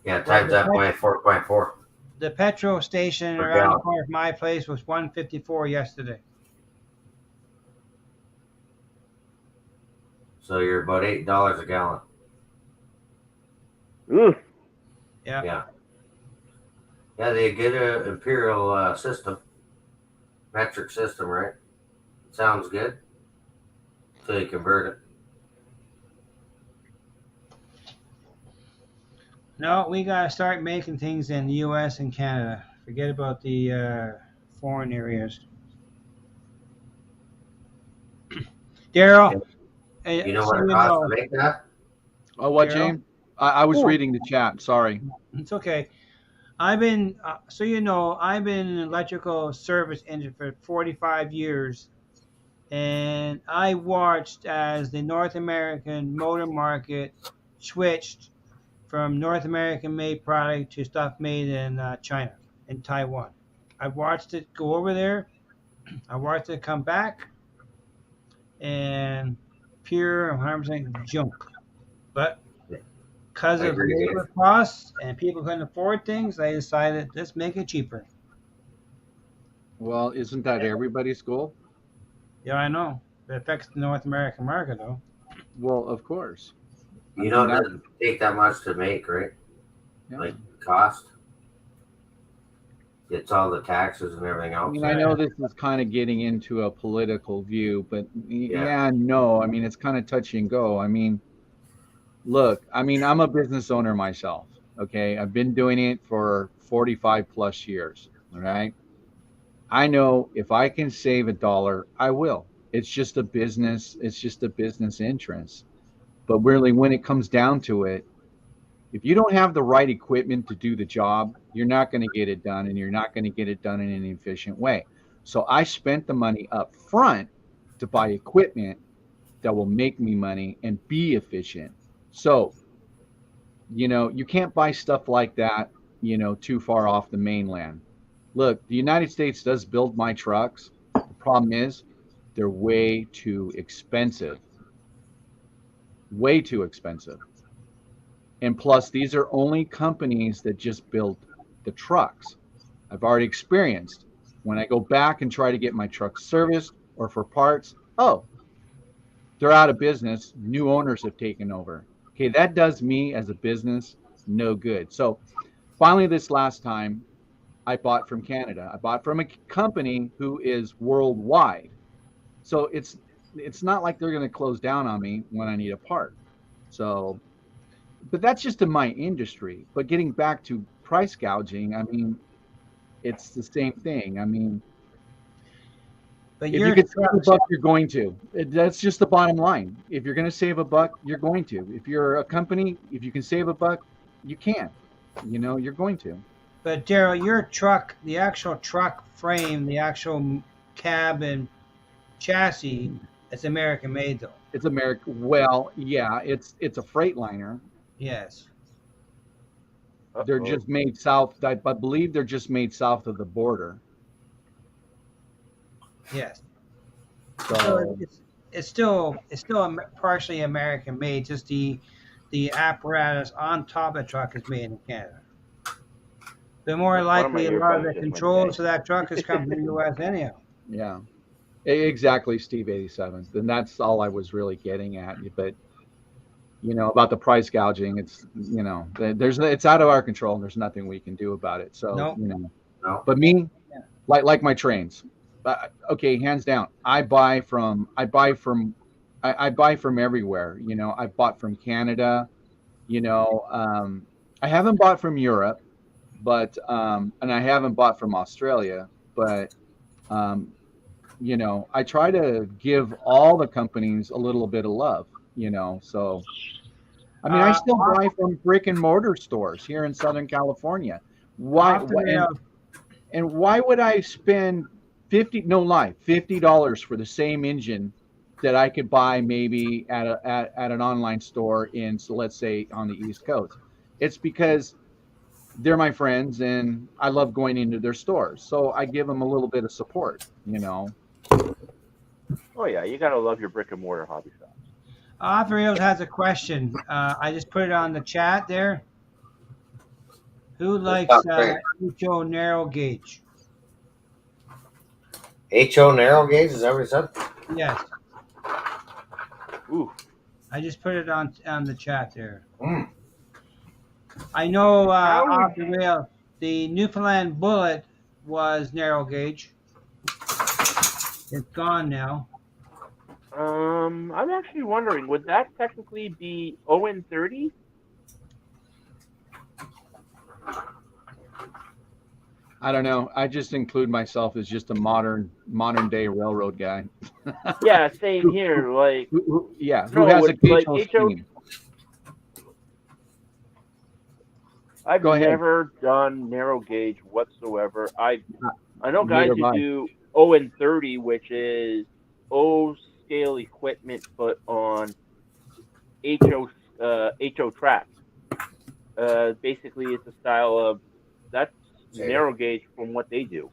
Yeah, times that by 4.4. The petrol station Per around the gallon. corner of my place was $1.54 yesterday. So you're about $8 a gallon. Ooh. Yeah. Yeah. Yeah, they get an imperial system, metric system, right? Sounds good. So you convert it. No, we gotta start making things in the U.S. and Canada. Forget about the foreign areas. Daryl, You know what it costs to make that? Oh, what, Daryl? James? I was Cool. reading the chat. Sorry. It's okay. I've been, so you know, I've been in electrical service engine for 45 years, and I watched as the North American motor market switched from North American made product to stuff made in China and Taiwan. I watched it go over there. I watched it come back, and pure 100% junk. But because I of agree, labor costs and people couldn't afford things, they decided let's make it cheaper. Well, isn't that everybody's goal? Yeah, I know. It affects the North American market, though. Well, of course. You know, it doesn't take that much to make, right? Yeah. Like cost. It's all the taxes and everything I else. mean, I know this is kind of getting into a political view, but Yeah. no. I mean, it's kind of touch and go. I mean, look, I mean, I'm a business owner myself. Okay. I've been doing it for 45 plus years. All right. I know if I can save $1, I will. It's just a business. It's just a business interest. But really, when it comes down to it, if you don't have the right equipment to do the job, you're not going to get it done, and you're not going to get it done in an efficient way. So I spent the money up front to buy equipment that will make me money and be efficient. So, you can't buy stuff like that, too far off the mainland. Look, the United States does build my trucks. The problem is they're way too expensive. Way too expensive. And plus, these are only companies that just build the trucks. I've already experienced when I go back and try to get my truck serviced or for parts, oh, they're out of business. New owners have taken over. Okay, that does me as a business no good. So finally, this last time, I bought from Canada. I bought from a company who is worldwide. So it's not like they're going to close down on me when I need a part. So, but that's just in my industry. But getting back to price gouging, I mean, it's the same thing. I mean, But if you your could save a trucks, buck, you're going to. That's just the bottom line. If you're going to save a buck, you're going to. If you're a company, if you can save a buck, you can. You're going to. but Daryl, your truck, the actual truck frame, the actual cab and chassis, it's American made though. It's American. Well, yeah, it's a Freightliner. Yes. They're Uh-oh. just made south. I believe they're just made south of the border. Yes. So So it's still partially American made. Just the apparatus on top of the truck is made in Canada. But more One of my likely, a lot of earbuds the just went controls dead. of that truck is coming from the U.S. anyhow. yeah, exactly, Steve 87. And that's all I was really getting at. But about the price gouging, it's out of our control, and there's nothing we can do about it. So No. No. but me, like my trains. Okay, hands down. I buy from everywhere. I bought from Canada. You know, I haven't bought from Europe, but and I haven't bought from Australia. But um, I try to give all the companies a little bit of love. So I mean, I Uh, still off, buy from brick and mortar stores here in Southern California. Why? off the rails. And why would I spend $50 for the same engine that I could buy maybe at an online store so let's say on the East Coast? It's because they're my friends and I love going into their stores. So I give them a little bit of support. Oh yeah, you gotta love your brick and mortar hobby shop. Off the rails has a question. I just put it on the chat there. Who likes That's not great. HO narrow gauge? HO narrow gauge, is that what you said? Yes, Ooh, I just put it on the chat there. Mm. I know How would- off the rail, the Newfoundland Bullet was narrow gauge. It's gone now. I'm actually wondering, would that technically be ON30? I don't know. I just include myself as just a modern day railroad guy. Yeah, same here. Like, Who no, has with, like, occasional HO steam. I've Go ahead. never done narrow gauge whatsoever. I know guys Neither who have I. do ON30, which is O scale equipment, but on HO tracks. Basically, it's a style of that's Yeah. narrow gauge from what they do.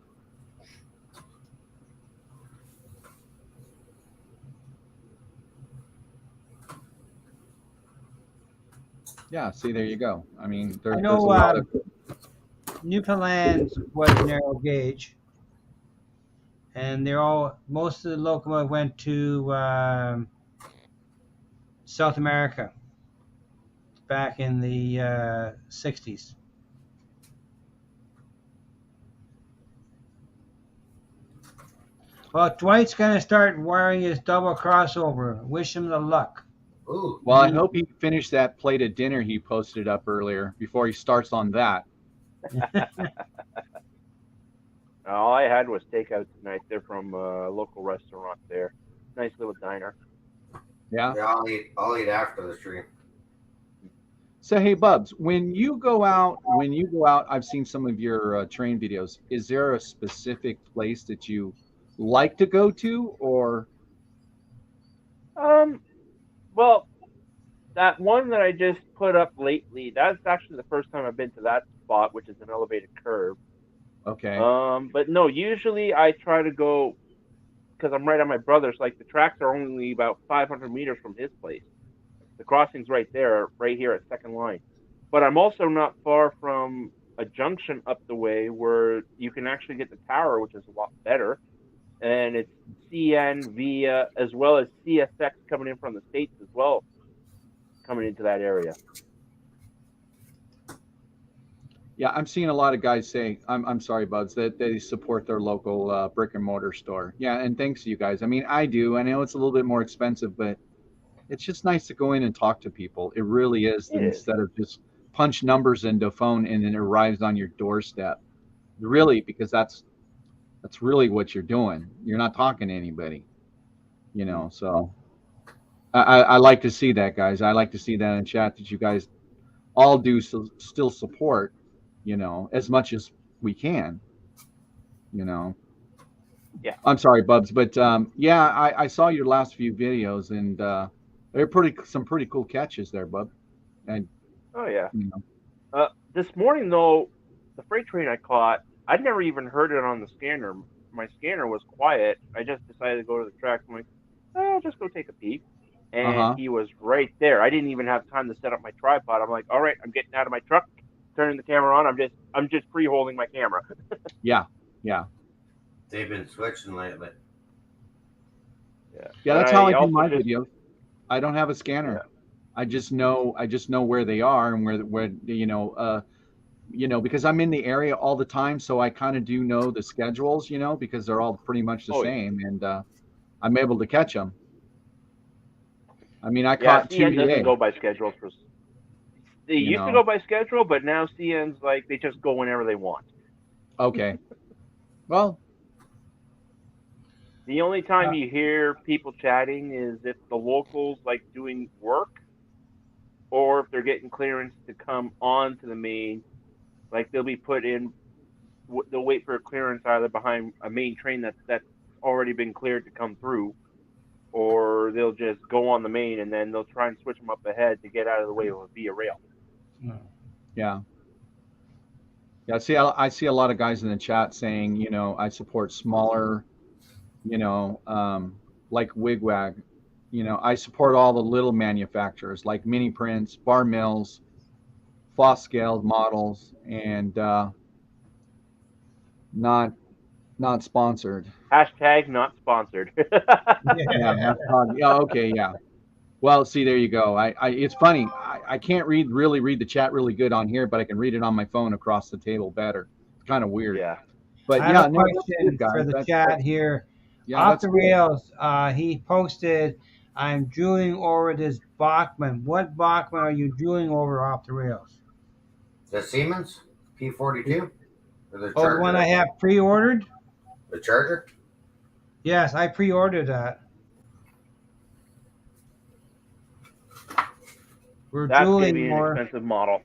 Yeah, see, there you go. I mean, I there's a know lot of Newfoundland's was narrow gauge, and most of the locomotive went to South America back in the 60s. Well, Dwight's going to start wiring his double crossover. Wish him the luck. Ooh. Well, I hope he finished that plate of dinner he posted up earlier before he starts on that. All I had was takeout tonight. They're from a local restaurant there. Nice little diner. Yeah. Yeah, I'll eat after the stream. So hey, Bubs, when you go out, I've seen some of your train videos. Is there a specific place that you like to go to, or Um, well, that one that I just put up lately, that's actually the first time I've been to that spot, which is an elevated curve. okay, But no, usually I try to go because I'm right on my brother's. Like the tracks are only about 500 meters from his place. The crossing's right there, right here at Second Line. But I'm also not far from a junction up the way where you can actually get the tower, which is a lot better. And it's CN via as well as CSX coming in from the states as well, coming into that area. yeah, I'm seeing a lot of guys say, I'm sorry, Bubs, that they support their local brick and mortar store. Yeah, and thanks to you guys. I mean, I do. I know it's a little bit more expensive, but it's just nice to go in and talk to people. It really is, It is. instead of just punch numbers into a phone and then it arrives on your doorstep. Really, because that's really what you're doing. You're not talking to anybody, you know. So I like to see that, guys. I like to see that in chat that you guys all do still support, you know, as much as we can, you know. Yeah. I'm sorry, Bubs, but yeah, I saw your last few videos and they're some pretty cool catches there, Bub. And Oh yeah. you know, This morning though, the freight train I caught, I'd never even heard it on the scanner. My scanner was quiet. I just decided to go to the tracks. I'm like, oh, I'll just go take a peek. And uh-huh. he was right there. I didn't even have time to set up my tripod. I'm like, all right, I'm getting out of my truck, turning the camera on. I'm just free holding my camera. Yeah. Yeah. They've been switching lately. Yeah. Yeah, But that's how I I do also my just videos. I don't have a yeah. scanner. I just know where they are and where because I'm in the area all the time, so I kind of do know the schedules, because they're all pretty much the Oh yeah. same, and I'm able to catch them. I mean, I Yeah, caught two CN doesn't today. go by schedule for they You used to know. go by schedule, but now CN's like they just go whenever they want. Okay. Well, The only time Uh, you hear people chatting is if the locals like doing work or if they're getting clearance to come on to the main. Like they'll be put in, they'll wait for a clearance either behind a main train that's already been cleared to come through, or they'll just go on the main and then they'll try and switch them up ahead to get out of the way via rail. yeah. Yeah, I see a lot of guys in the chat saying, I support smaller, like Wigwag. I support all the little manufacturers like Miniprints, Bar Mills, Foscale models, and not not sponsored. Hashtag not sponsored. Yeah, yeah. yeah, okay, yeah. Well, see, there you go. It's funny. I can't really read the chat really good on here, but I can read it on my phone across the table better. It's kind of weird. Yeah. But I have a yeah, no, that's good, question for guys. the That chat here. yeah, Off that's the good. rails, he posted, I'm drooling over this Bachman. What Bachman are you drooling over off the rails? The Siemens P42 or the Oh, the one I Charger? have pre-ordered? The Charger? Yes, I pre-ordered that. We're That's going to drooling be an more. expensive model.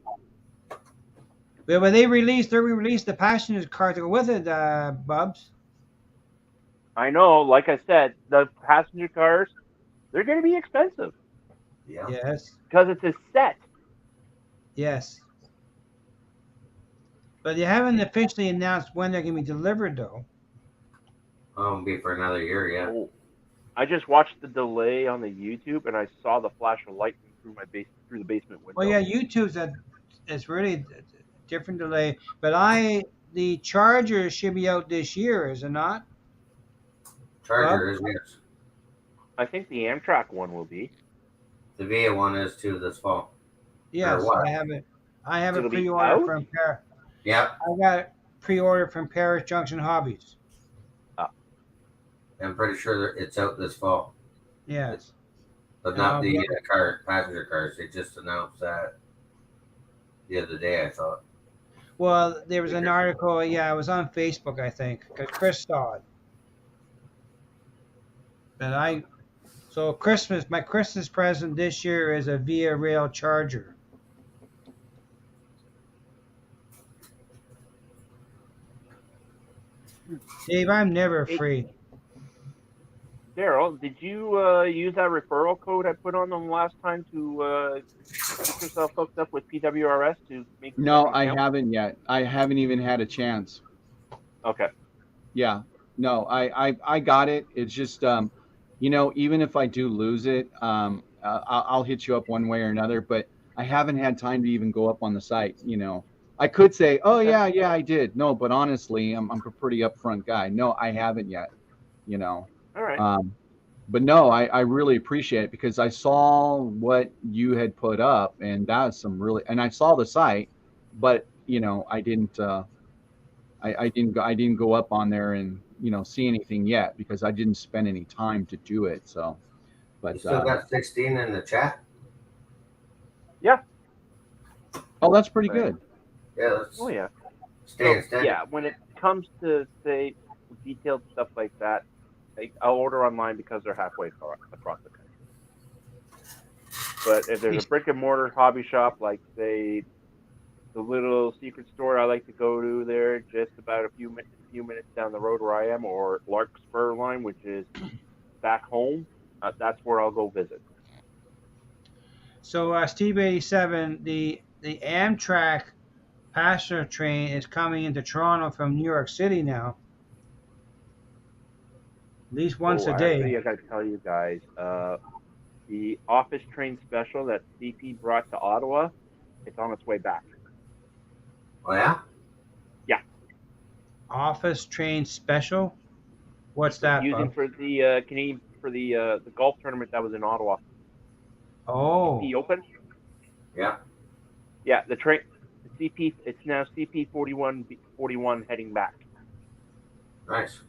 But when they released the passenger car to go with it, Bubs. I know, like I said, the passenger cars, they're going to be expensive Yeah. Yes, because it's a set. yes. But they haven't officially announced when they're going to be delivered, though. Won't be for another year yet. Oh, I just watched the delay on the YouTube and I saw the flash of lightning through the basement window. Well, yeah, it's really a different delay. But the Charger should be out this year, is it not? Charger is, yes. I think the Amtrak one will be. The VIA one is too this fall. Yes, what? I have it. I have It'll it be pre-ordered out? from Paris. Yep. I got it pre-ordered from Paris Junction Hobbies. I'm pretty sure that it's out this fall, Yes. but not the passenger cars. They just announced that the other day, I thought. Well, there was an article. Yeah, it was on Facebook, I think, because Chris saw it. And so my Christmas present this year is a Via Rail charger. Dave, I'm never Hey, free. Daryl, did you use that referral code I put on them last time to get yourself hooked up with PWRS to make the No, second I account? haven't yet. I haven't even had a chance. Okay. Yeah, no, I got it. It's just, even if I do lose it, I'll hit you up one way or another. But I haven't had time to even go up on the site. I could say, oh Okay. yeah, I did. No, but honestly, I'm a pretty upfront guy. No, I haven't yet. You know, All right. um, but no, I really appreciate it because I saw what you had put up, and that's some really, and I saw the site, but I didn't. I didn't go up on there and see anything yet because I didn't spend any time to do it. So, You but still got 16 in the chat? Yeah. oh, that's pretty Right. good. Yeah, let's Oh yeah. stay So steady. yeah, when it comes to say detailed stuff like that, I'll order online because they're halfway across the country. But if there's a brick and mortar hobby shop, like say the little secret store I like to go to there, just about a few minutes down the road where I am, or Larkspur Line, which is back home, that's where I'll go visit. So, Steve 87, the Amtrak passenger train is coming into Toronto from New York City now, at least once Oh, a day. actually, I got to tell you guys, the office train special that CP brought to Ottawa, it's on its way back. Oh, yeah? Yeah. Office train special? What's that, Using Bob? for the Canadian for the golf tournament that was in Ottawa. Oh, CP Open. Yeah. Yeah, the train. The CP. It's now CP 41 heading back. Nice.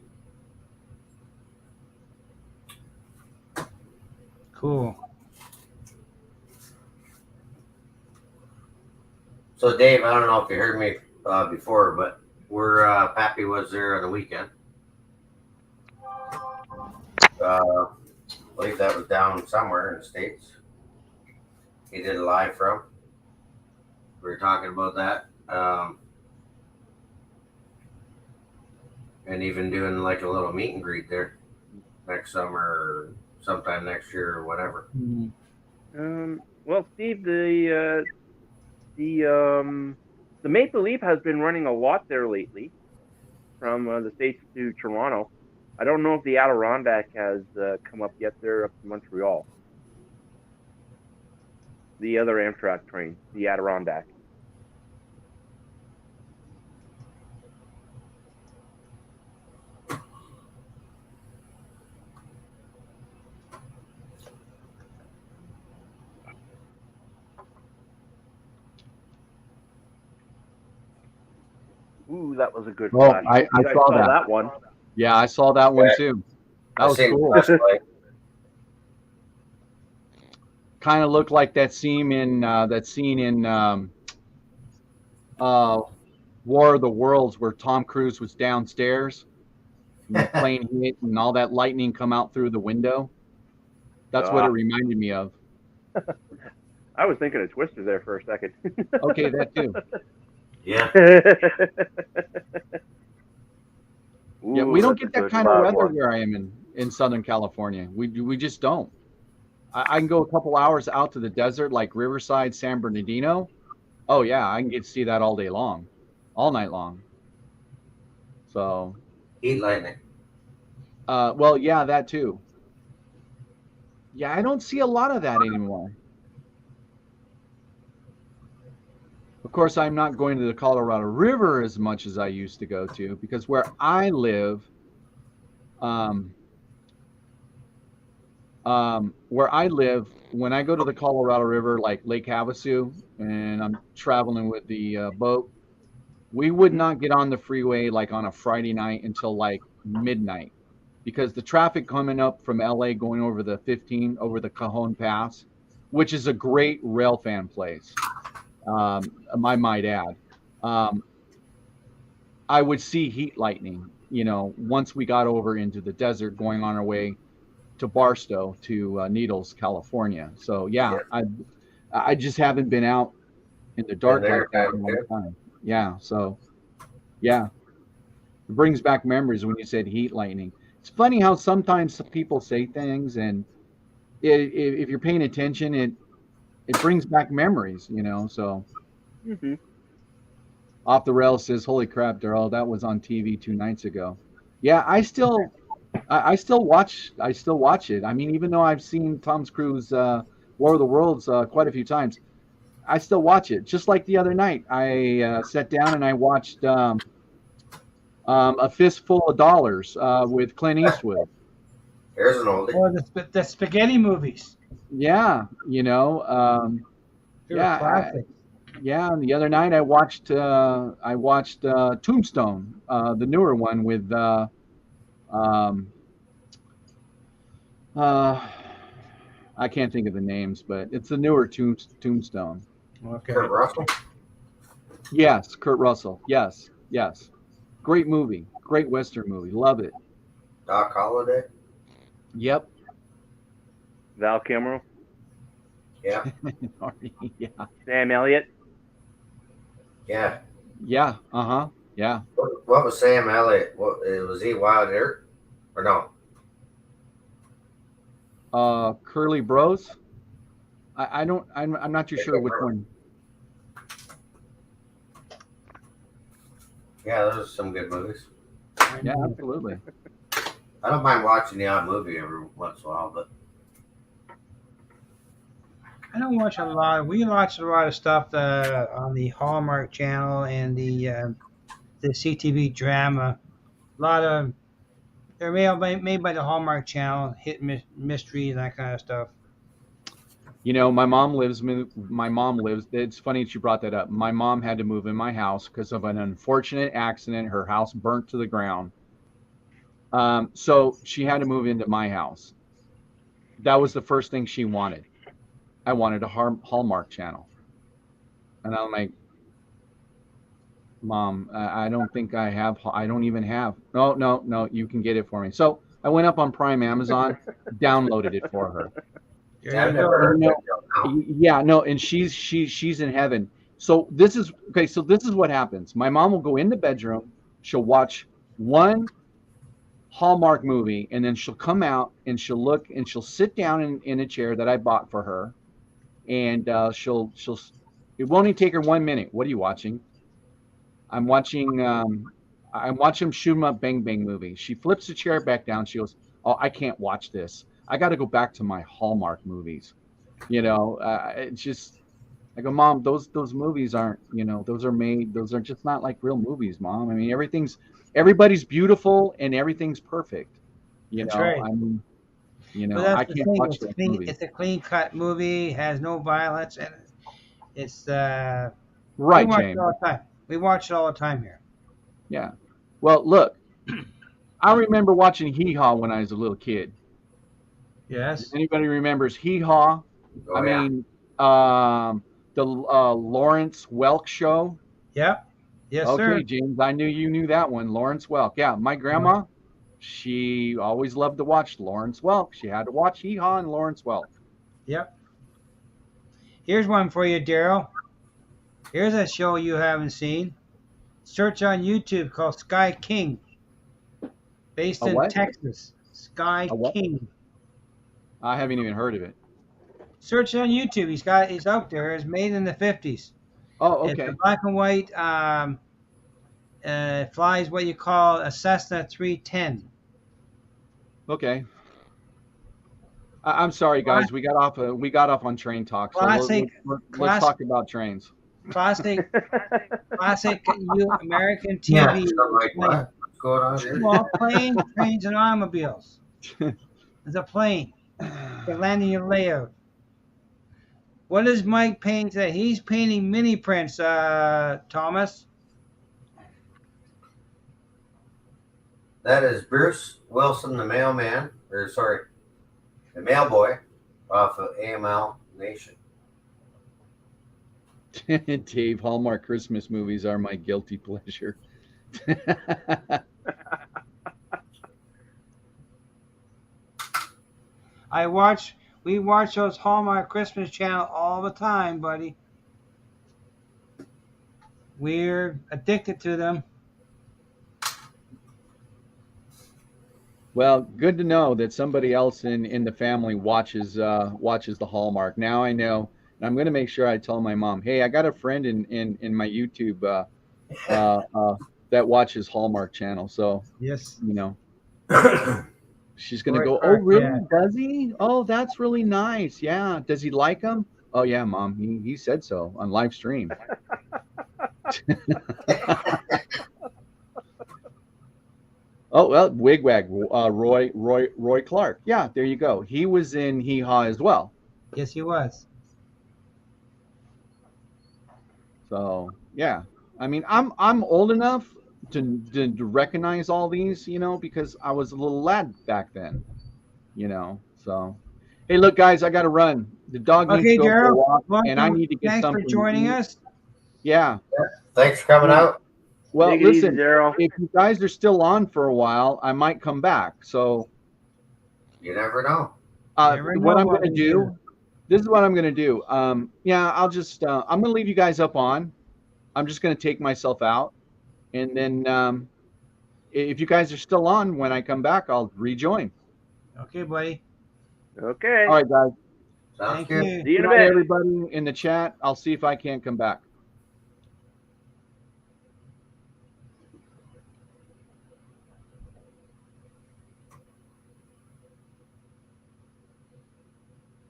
cool. So, Dave, I don't know if you heard me before, but Pappy was there on the weekend. I believe that was down somewhere in the States. He did a live from. We were talking about that. And even doing like a little meet and greet there next summer or sometime next year or whatever. Well, Steve, the Maple Leaf has been running a lot there lately, from the States to Toronto. I don't know if the Adirondack has come up yet there up to Montreal. The other Amtrak train, the Adirondack. Ooh, that was a good Oh, flash. I You guys saw saw that. that one. Yeah, I saw that one Yeah. too. That I was seen cool. Flash Play. Kind of looked like that scene in War of the Worlds where Tom Cruise was downstairs and the plane hit and all that lightning come out through the window. That's what it reminded me of. I was thinking of Twister there for a second. Okay, that too. Yeah. Yeah, Ooh, we don't that's a get that good kind of loud weather one. where I am in Southern California. We just don't. I can go a couple hours out to the desert like Riverside, San Bernardino. Oh yeah, I can get to see that all day long, all night long. So, Heat lightning. well, yeah, that too. Yeah, I don't see a lot of that anymore. Of course, I'm not going to the Colorado River as much as I used to go to because where I live, when I go to the Colorado River, like Lake Havasu, and I'm traveling with the boat, we would not get on the freeway like on a Friday night until like midnight because the traffic coming up from LA going over the 15 over the Cajon Pass, which is a great rail fan place, I might add. I would see heat lightning, once we got over into the desert going on our way to Barstow to Needles, California. So yeah, Yeah. I just haven't been out in the Been dark like there, that in done a long it. time. Yeah, so yeah, it brings back memories when you said heat lightning. It's funny how sometimes people say things, and if you're paying attention, it brings back memories. So Hmm. off the rails says, "Holy crap, Daryl, that was on TV 2 nights ago." Yeah, I still watch it. I mean, even though I've seen Tom Cruise War of the Worlds quite a few times, I still watch it. Just like the other night, I sat down and I watched A Fistful of Dollars with Clint Eastwood. Here's an oldie. Or the spaghetti movies. Yeah, They were yeah, classic. yeah. And the other night I watched Tombstone, the newer one with um, uh, I can't think of the names, but it's the newer Tombstone. Kurt Okay. Russell, Yes, Kurt Russell. Yes, yes. Great movie. Great Western movie. Love it. Doc Holliday. Yep. Val Kilmer, Yeah, Yeah. Sam Elliott. yeah. Yeah. Uh-huh. Yeah. What was Sam Elliott? What was he? Wild Earth or no? Curly Bros. I don't I'm not too I sure can't which remember. one. Yeah, those are some good movies. Yeah, absolutely. I don't mind watching the odd movie every once in a while, but I don't watch a lot. We watch a lot of stuff on the Hallmark Channel and the CTV drama. A lot of they're made by the Hallmark Channel, hit mystery and that kind of stuff. My mom lives. It's funny that you brought that up. My mom had to move in my house because of an unfortunate accident. Her house burnt to the ground. So she had to move into my house. That was the first thing she wanted. I wanted a Hallmark channel. And I'm like, Mom, I don't think I have. I don't even have. No, no, no. You can get it for me. So I went up on Prime Amazon, downloaded it for her. There yeah, I've you never go. heard And of it till now. yeah, no, and she's in heaven. So this is okay. So this is what happens. My mom will go in the bedroom. She'll watch one Hallmark movie, and then she'll come out and she'll look and she'll sit down in a chair that I bought for her, and she'll. It won't even take her 1 minute. What are you watching? I'm watching I'm watching Shoot 'em Up Bang Bang movie. She flips the chair back down. She goes, "Oh, I can't watch this. I got to go back to my Hallmark movies." It's just I go, Mom, those movies aren't, those are made. Those are just not like real movies, Mom. I mean, everybody's beautiful and everything's perfect. That's right. I mean, But I that's the can't thing. watch It's those clean. movies. It's a clean cut movie. Has no violence in it. It's we Right, watch it James. all the time. We watch it all the time here. Yeah. Well, look, I remember watching Hee Haw when I was a little kid. Yes. Anybody remembers Hee Haw? I Oh yeah, mean, the Lawrence Welk show. Yep. Yes, sir. Okay, James, I knew you knew that one. Lawrence Welk. Yeah, my grandma, she always loved to watch Lawrence Welk. She had to watch Hee Haw and Lawrence Welk. Yep. Here's one for you, Daryl. Here's a show you haven't seen. Search on YouTube called Sky King, based A in what? Texas. Sky A what? King. I haven't even heard of it. Search on YouTube. He's out there. It's made in the 50s. Oh, It's a okay. black and white. Flies what you call a Cessna 310. Okay. I'm sorry, guys. We got off on train talk. So Classic, let's classic, talk about trains. classic, classic American yeah. TV. Something like Plane. what? What's going on here? Well, planes, trains, and automobiles. There's a plane. You're landing your layout. What is Mike painting today? He's painting mini prints, Thomas. That is Bruce Wilson, the mailman, or sorry, the mailboy off of AML Nation. Dave, Hallmark Christmas movies are my guilty pleasure. We watch those Hallmark Christmas Channel all the time, buddy. We're addicted to them. Well, good to know that somebody else in the family watches the Hallmark. Now I know, and I'm going to make sure I tell my mom, hey, I got a friend in my YouTube that watches Hallmark channel. So Yes. you know, she's going to Roy go, oh, Clark, really? yeah. Does he? Oh, that's really nice. Yeah. Does he like them? Oh, yeah, mom. He said so on live stream. Oh, well, Wigwag, Roy Clark. Yeah, there you go. He was in Hee Haw as well. Yes, he was. So yeah, I mean, I'm old enough to recognize all these, because I was a little lad back then, So, hey, look, guys, I got to run. The dog needs to Okay, go for a Daryl. walk, and I Welcome. need to get Thanks for something to joining eat. us. Yeah. Thanks for coming Yeah. out. Well, Take it easy, listen, Daryl. if you guys are still on for a while, I might come back. So, You never know. Never know what I'm what going to we do. do, this is what I'm going to do. Yeah, I'll just, I'm going to leave you guys up on. I'm just going to take myself out. And then if you guys are still on when I come back, I'll rejoin. Okay, buddy. Okay. All right, guys. Sounds Thank good. you. See you in Good a night, bit. everybody in the chat. I'll see if I can't come back.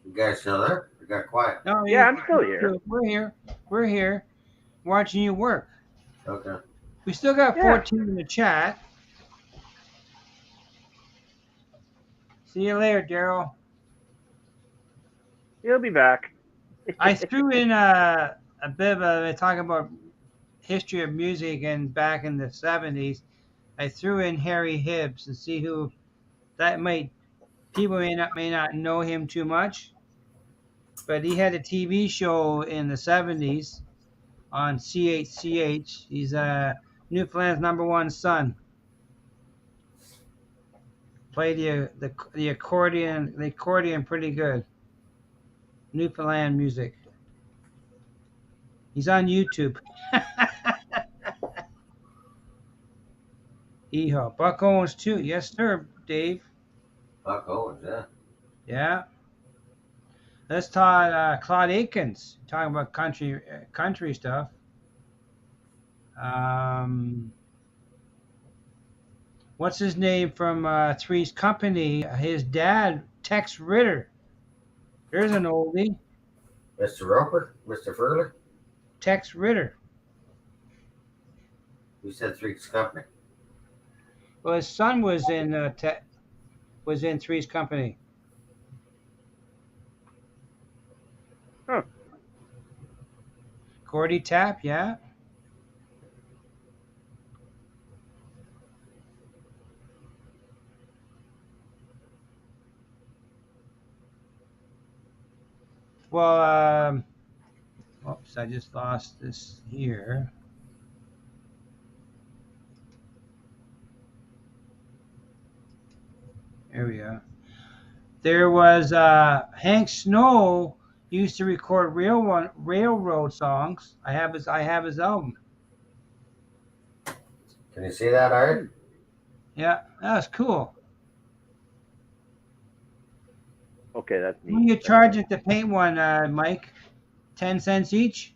You guys still there? You got quiet. No, Yeah, I'm still here. We're here. We're here watching you work. Okay. We still got Yeah. 14 in the chat. See you later, Daryl. He'll be back. I threw in a bit of a talking about history of music and back in the 70s. I threw in Harry Hibbs and see who that might. People may not know him too much, but he had a TV show in the 70s on CHCH. He's Newfoundland's #1 son. Played the accordion pretty good. Newfoundland music. He's on YouTube. Eho. Buck Owens too. Yes, sir, Dave. Buck Owens, yeah. Yeah. Let's talk Claude Akins. Talking about country stuff. What's his name from Three's Company? His dad, Tex Ritter. There's an oldie. Mr. Roper, Mr. Furley. Tex Ritter. You said Three's Company. Well, his son was in Three's Company. Huh. Gordy Tapp, yeah. Well, oops, I just lost this here. There we go. There was Hank Snow used to record railroad songs. I have his album. Can you see that, Art? Yeah, that was cool. Okay, that's What are neat. you charging to paint one, Mike? 10 cents each?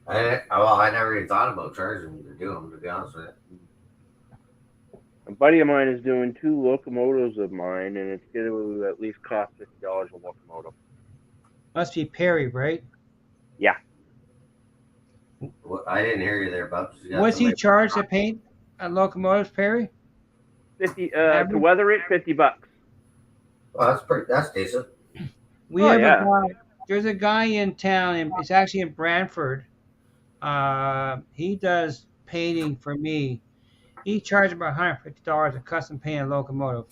I never even thought about charging to do them, to be honest with you. A buddy of mine is doing 2 locomotives of mine, and it's going to at least cost $50 a locomotive. Must be Perry, right? Yeah. Well, I didn't hear you there, Bubs. You got What's he somebody- charge to paint a locomotive, Perry? 50 to Average? weather it, $50. Well, that's decent. We Oh, have yeah. a guy. There's a guy in town, and it's actually in Brantford. He does painting for me. He charges about $150 a custom painted locomotive.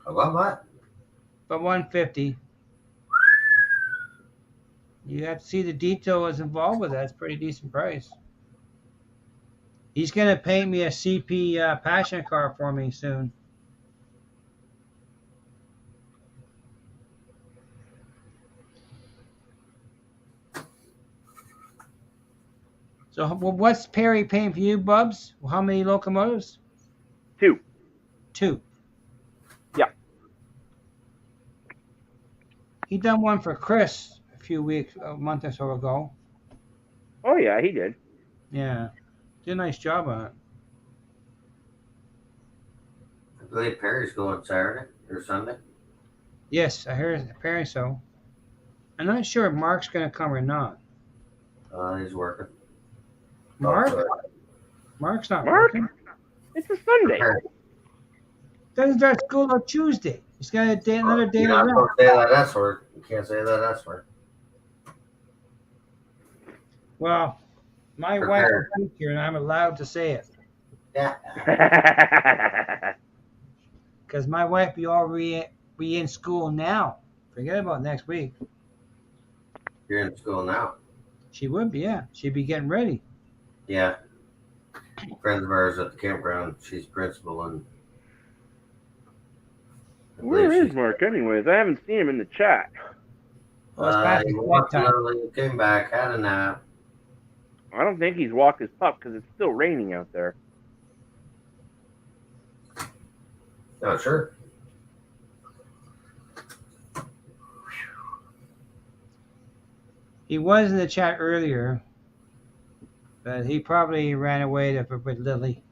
About what? But $150. You have to see the detail that's involved with that. It's a pretty decent price. He's gonna paint me a CP passion car for me soon. So what's Perry painting for you, Bubs? How many locomotives? 2. 2. Yeah. He done one for Chris a month or so ago. Oh yeah, he did. Yeah. Did a nice job on it. I believe Perry's going Saturday or Sunday. Yes, I heard Perry so. I'm not sure if Mark's gonna come or not. He's working. Mark? Oh, Mark's not Mark? working. It's a Sunday. Doesn't start school on Tuesday. He's got another day You're to not rest. supposed to say that S word. You can't say that S word. Well, my wife is here and I'm allowed to say it. Yeah. Because my wife be already be in school now. Forget about next week. You're in school now. She would be, yeah. She'd be getting ready. Yeah. Friends of ours at the campground. She's principal and. Where is Mark, anyways? I haven't seen him in the chat. Well, it's past He his walked bedtime. early, came back, had a nap. I don't think he's walked his pup because it's still raining out there. Oh, sure. He was in the chat earlier, but he probably ran away with Lily.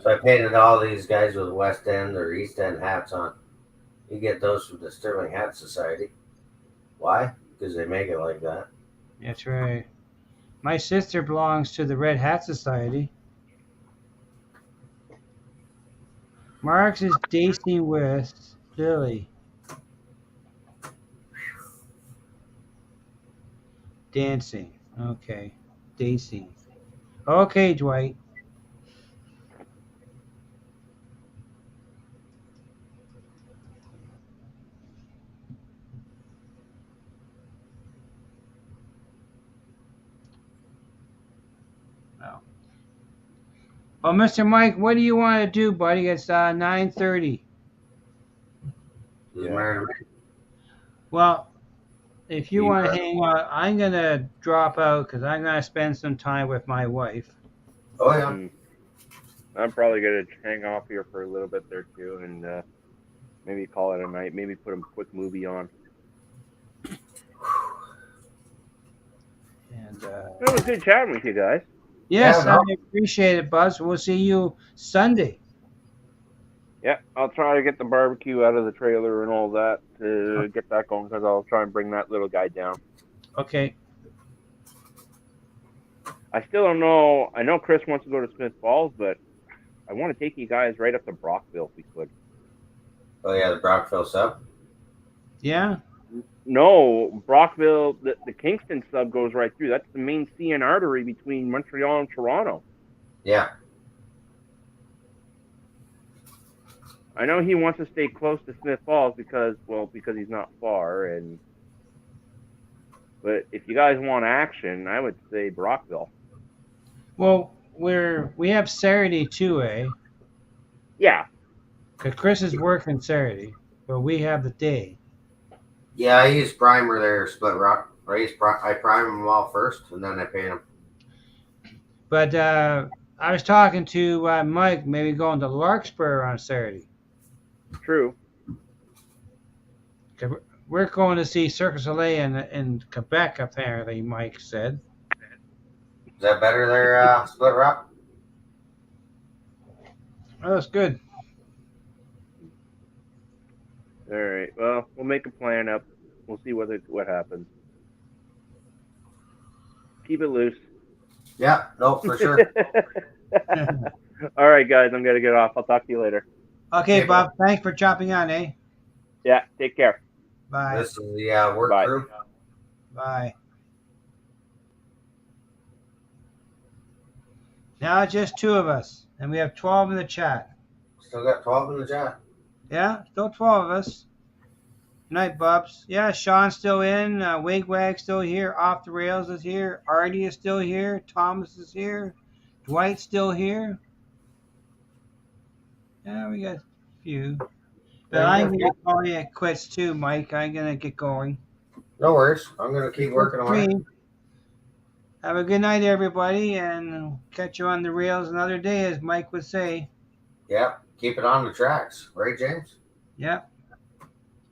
So I painted all these guys with West End or East End hats on. You get those from the Sterling Hat Society. Why? Because they make it like that. That's right. My sister belongs to the Red Hat Society. Marx is dancing with Lily. Dancing. Okay. Dancing. Okay, Dwight. Well, Mr. Mike, what do you want to do, buddy? It's 9:30. He's married to me. Well, if you You want to bet. hang out, I'm going to drop out because I'm going to spend some time with my wife. Oh, yeah. I'm probably going to hang off here for a little bit there, too, and maybe call it a night. Maybe put a quick movie on. And It was good chatting with you guys. yes, Yeah, no. I appreciate it, Buzz. We'll see you Sunday. Yeah, I'll try to get the barbecue out of the trailer and all that to get that going because I'll try and bring that little guy down. Okay. I still don't know. I know Chris wants to go to Smith Falls, but I want to take you guys right up to Brockville if we could. Oh, yeah, the Brockville sub. Yeah. No, Brockville, the Kingston sub goes right through. That's the main CN artery between Montreal and Toronto. Yeah. I know he wants to stay close to Smith Falls because he's not far. But if you guys want action, I would say Brockville. Well, we have Saturday too, eh? Yeah. Because Chris is working Saturday, but we have the day. Yeah, I use primer there, Split Rock. I prime them all first, and then I paint them. But I was talking to Mike, maybe going to Larkspur on Saturday. True. 'Cause we're going to see Cirque du Soleil in Quebec, apparently, Mike said. Is that better there, Split Rock? Oh, that's good. All right. Well, we'll make a plan up. We'll see what happens. Keep it loose. Yeah, no, for sure. All right, guys. I'm gonna get off. I'll talk to you later. Okay, Bob. Thanks for chopping on, eh? Yeah. Take care. Bye. This is the work Bye. crew. Bye. Now it's just 2 of us, and we have 12 in the chat. Still got 12 in the chat. Yeah, still 12 of us. Good night, Bubs. Yeah, Sean's still in. Wigwag's still here. Off the Rails is here. Artie is still here. Thomas is here. Dwight's still here. Yeah, we got a few. But Yeah, I'm gonna call you quits too, Mike. I'm gonna get going. no worries. I'm gonna keep working on it. Have a good night, everybody, and catch you on the rails another day, as Mike would say. Yeah, keep it on the tracks, right, James? Yep.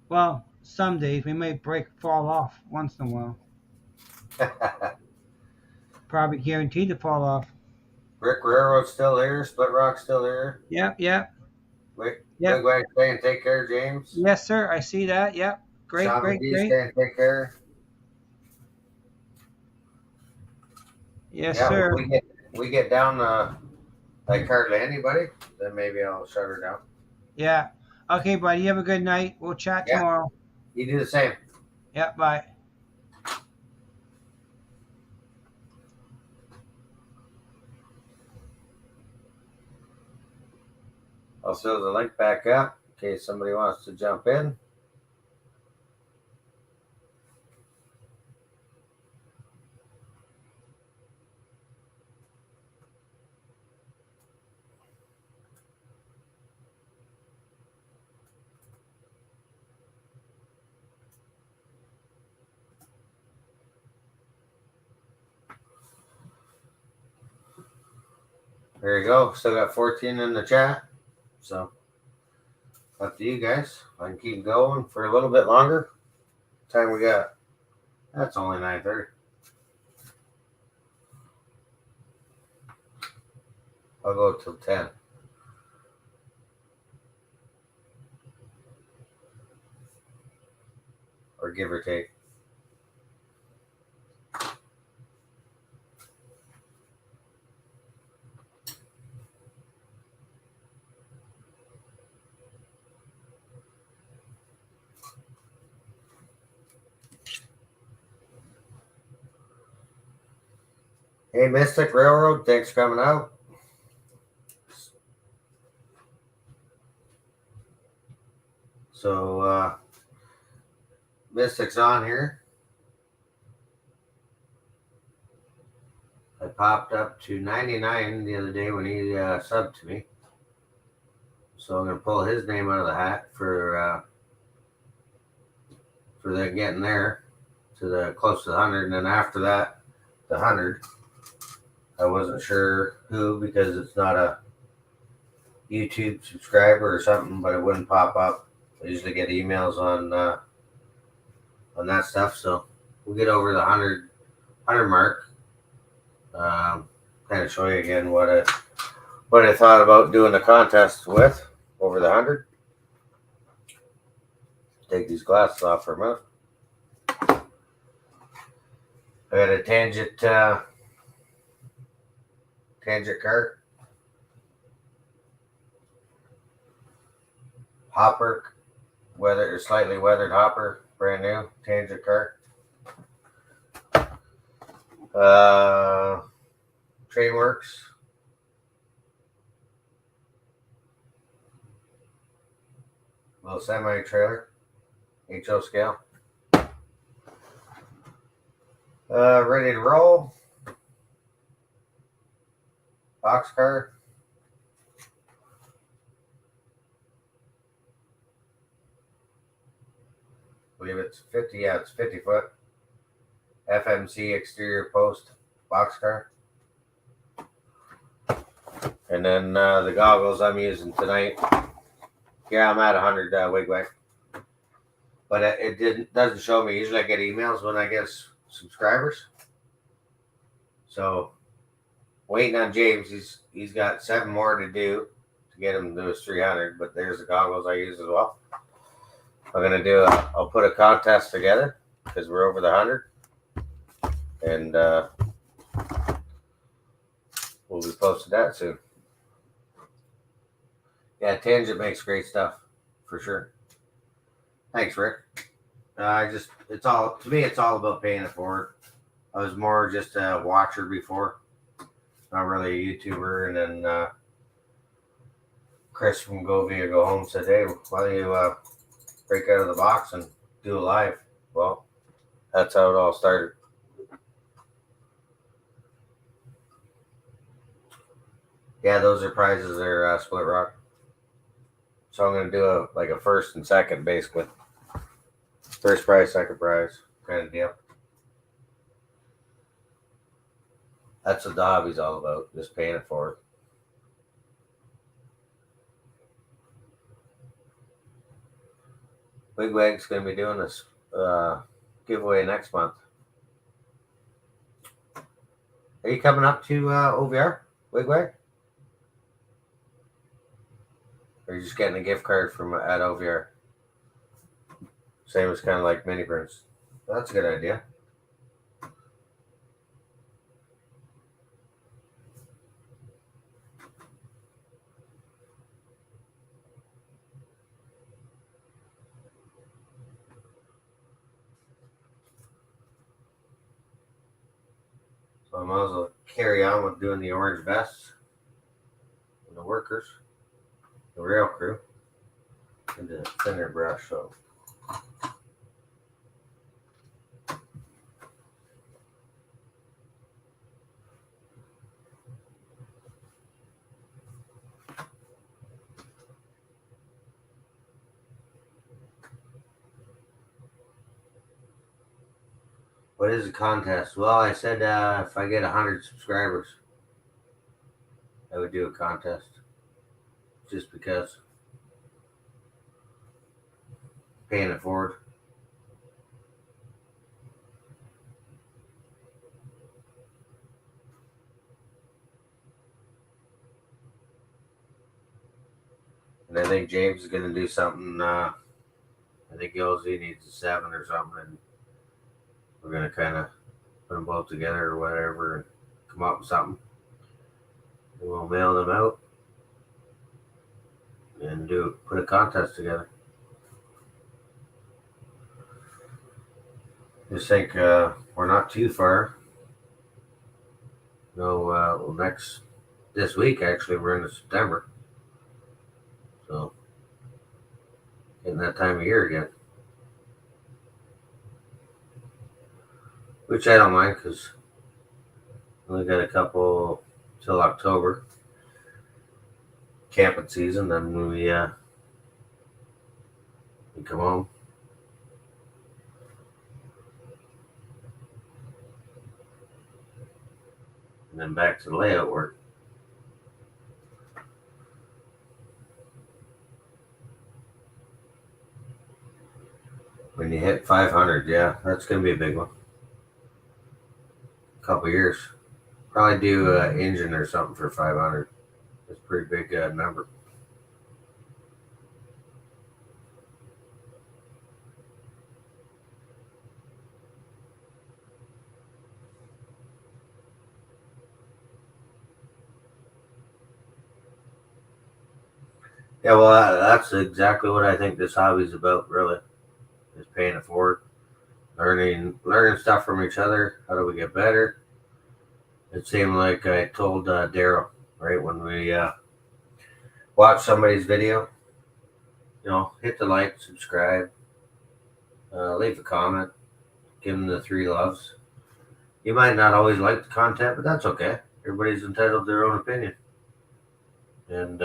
Well, some days we may fall off once in a while. Probably guaranteed to fall off. Brick Railroad's still here. Split Rock's still here. Yep, yep, Wig yep. Wag saying take care, James. Yes, sir. I see that. Yep. Great, Sean great, McGee great. saying take care. Yes, Yeah, sir. when we get down like hardly anybody, then maybe I'll shut her down. Yeah. Okay, buddy. You have a good night. We'll chat Yeah. tomorrow. You do the same. Yep. Bye. I'll throw the link back up in case somebody wants to jump in. There you go. Still got 14 in the chat. So up to you guys. I can keep going for a little bit longer. Time we got. That's only 9:30. I'll go till 10. Or give or take. Hey, Mystic Railroad, thanks for coming out. So, Mystic's on here. I popped up to 99 the other day when he subbed to me. So I'm going to pull his name out of the hat for that getting there to the close to the 100. And then after that, the 100. I wasn't sure who because it's not a YouTube subscriber or something, but it wouldn't pop up. I usually get emails on that stuff. So we'll get over the 100 mark. Kind of show you again what I thought about doing the contest with over the 100. Take these glasses off for a minute. I got a tangent cart. Hopper, slightly weathered hopper, brand new tangent cart. Trainworks. Little semi trailer, HO scale. Ready to roll. Boxcar. I believe it's 50. Yeah, it's 50 foot. FMC exterior post boxcar. And then the goggles I'm using tonight. Yeah, I'm at 100 wigwag. But it doesn't show me. Usually I get emails when I get subscribers. So waiting on James. He's got 7 more to do to get him to his 300. But there's the goggles I use as well. I'm gonna I'll put a contest together because we're over the 100, and we'll be posting that soon. Yeah, Tangent makes great stuff for sure. Thanks, Rick. It's all about paying it forward. I was more just a watcher before, not really a YouTuber. And then Chris from Go Via Go Home said, "Hey, why don't you break out of the box and do it live. Well, that's how it all started. Yeah, those are prizes. They're split rock. So I'm gonna do a first and second, basically. First prize, second prize, kind of deal. That's what the hobby's all about. Just paying it forward. Wigwag's gonna be doing this giveaway next month. Are you coming up to OVR, Wigwag? Or are you just getting a gift card from at OVR? Same as kind of like Miniprints. That's a good idea. So I might as well carry on with doing the orange vests and the workers, the rail crew, and the thinner brush. So what is the contest? Well, I said if I get 100 subscribers, I would do a contest. Just because. Paying it forward. And I think James is going to do something. I think he needs a 7 or something. And we're going to kind of put them both together or whatever and come up with something. And we'll mail them out and put a contest together. Just think we're not too far. No, this week actually we're into September. So getting that time of year again. Which I don't mind because only got a couple till October camping season. Then we come home. And then back to the layout work. When you hit 500, yeah, that's going to be a big one. A couple years. Probably do an engine or something for 500. That's a pretty big number. Yeah, well, that's exactly what I think this hobby's about, really. Is paying it forward. Learning stuff from each other. How do we get better? It seemed like I told Daryl, right, when we watch somebody's video, hit the like, subscribe, leave a comment, give them the 3 loves. You might not always like the content, but that's okay. Everybody's entitled to their own opinion. And,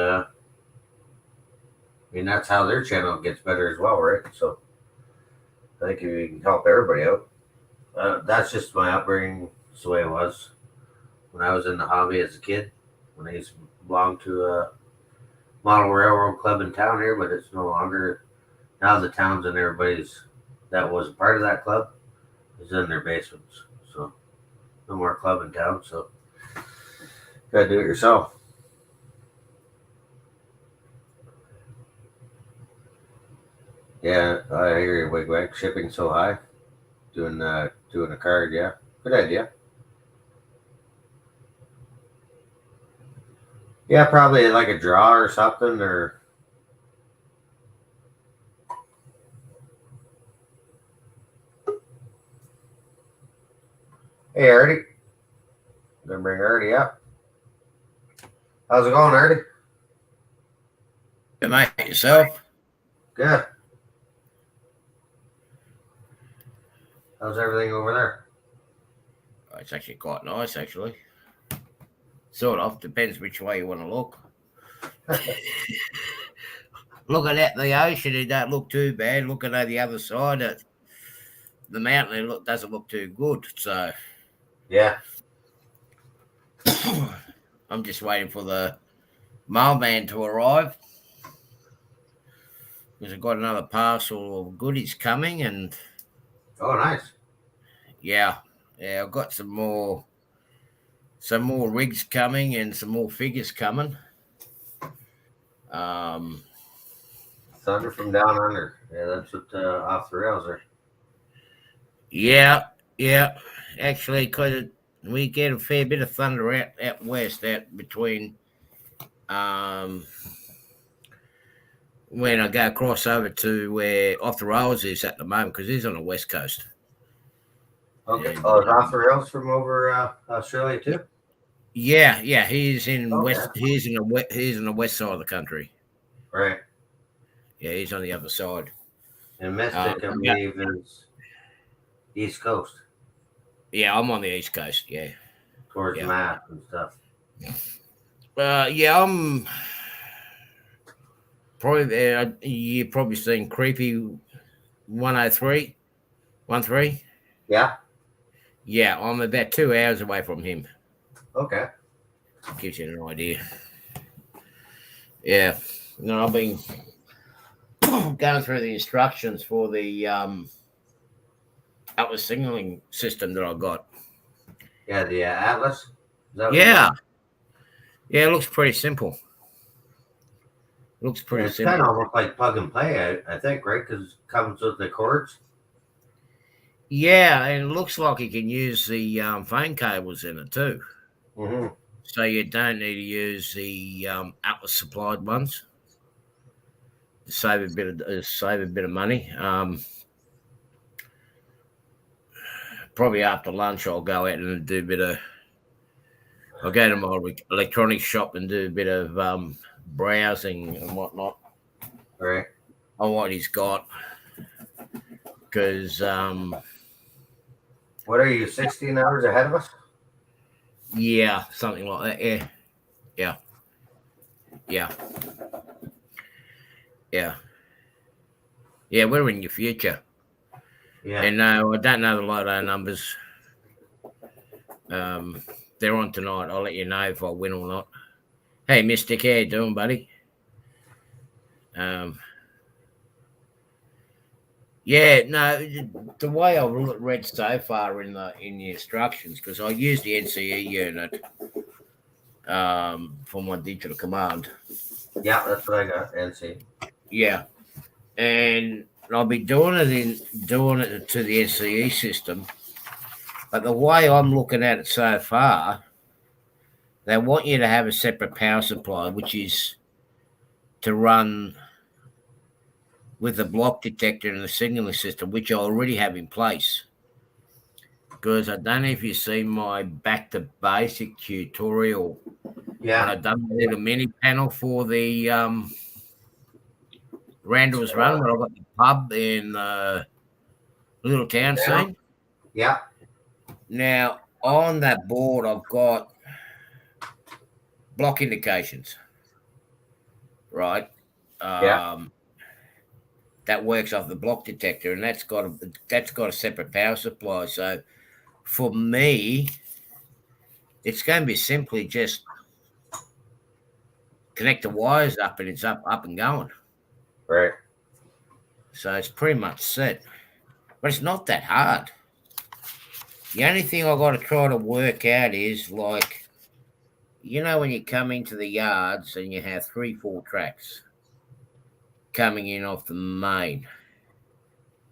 that's how their channel gets better as well, right? So I think if you can help everybody out. That's just my upbringing. It's the way it was when I was in the hobby as a kid. When I used to belong to a model railroad club in town here, but it's no longer. Now the towns and everybody's that was a part of that club is in their basements. So no more club in town. So gotta do it yourself. Yeah, I hear you, Wigwag. Shipping so high. Doing a card, yeah. Good idea. Yeah, probably like a draw or something, or hey, Artie. I'm gonna bring Artie up. How's it going, Artie? Good night, yourself. Good. How's everything over there? It's actually quite nice, actually. Sort of. Depends which way you want to look. Looking at the ocean, it don't look too bad. Looking at the other side, the mountain, doesn't look too good. So Yeah. I'm just waiting for the mailman to arrive because I've got another parcel of goodies coming, and Oh, nice. yeah, I've got some more rigs coming and some more figures coming. Thunder from down under. Yeah, that's what off the rails are. Yeah. Actually, because we get a fair bit of thunder out west, out between when I go across over to where Off the Rails is at the moment, because he's on the west coast. Okay. And, Oh, it's off the rails from over Australia too. Yeah, he's in Okay. west. He's in the west side of the country. Right. Yeah, he's on the other side. And Mystic, I Yeah. believe, is East Coast Yeah, I'm on the east coast. Yeah. towards Yeah. Mass and stuff. Yeah, I'm probably there. You're probably seeing creepy 103, 13. Yeah. Yeah, I'm about 2 hours away from him. Okay. Gives you an idea. Yeah. No, I've been going through the instructions for the Atlas signaling system that I got. Yeah, the Atlas. Is that what Yeah. Yeah, it looks pretty simple. Looks pretty it's simple. kind of almost like plug and play, I think, right? Because it comes with the cords. Yeah, and it looks like you can use the phone cables in it too. Mm-hmm. So you don't need to use the Atlas supplied ones to save a bit of money. Probably after lunch, I'll go out and do a bit of. I'll go to my electronics shop and do a bit of browsing and whatnot Right. on what he's got. Because What are you, 16 hours ahead of us? yeah, something like that. Yeah, we're in your future. Yeah. And no, I don't know the lotto numbers. They're on tonight. I'll let you know if I win or not. Hey, Mystic, how you doing, buddy? Yeah, no, the way I've read so far in the instructions, because I use the NCE unit for my digital command. Yeah, that's what I got. NC. Yeah, and I'll be doing it to the NCE system. But the way I'm looking at it so far, they want you to have a separate power supply, which is to run with the block detector and the signaling system, which I already have in place. Because I don't know if you've seen my back to basic tutorial. Yeah. When I've done a little mini panel for the Randall's Run, where I've got the pub in Little Town scene. Yeah. Now, on that board, I've got block indications, right? That works off the block detector, and that's got a separate power supply. So, for me, it's going to be simply just connect the wires up, and it's up and going. Right. So it's pretty much set, but it's not that hard. The only thing I've got to try to work out is like, when you come into the yards and you have 3-4 tracks coming in off the main,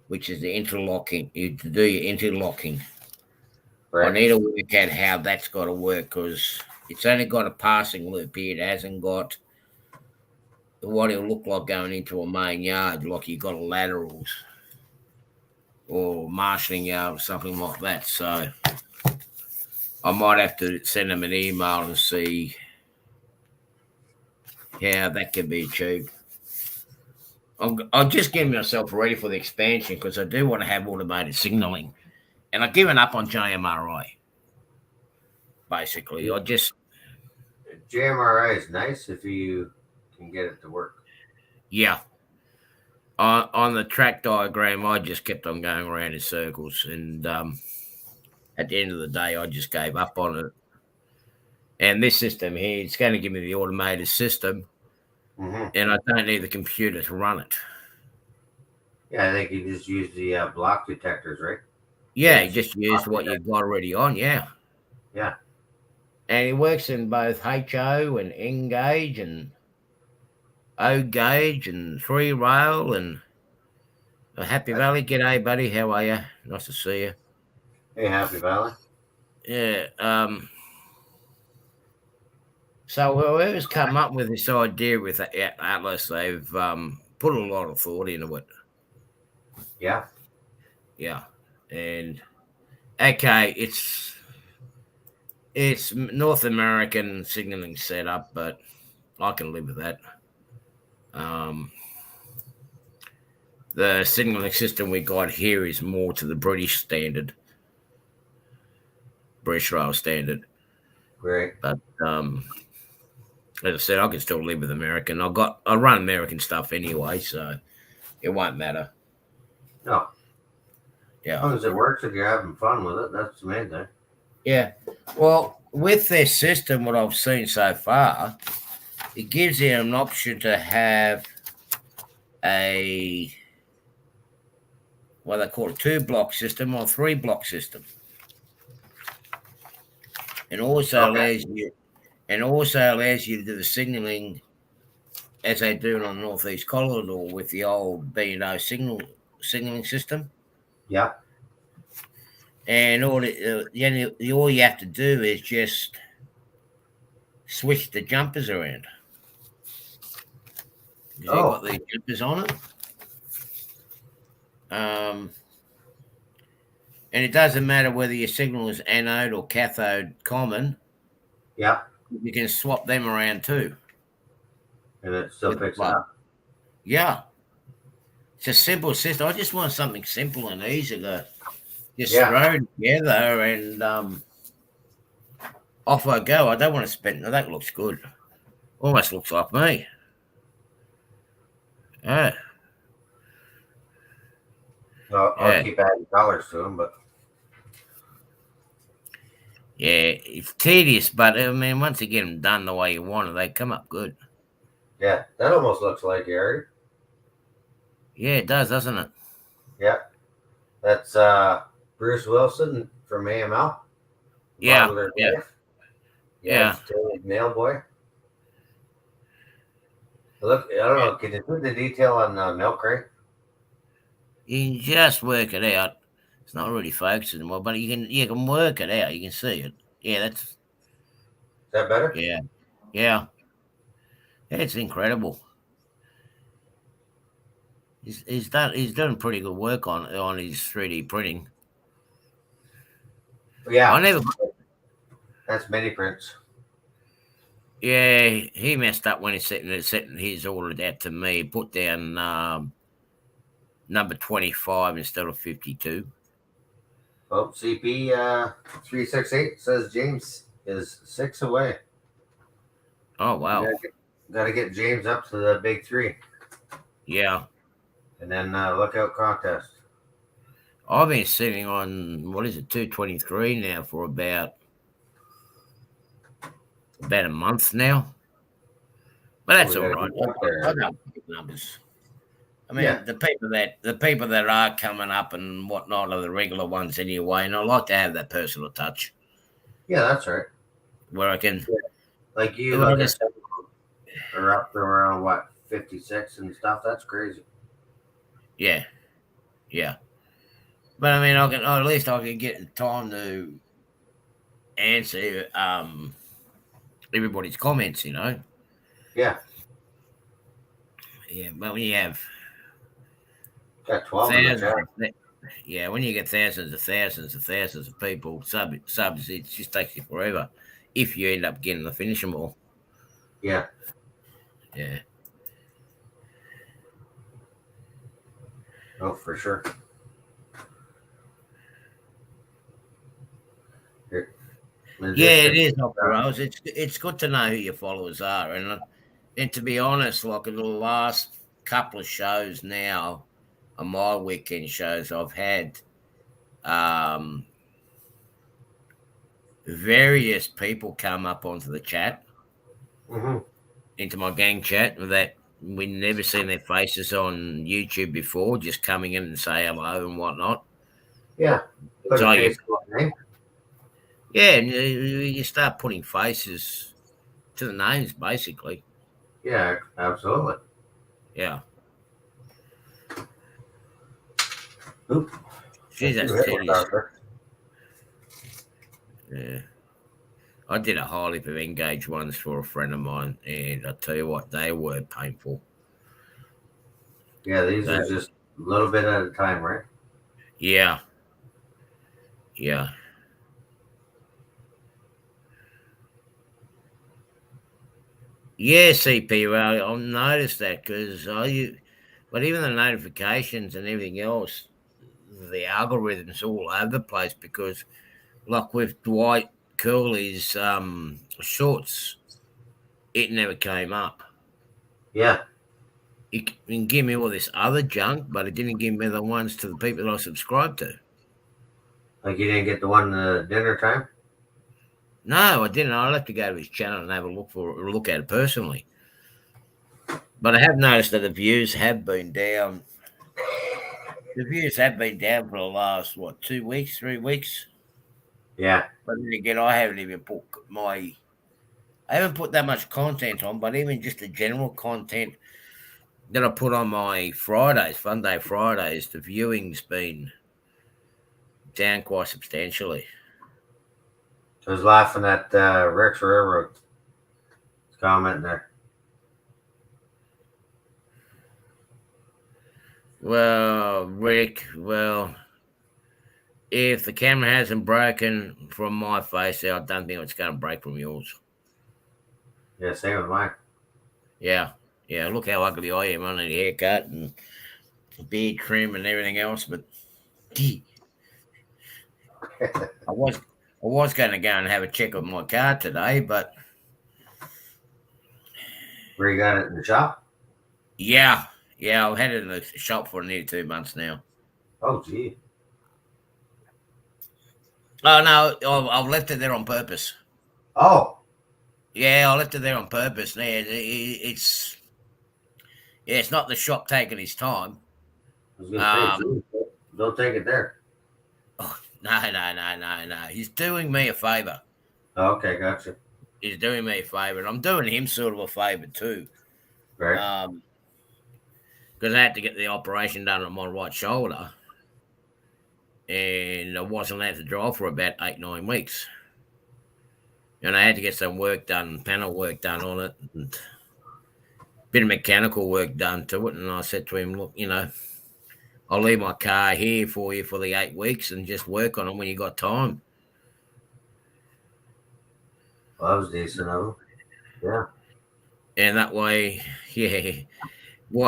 which is the interlocking, to do your interlocking. Right. I need to work out how that's got to work, because it's only got a passing loop here. It hasn't got what it'll look like going into a main yard, like you got a laterals or marshalling yard or something like that. So I might have to send them an email and see how that can be achieved. I'm just getting myself ready for the expansion, because I do want to have automated signaling and I've given up on JMRI. Basically, I just JMRI is nice if you can get it to work. yeah. On the track diagram, I just kept on going around in circles, and at the end of the day, I just gave up on it. And this system here, it's going to give me the automated system, Mm-hmm. and I don't need the computer to run it. Yeah, I think you just use the block detectors, right? Yeah, It's you just used what you've got already on, yeah. Yeah. And it works in both HO and N gauge and O gauge and 3 rail and Happy Valley. G'day, buddy. How are you? Nice to see you. Hey, Happy Valley. Yeah. So whoever's come up with this idea with Atlas, they've put a lot of thought into it. Yeah. Yeah. And okay, it's North American signaling setup, but I can live with that. The signaling system we got here is more to the British standard, British rail standard. Great. But as I said, I can still live with American. I run American stuff anyway, so it won't matter. No. Yeah. As long as it works and you're having fun with it, that's the main thing. Yeah. Well, with their system, what I've seen so far, it gives you an option to have a what they call a 2-block system or 3-block system, and also allows you to do the signaling as they do on the Northeast Corridor with the old B&O signaling system. Yeah. And all you have to do is just switch the jumpers around. You've got these jumpers on it. And it doesn't matter whether your signal is anode or cathode common. Yeah. You can swap them around too. And it still picks it up. Yeah. It's a simple system. I just want something simple and easy to just throw together and off I go. I don't want to spend. That looks good. Almost looks like me. Yeah. Well, I'll keep adding colors to them, but yeah, it's tedious, but I mean, once you get them done the way you want it, they come up good. Yeah, that almost looks like Gary. Yeah, it does, doesn't it? Yeah, that's Bruce Wilson from AML. Yeah. Yeah. Nail boy. Look, I don't know. Can you put the detail on milk crate? You can just work it out. It's not really focused anymore, but you can work it out. You can see it. Yeah, Is that better? Yeah. It's incredible. He's done pretty good work on his 3D printing. Yeah. That's Miniprints. Yeah, he messed up when he's setting his ordered out to me. Put down number 25 instead of 52. Oh, CP 368 says James is 6 away. Oh wow! Gotta get James up to the big 3. Yeah. And then lookout contest. I've been sitting on 223 now for about a month now. But that's all right. I got numbers. I mean, the people that are coming up and whatnot are the regular ones anyway, and I like to have that personal touch. Yeah, that's right. Where I can, like you, like are up to around what 56 and stuff. That's crazy. Yeah. But I mean, at least I can get time to answer everybody's comments, you know. Yeah. Yeah, but when you have 12 when you get thousands of people subs, it just takes you forever if you end up getting to finish them all. Yeah. Oh, for sure. Yeah, it is off the rails. It's good to know who your followers are, and to be honest, like in the last couple of shows now, on my weekend shows, I've had um, various people come up onto the chat, Mm-hmm. into my gang chat that we never seen their faces on YouTube before, just coming in and say hello and whatnot. Yeah. Put So a you, face on the name. yeah, and you start putting faces to the names, basically. Yeah, absolutely. Yeah. Oop. Geez, You that's hit one, tedious. Doctor. Yeah. I did a whole heap of engaged ones for a friend of mine, and I tell you what, they were painful. Yeah, these They, are just a little bit at a time, right? yeah, yeah. Yeah, CP, well, I've noticed that because but even the notifications and everything else, the algorithms all over the place because, like with Dwight Curley's shorts, it never came up. Yeah. He can give me all this other junk, but it didn't give me the ones to the people that I subscribed to. Like you didn't get the one dinner time? No, I didn't. I'll have to go to his channel and have a look at it personally. But I have noticed that the views have been down. The views have been down for the last 2 weeks, 3 weeks. Yeah. But then again, I haven't even put I haven't put that much content on, but even just the general content that I put on my Fridays, Fun Day Fridays, the viewing's been down quite substantially. I was laughing at Rex Railroad comment there. Well, Rick, if the camera hasn't broken from my face, I don't think it's going to break from yours. Yeah, same with mine. Yeah, yeah. Look how ugly I am on a haircut and beard trim and everything else. But I was going to go and have a check of my car today, but Where you got it in the shop? yeah, I've had it in the shop for nearly 2 months now. Oh, gee. Oh no, I've left it there on purpose. Oh. Yeah, I left it there on purpose. It's not the shop taking its time. I was going to say, geez, don't take it there. Oh, no. He's doing me a favor. Okay, gotcha. He's doing me a favor, and I'm doing him sort of a favor too. Right. Because I had to get the operation done on my right shoulder, and I wasn't allowed to drive for about 8-9 weeks. And I had to get some work done, panel work done on it, and a bit of mechanical work done to it. And I said to him, look, I'll leave my car here for you for the 8 weeks and just work on it when you got time. Well, that was decent of him. Yeah. And that way, yeah,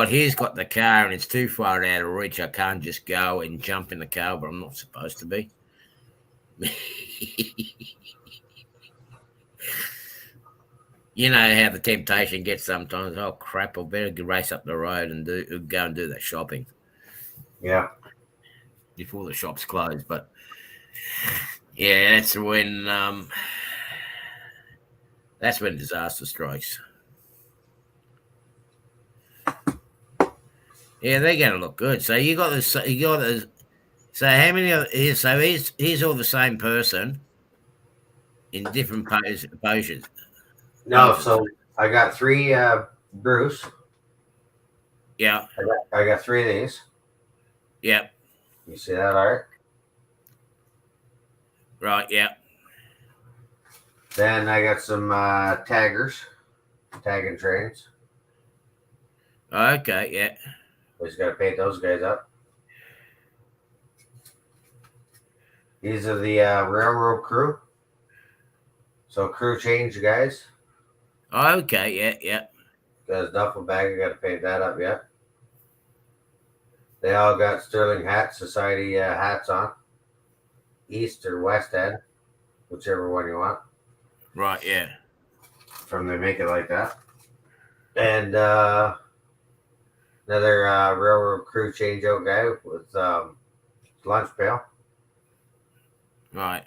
he's got the car and it's too far out of reach. I can't just go and jump in the car, but I'm not supposed to be. You know how the temptation gets sometimes. Oh crap! I better race up the road and go and do that shopping. Yeah. Before the shops close. But yeah, that's when disaster strikes. Yeah, they're going to look good. So you got this. You got this. So how many? So he's all the same person in different poses. No, so I got 3 Bruce. Yeah. I got 3 of these. Yeah. You see that, all right? Right. Yeah. Then I got some taggers, tagging trains. Okay. Yeah. We just got to paint those guys up. These are the railroad crew. So crew change, guys. Okay. Yeah. Yeah. Got his duffel bag. I got to paint that up yet. They all got Sterling Hat Society hats on. East or West End. whichever one you want. Right, yeah. From they make it like that. And another railroad crew changeout guy with lunch pail. Right.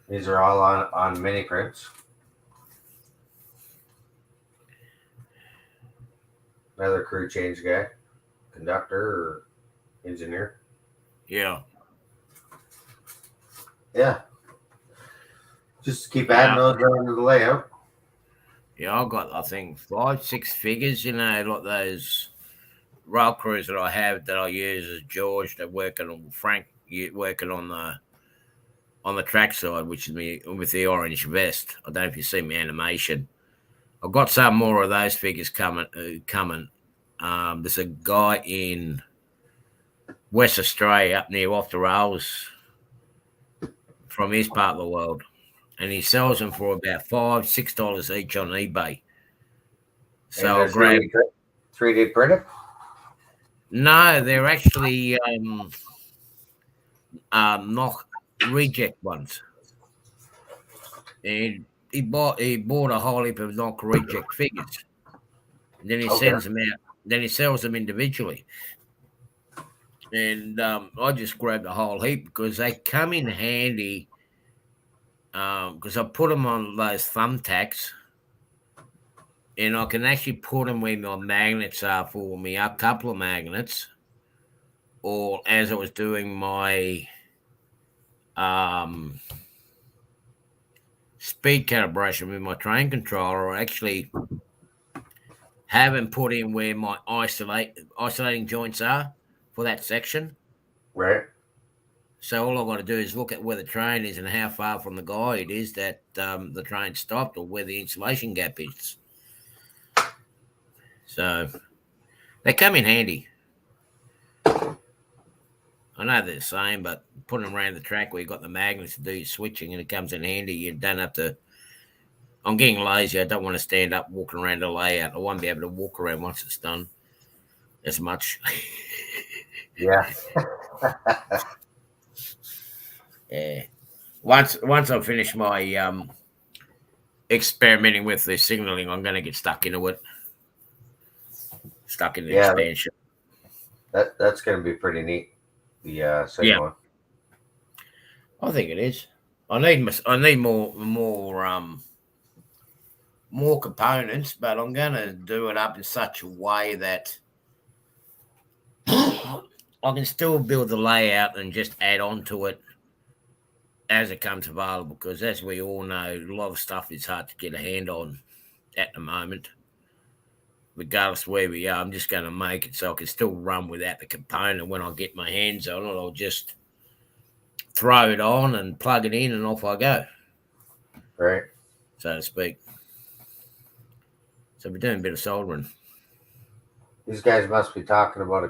These are all on Miniprints. Another crew change guy, conductor or engineer. Yeah. Yeah. Just keep adding those onto the layout. Yeah, I've got, I think, 5, 6 figures, like those rail crews that I have that I use as George. They're working on Frank, working on the track side, which is me with the orange vest. I don't know if you see my animation. I've got some more of those figures coming. There's a guy in West Australia up near off the rails from his part of the world, and he sells them for about $5, $6 each on eBay. So I'll grab. 3D printed? No, they're actually knock reject ones. And he bought a whole heap of knock reject figures. And then he sends them out. Then he sells them individually. And I just grabbed a whole heap because they come in handy. Because I put them on those thumbtacks, and I can actually put them where my magnets are for me. A couple of magnets, or as I was doing my speed calibration with my train controller, I actually haven't put in where my isolating joints are for that section. Right. So all I've got to do is look at where the train is and how far from the guide is that the train stopped, or where the insulation gap is. So they come in handy. I know they're the same, but putting them around the track where you've got the magnets to do your switching, and it comes in handy. You don't have to. I'm getting lazy. I don't want to stand up walking around the layout. I won't be able to walk around once it's done as much. Yeah. Yeah. Once I finish my experimenting with the signaling, I'm going to get stuck into it. Stuck in the expansion. That's going to be pretty neat. The signaling. I think it is. I need more components, but I'm going to do it up in such a way that I can still build the layout and just add on to it as it comes available, because as we all know, a lot of stuff is hard to get a hand on at the moment. Regardless of where we are, I'm just going to make it so I can still run without the component. When I get my hands on it, I'll just throw it on and plug it in and off I go. Right. So to speak. So we're doing a bit of soldering. These guys must be talking about a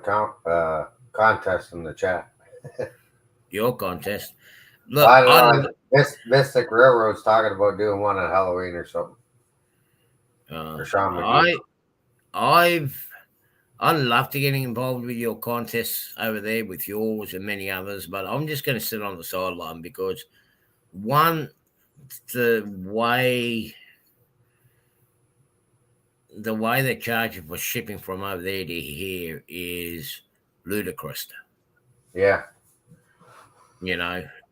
contest in the chat. Your contest. Look, I don't know. Mystic Railroad's talking about doing one on Halloween or something. Or Sean McGee. I'd love to get involved with your contests over there with yours and many others, but I'm just going to sit on the sideline because one, the way they're charging for shipping from over there to here is ludicrous. Yeah.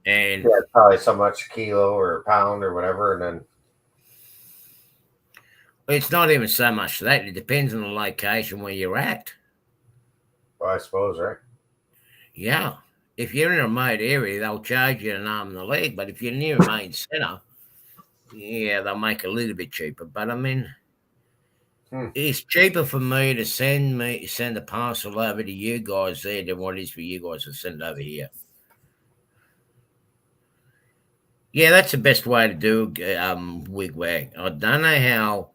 And it's probably so much kilo or pound or whatever, and then it's not even so much that. It depends on the location where you're at. Well, I suppose, right? Yeah. If you're in a remote area, they'll charge you an arm and a leg. But if you're near a main centre, yeah, they'll make it a little bit cheaper. But I mean, it's cheaper for me to send a parcel over to you guys there than what it is for you guys to send over here. Yeah, that's the best way to do wigwag. I don't know how,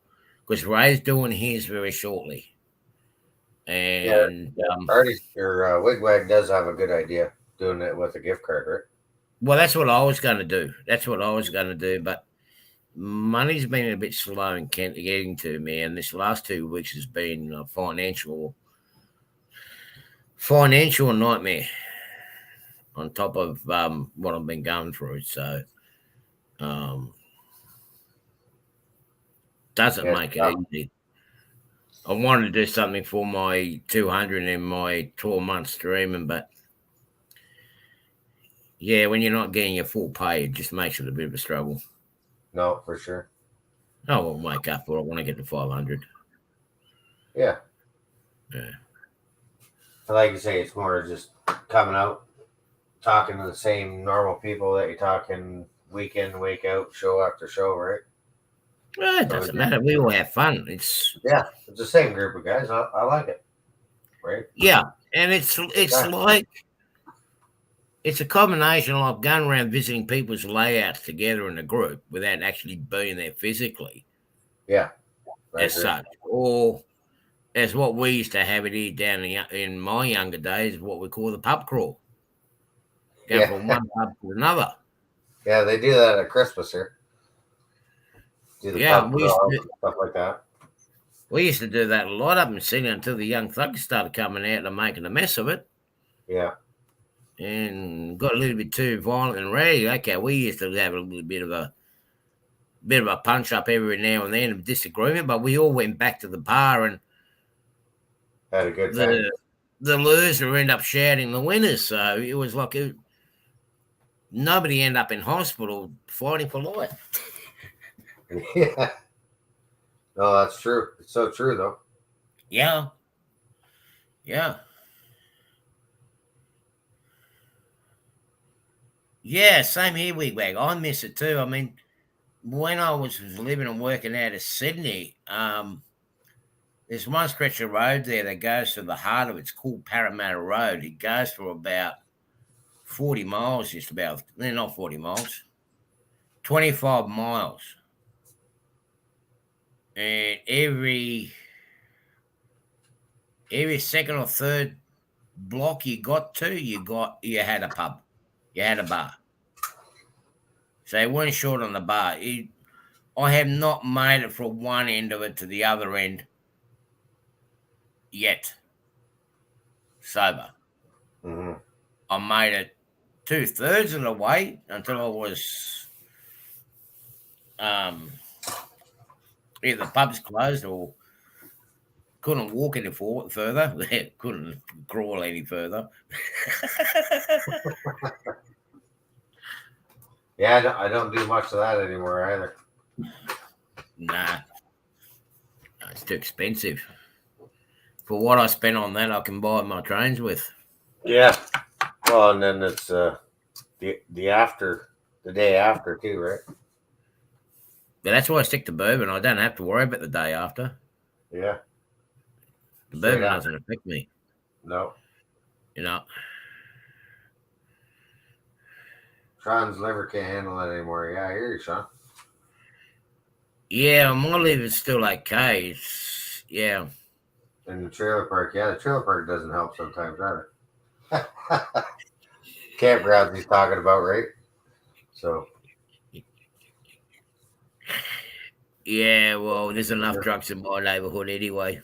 because Ray's doing his very shortly. And Wigwag does have a good idea doing it with a gift card, right? Well, that's what I was going to do. But money's been a bit slow in Kent getting to me, and this last 2 weeks has been a financial nightmare. on top of what I've been going through. So um, doesn't Yeah, make it easy. I wanted to do something for my 200 in my 12-month streaming, but yeah, when you're not getting your full pay, it just makes it a bit of a struggle. no, for sure. I will make up for it when I get to 500. Yeah. Yeah. Like you say, it's more just coming out, talking to the same normal people that you're talking week in, week out, show after show, right? Well, it So doesn't matter. We all have fun. It's yeah, it's the same group of guys. I like it, right? yeah, and it's Yeah. like it's a combination of going around visiting people's layouts together in a group without actually being there physically, Yeah, I as agree. such, or as what we used to have it here down in my younger days, what we call the pub crawl, going Yeah, from one pub to another. yeah, they do that at Christmas here. Do the Yeah, pub crawls and stuff like that. we used to do that a lot up in Sydney until the young thugs started coming out and making a mess of it. Yeah, And got a little bit too violent and rowdy. Okay, we used to have a little bit of a punch up every now and then of disagreement, but we all went back to the bar, and had a good time. the loser end up shouting the winners. So it was like nobody end up in hospital fighting for life. Yeah, no, that's true. It's so true, though. Yeah, yeah, yeah. Same here, Wigwag. I miss it too. I mean, when I was living and working out of Sydney, there's one stretch of road there that goes to the heart of it. It's called Parramatta Road. It goes for about 40 miles, just about. They're not 40 miles, 25 miles. And every second or third block you got to, you had a pub. You had a bar. So they weren't short on the bar. I have not made it from one end of it to the other end yet. Sober. Hmm. I made it 2/3 of the way until I was either the pub's closed or couldn't walk any further. Couldn't crawl any further. Yeah, I don't do much of that anymore either. Nah, it's too expensive. For what I spent on that, I can buy my trains with. Yeah. Well, and then it's the day after too, right? But that's why I stick to bourbon. I don't have to worry about the day after. Yeah. The Straight bourbon after. doesn't affect me. No. You know. Sean's liver can't handle it anymore. Yeah, I hear you, Sean. Yeah, my liver's still okay. Yeah. In the trailer park, yeah, the trailer park doesn't help sometimes either. Campgrounds he's talking about, right? So Yeah, well, there's enough drugs in my neighbourhood anyway.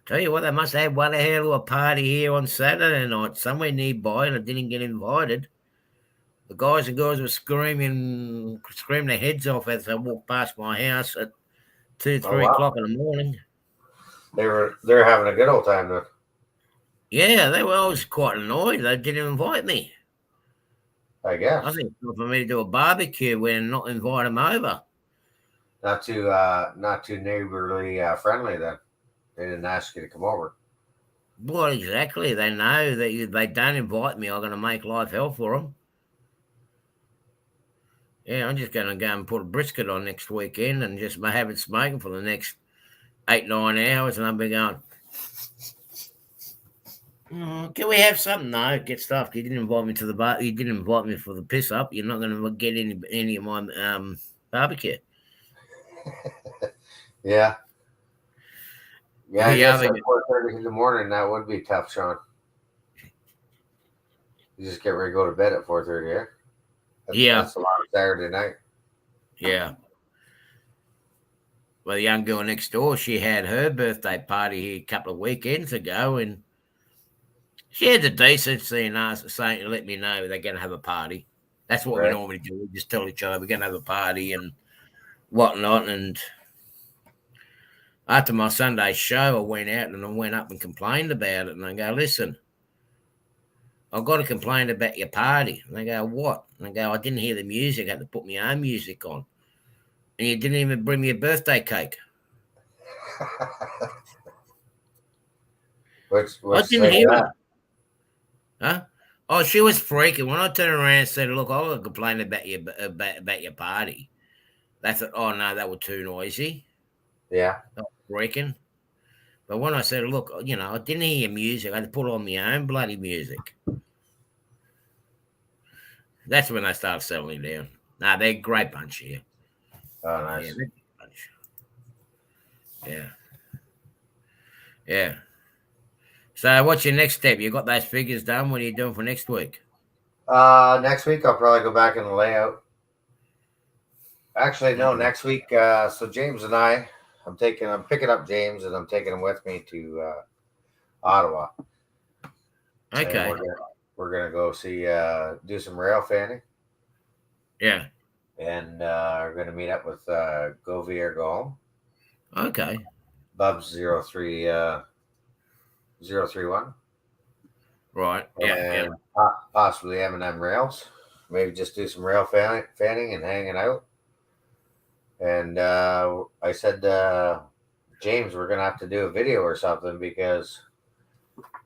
Tell you what, they must have one hell of a party here on Saturday night somewhere nearby, and I didn't get invited. The guys and girls were screaming their heads off as they walked past my house at 2, oh 3 wow, o'clock in the morning. they're having a good old time then. Yeah, they were always quite annoyed. They didn't invite me. I I guess think it's for me to do a barbecue when not invite them over. not too neighborly friendly then. They didn't ask you to come over. Well, exactly. They know that if they don't invite me, I'm going to make life hell for them. Yeah, I'm just going to go and put a brisket on next weekend and just have it smoking for the next 8, 9 hours, and I'll be going, can we have something? No, get stuffed. You didn't invite me to the bar. You didn't invite me for the piss up. You're not going to get any of my barbecue. Yeah. Yeah, I Yeah, guess at 4:30 in the morning that would be tough, Sean. You just get ready to go to bed at 4:30, yeah? That's a lot of Saturday night. Yeah. Well, the young girl next door, she had her birthday party here a couple of weekends ago, and She had the decency and asked, saying to let me know they're going to have a party. That's what we Right. normally do. We just tell each other we're going to have a party and whatnot. And after my Sunday show, I went out and I went up and complained about it. And I go, listen, I've got to complain about your party. And they go, what? And I go, I didn't hear the music. I had to put my own music on. And you didn't even bring me a birthday cake. What's I the didn't say hear to it. that? Huh? Oh, she was freaking. When I turned around and said, look, I want to complain about your party. They thought, oh, no, that was too noisy. Yeah. I was freaking. But when I said, look, I didn't hear your music. I had to put on my own bloody music. That's when they started settling down. Nah, they're a great bunch here. Oh, Yeah, nice. they're a good bunch. Yeah. Yeah. So what's your next step? You got those figures done? What are you doing for next week? Next week I'll probably go back in the layout. Actually, no. Mhm. Next week, so James and I'm picking up James and I'm taking him with me to Ottawa, and Okay. we're gonna go see do some rail fanning, Yeah. and we're gonna meet up with Go Via Go Home, Okay. Bubs 03031, Right. Yeah. Yeah. and possibly M&M rails. Maybe just do some rail fanning and hanging out. And I said, James, we're gonna have to do a video or something because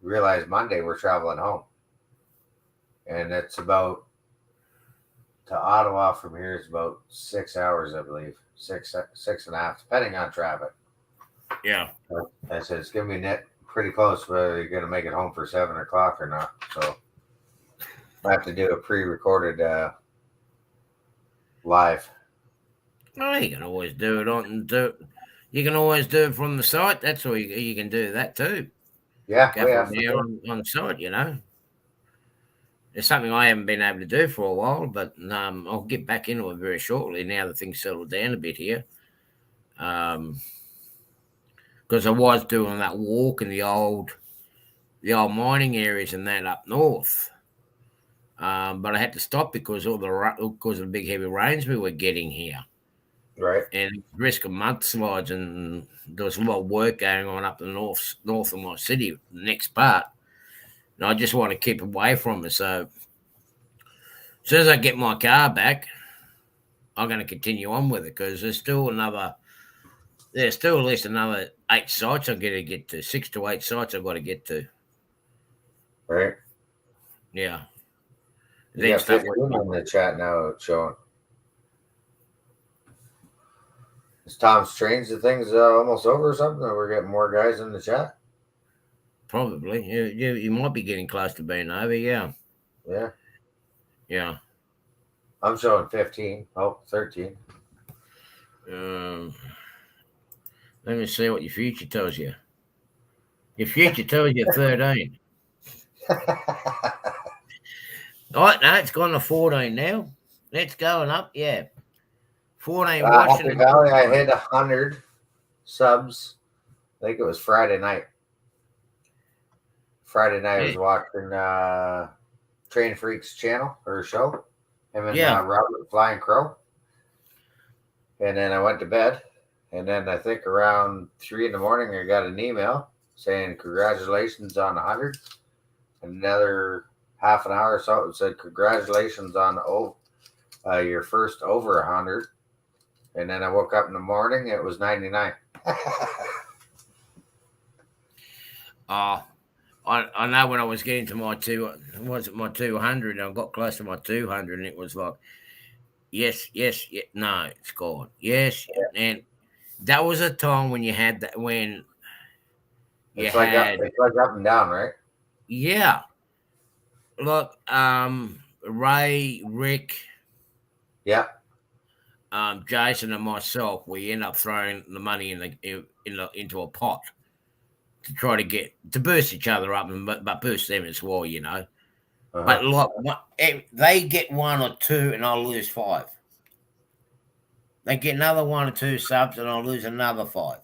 we realize Monday we're traveling home, and it's about to Ottawa from here is about 6 hours, I believe, six and a half, depending on traffic. Yeah. I said it's gonna be pretty close whether you're gonna make it home for 7 o'clock or not. So I have to do a pre-recorded live. Oh, you can always do it You can always do it from the site. That's all you can do that too. Yeah, Go we from have there on site. It's something I haven't been able to do for a while, but I'll get back into it very shortly now that things settle down a bit here. Because I was doing that walk in the old mining areas and that up north. But I had to stop because of the big heavy rains we were getting here, right. and risk of mudslides, and there was a lot of work going on up the north of my city, the next part, and I just want to keep away from it. So as soon as I get my car back, I'm going to continue on with it because there's still at least another 8 sites I've got to get to, 6 to 8 sites I've got to get to. Right. Yeah. You Then got start 15 working. in the chat now showing. Is Tom's trains the things almost over or something? Or we're getting more guys in the chat? Probably. You might be getting close to being over. Yeah. Yeah. Yeah. I'm showing 15. Oh, 13. Let me see what your future tells you. Your future tells you 13. All right, no, it's gone to 14 now. It's going up, yeah. 14 watching Happy and Valley, I hit 100 subs. I think it was Friday night. I was watching Train Freaks channel or show. Him and Robert Flying Crow. And then I went to bed. And then I think around 3 in the morning, I got an email saying congratulations on 100. Another half an hour or so, it said congratulations on your first over 100. And then I woke up in the morning, it was 99. I know when I was getting to my 200, I got close to my 200, and it was like, yes, no, it's gone. Yes, and that was a time when you had that, when you it's like up and down, right? Yeah. Look, Ray, Rick, Jason, and myself, we end up throwing the money into a pot to try to boost each other up, but boost them as well, But look, they get 1 or 2, and I'll lose 5. They get another 1 or 2 subs, and I'll lose another 5.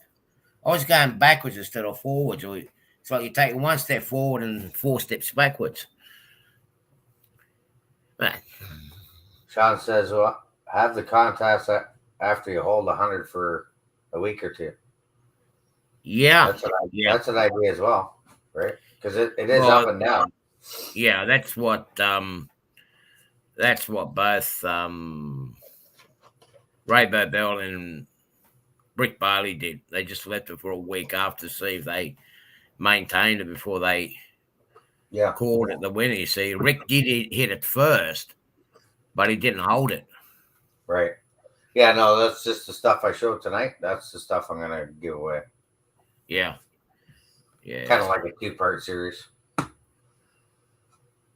I was going backwards instead of forwards. It's like you're taking one step forward and 4 steps backwards. Right. Sean says, well, have the contest after you hold 100 for a week or two. Yeah. That's an idea as well, right? Because it is Well, up and down. Yeah, that's what both Rainbow Bell and Brick Bailey did. They just left it for a week after to see if they maintained it before they called it the winner. You see, Rick did hit it first, but he didn't hold it. Right. Yeah, no, that's just the stuff I showed tonight. That's the stuff I'm gonna give away. Yeah. Kind of like a 2-part series.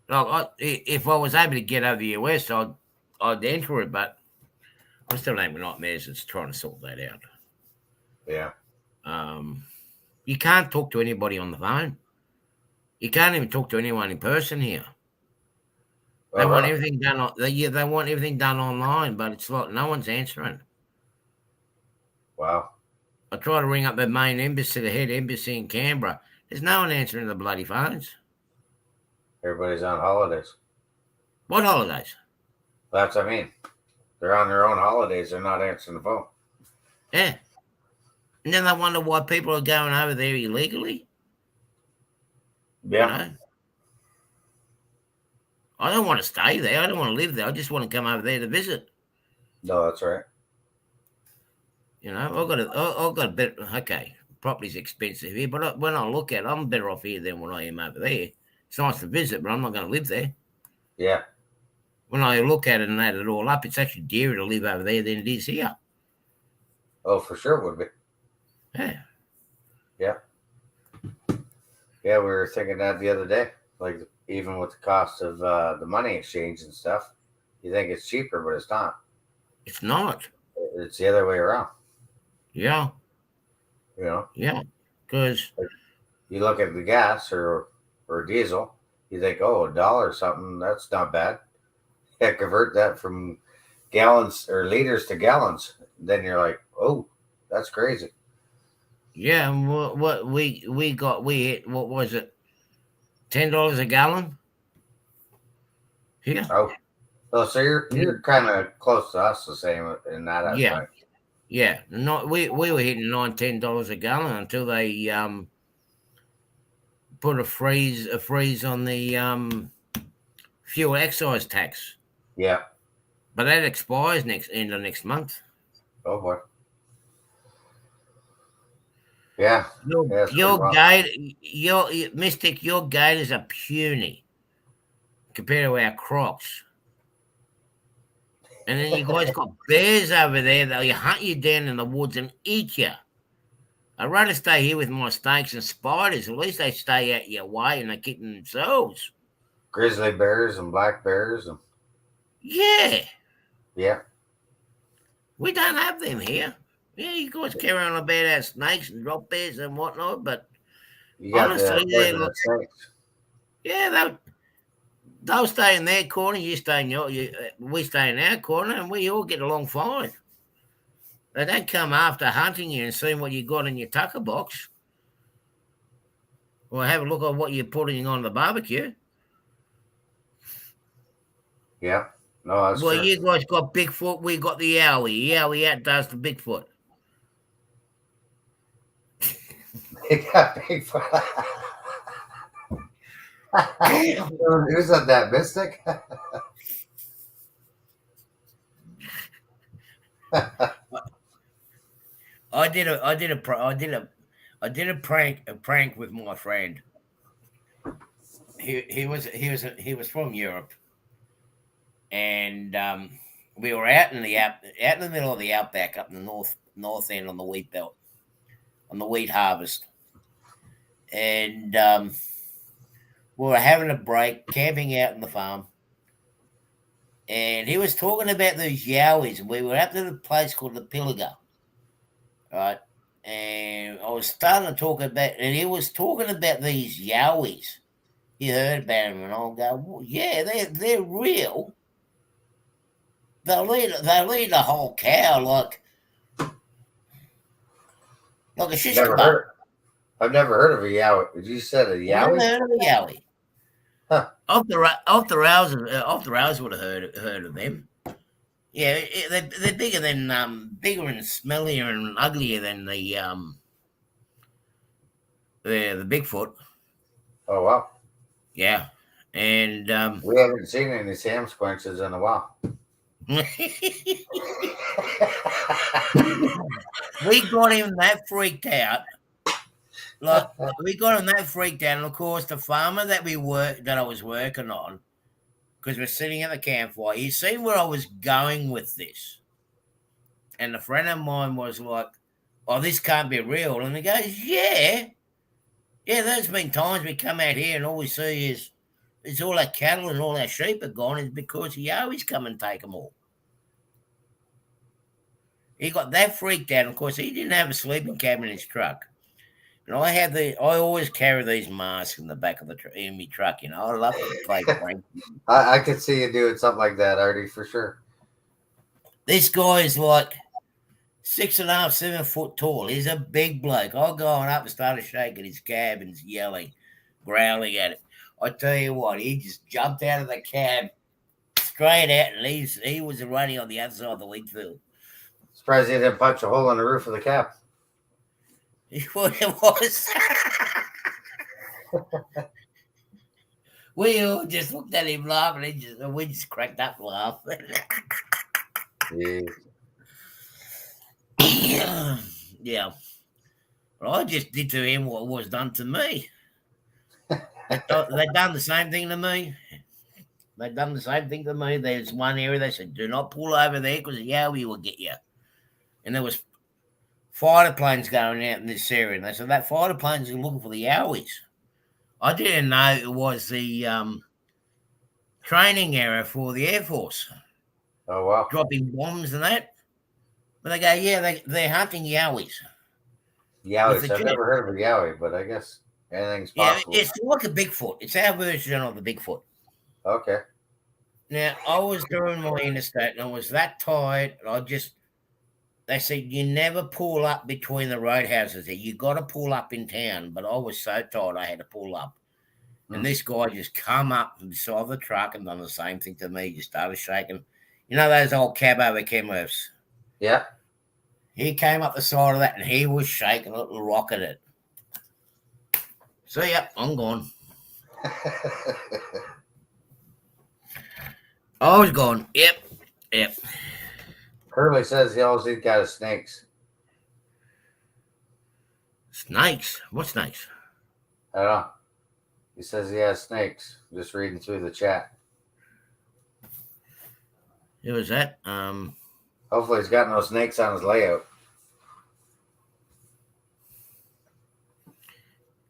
Look, if I was able to get over the US, I'd enter it, but I'm still having nightmares. It's trying to sort that out. Yeah. You can't talk to anybody on the phone. You can't even talk to anyone in person here. They want everything done. They want everything done online, but it's like no one's answering. Wow. I try to ring up the main embassy, the head embassy in Canberra. There's no one answering the bloody phones. Everybody's on holidays. What holidays? That's what I mean. They're on their own holidays. They're not answering the phone. Yeah. And then they wonder why people are going over there illegally. Yeah. You know? I don't want to stay there. I don't want to live there. I just want to come over there to visit. No, that's right. You know, I've got a bit. Okay, property's expensive here, but when I look at it, I'm better off here than when I am over there. It's nice to visit, but I'm not going to live there. Yeah. When I look at it and add it all up, it's actually dearer to live over there than it is here. Oh, for sure it would be. Yeah. Yeah. Yeah, we were thinking that the other day. Like, even with the cost of the money exchange and stuff, you think it's cheaper, but it's not. It's not. It's the other way around. Yeah. You know? Yeah. Because you look at the gas or diesel, you think, oh, $1 or something, that's not bad. Yeah, convert that from gallons or liters to gallons. Then you're like, oh, that's crazy. yeah, what we hit, what was it? $10 a gallon? Yeah. Oh, so you're kind of close to us the same in that aspect. Yeah. We were hitting $9-10 a gallon until they put a freeze on the fuel excise tax. Yeah. But that expires end of next month. Oh boy. Yeah. Your Mystic, your gators are puny compared to our crocs. And then you guys got bears over there. They'll hunt you down in the woods and eat you. I'd rather stay here with my snakes and spiders. At least they stay out your way and they're keeping themselves. Grizzly bears and black bears. Yeah. Yeah. We don't have them here. Yeah, you guys carry on about our snakes and drop bears and whatnot, but you got honestly, the snakes. Yeah, they'll stay in their corner. You stay in we stay in our corner, and we all get along fine. They don't come after hunting you and seeing what you got in your tucker box, or have a look at what you're putting on the barbecue. Yeah. No, that's well, true. You guys got Bigfoot. We got the Yowie. Yowie outdoes the Bigfoot. They got Bigfoot. Who said that, Mystic? I did a prank with my friend. He was from Europe, and we were out in the middle of the outback, up in the north end on the wheat belt, on the wheat harvest, and we were having a break, camping out in the farm, and he was talking about these yowies, and we were up to the place called the Pilliga, right? And I was starting to talk about, and he was talking about these yowies. He heard about them, and I'll go, well, yeah, they're real. They'll eat a whole cow like a shish kebab. I've never heard of a yowie. You said a Never yowie? heard of a yowie. Huh. Off the rails would have heard of them. Yeah, they're bigger than bigger and smellier and uglier than the Bigfoot. Oh wow. Yeah, and We haven't seen any Sam squinches in a while. we got him that freaked out. Like we got him that freaked out, and of course the farmer that I was working on, because we're sitting at the campfire. You see where I was going with this, and a friend of mine was like, "Oh, this can't be real," and he goes, "Yeah, yeah. There's been times we come out here and all we see is all our cattle and all our sheep are gone. Is because the Yowies come and take them all." He got that freaked out. Of course, he didn't have a sleeping cab in his truck. And I always carry these masks in the back of in my truck. You know, I love to play pranks. I could see you doing something like that, Artie, for sure. This guy is like 6.5, 7 foot tall. He's a big bloke. I going up and started shaking his cab and yelling, growling at it. I tell you what, he just jumped out of the cab straight out, and he was running on the other side of the wheat field. Surprised he didn't punch a hole in the roof of the cab. What it was. We all just looked at him laughing, and we just cracked up laughing. Yeah. Well, I just did to him what was done to me. They done the same thing to me. They done the same thing to me. There's one area they said, "Do not pull over there because the Yowie will get you." And there was fighter planes going out in this area, and they said that fighter planes are looking for the Yowies. I didn't know it was the training area for the Air Force. Oh wow. Dropping bombs and that. But they go, yeah, they're hunting Yowies. Yowies. I've never heard of a yowie, but I guess anything's possible. Yeah, it's like a Bigfoot. It's our version of the Bigfoot. Okay. Now, I was doing my interstate and I was that tired. They said, you never pull up between the roadhouses there. You got to pull up in town. But I was so tired, I had to pull up. And this guy just come up beside the truck and done the same thing to me. Just started shaking. You know those old cab over Kenworths? Yeah. He came up the side of that and he was shaking, a little rocket it. So, yep, I'm gone. I was gone. Yep. Curly says he always got his snakes. Snakes? What snakes? I don't know. He says he has snakes. Just reading through the chat. Who was that? Hopefully he's got no snakes on his layout.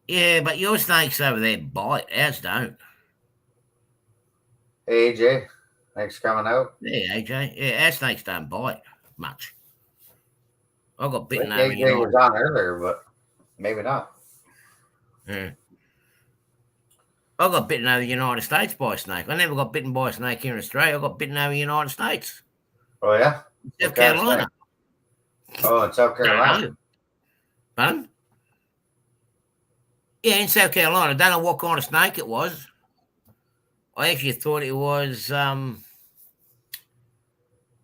Yeah, but your snakes over there bite. Ours don't. Hey AJ, thanks for coming out. Yeah, AJ. Yeah, our snakes don't bite much. I got bitten over. AJ was on earlier, but maybe not. Yeah. I got bitten over the United States by a snake. I never got bitten by a snake here in Australia. I got bitten over the United States. Oh yeah? South Carolina. Oh, in South Carolina. Pardon? Yeah, in South Carolina. I don't know what kind of snake it was. I actually thought it was a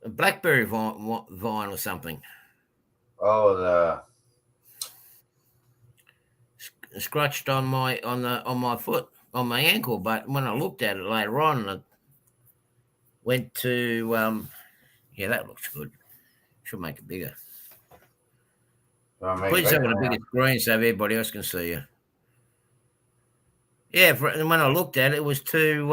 blackberry vine or something. Oh, the Scratched on my foot, on my ankle. But when I looked at it later on, I went to yeah, that looks good. Should make it bigger. Please have a bigger screen so everybody else can see you. Yeah, and when I looked at it, it was too.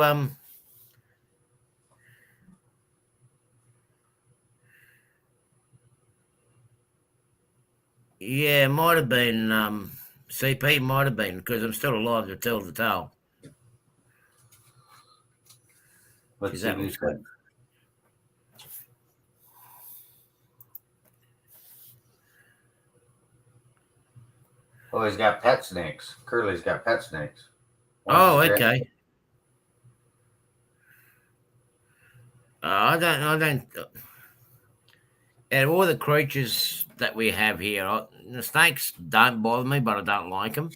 Yeah, it might have been CP. Might have been because I'm still alive to tell the tale. Let's see who's good. Oh, he's got pet snakes. Curly's got pet snakes. Oh, okay. I don't. Out of all the creatures that we have here, the snakes don't bother me, but I don't like them.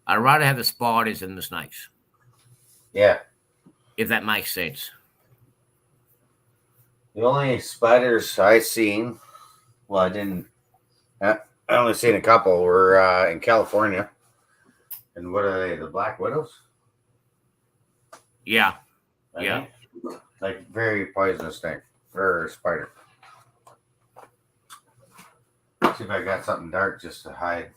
I'd rather have the spiders than the snakes, Yeah. if that makes sense. The only spiders I seen, well, I didn't. I only seen a couple. Were in California, and what are they? The black widows. Yeah, I yeah. think. Like very poisonous snake or spider. See if I got something dark just to hide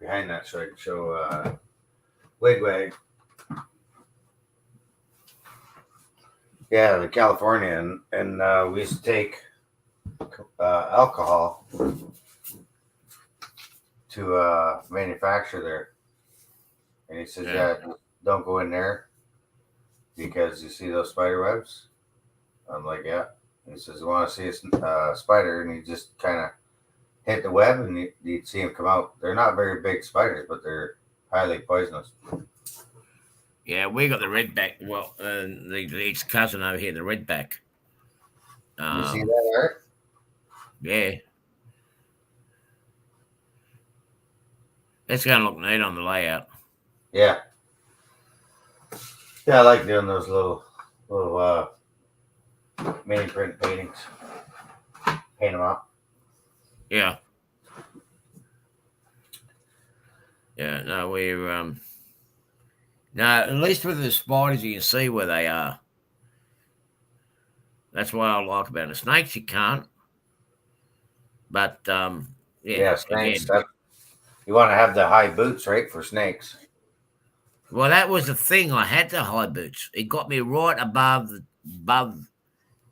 behind that, so I can show wigwag. Yeah, the California, and we used to take alcohol to manufacture there, and he says, Yeah. "Yeah, don't go in there because you see those spider webs." I'm like, "Yeah." He says, "You want to see a spider?" And he just kind of hit the web, and you'd see them come out. They're not very big spiders, but they're highly poisonous. Yeah, we got the redback. Well, its cousin over here, the redback. You see that, Art? Yeah. It's going to look neat on the layout. Yeah. Yeah, I like doing those little mini print paintings. Paint them up. Yeah. Yeah, no, we're no, at least with the spiders you can see where they are. That's what I like about the snakes. You can't. But yeah, Yeah, snakes. again. You want to have the high boots, right, for snakes? Well, that was the thing. I had the high boots. It got me right above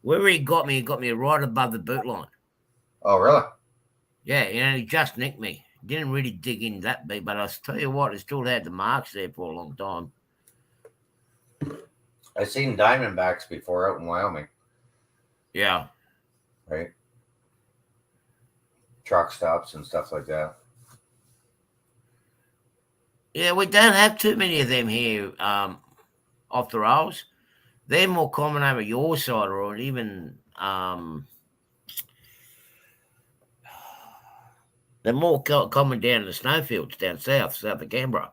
where he got me right above the boot line. Oh, really? Yeah, he just nicked me. Didn't really dig in that big, but I'll tell you what, it still had the marks there for a long time. I've seen diamondbacks before out in Wyoming, Yeah. right? Truck stops and stuff like that. Yeah, we don't have too many of them here off the rails. They're more common over your side or even they're more common down in the snowfields down south of Canberra.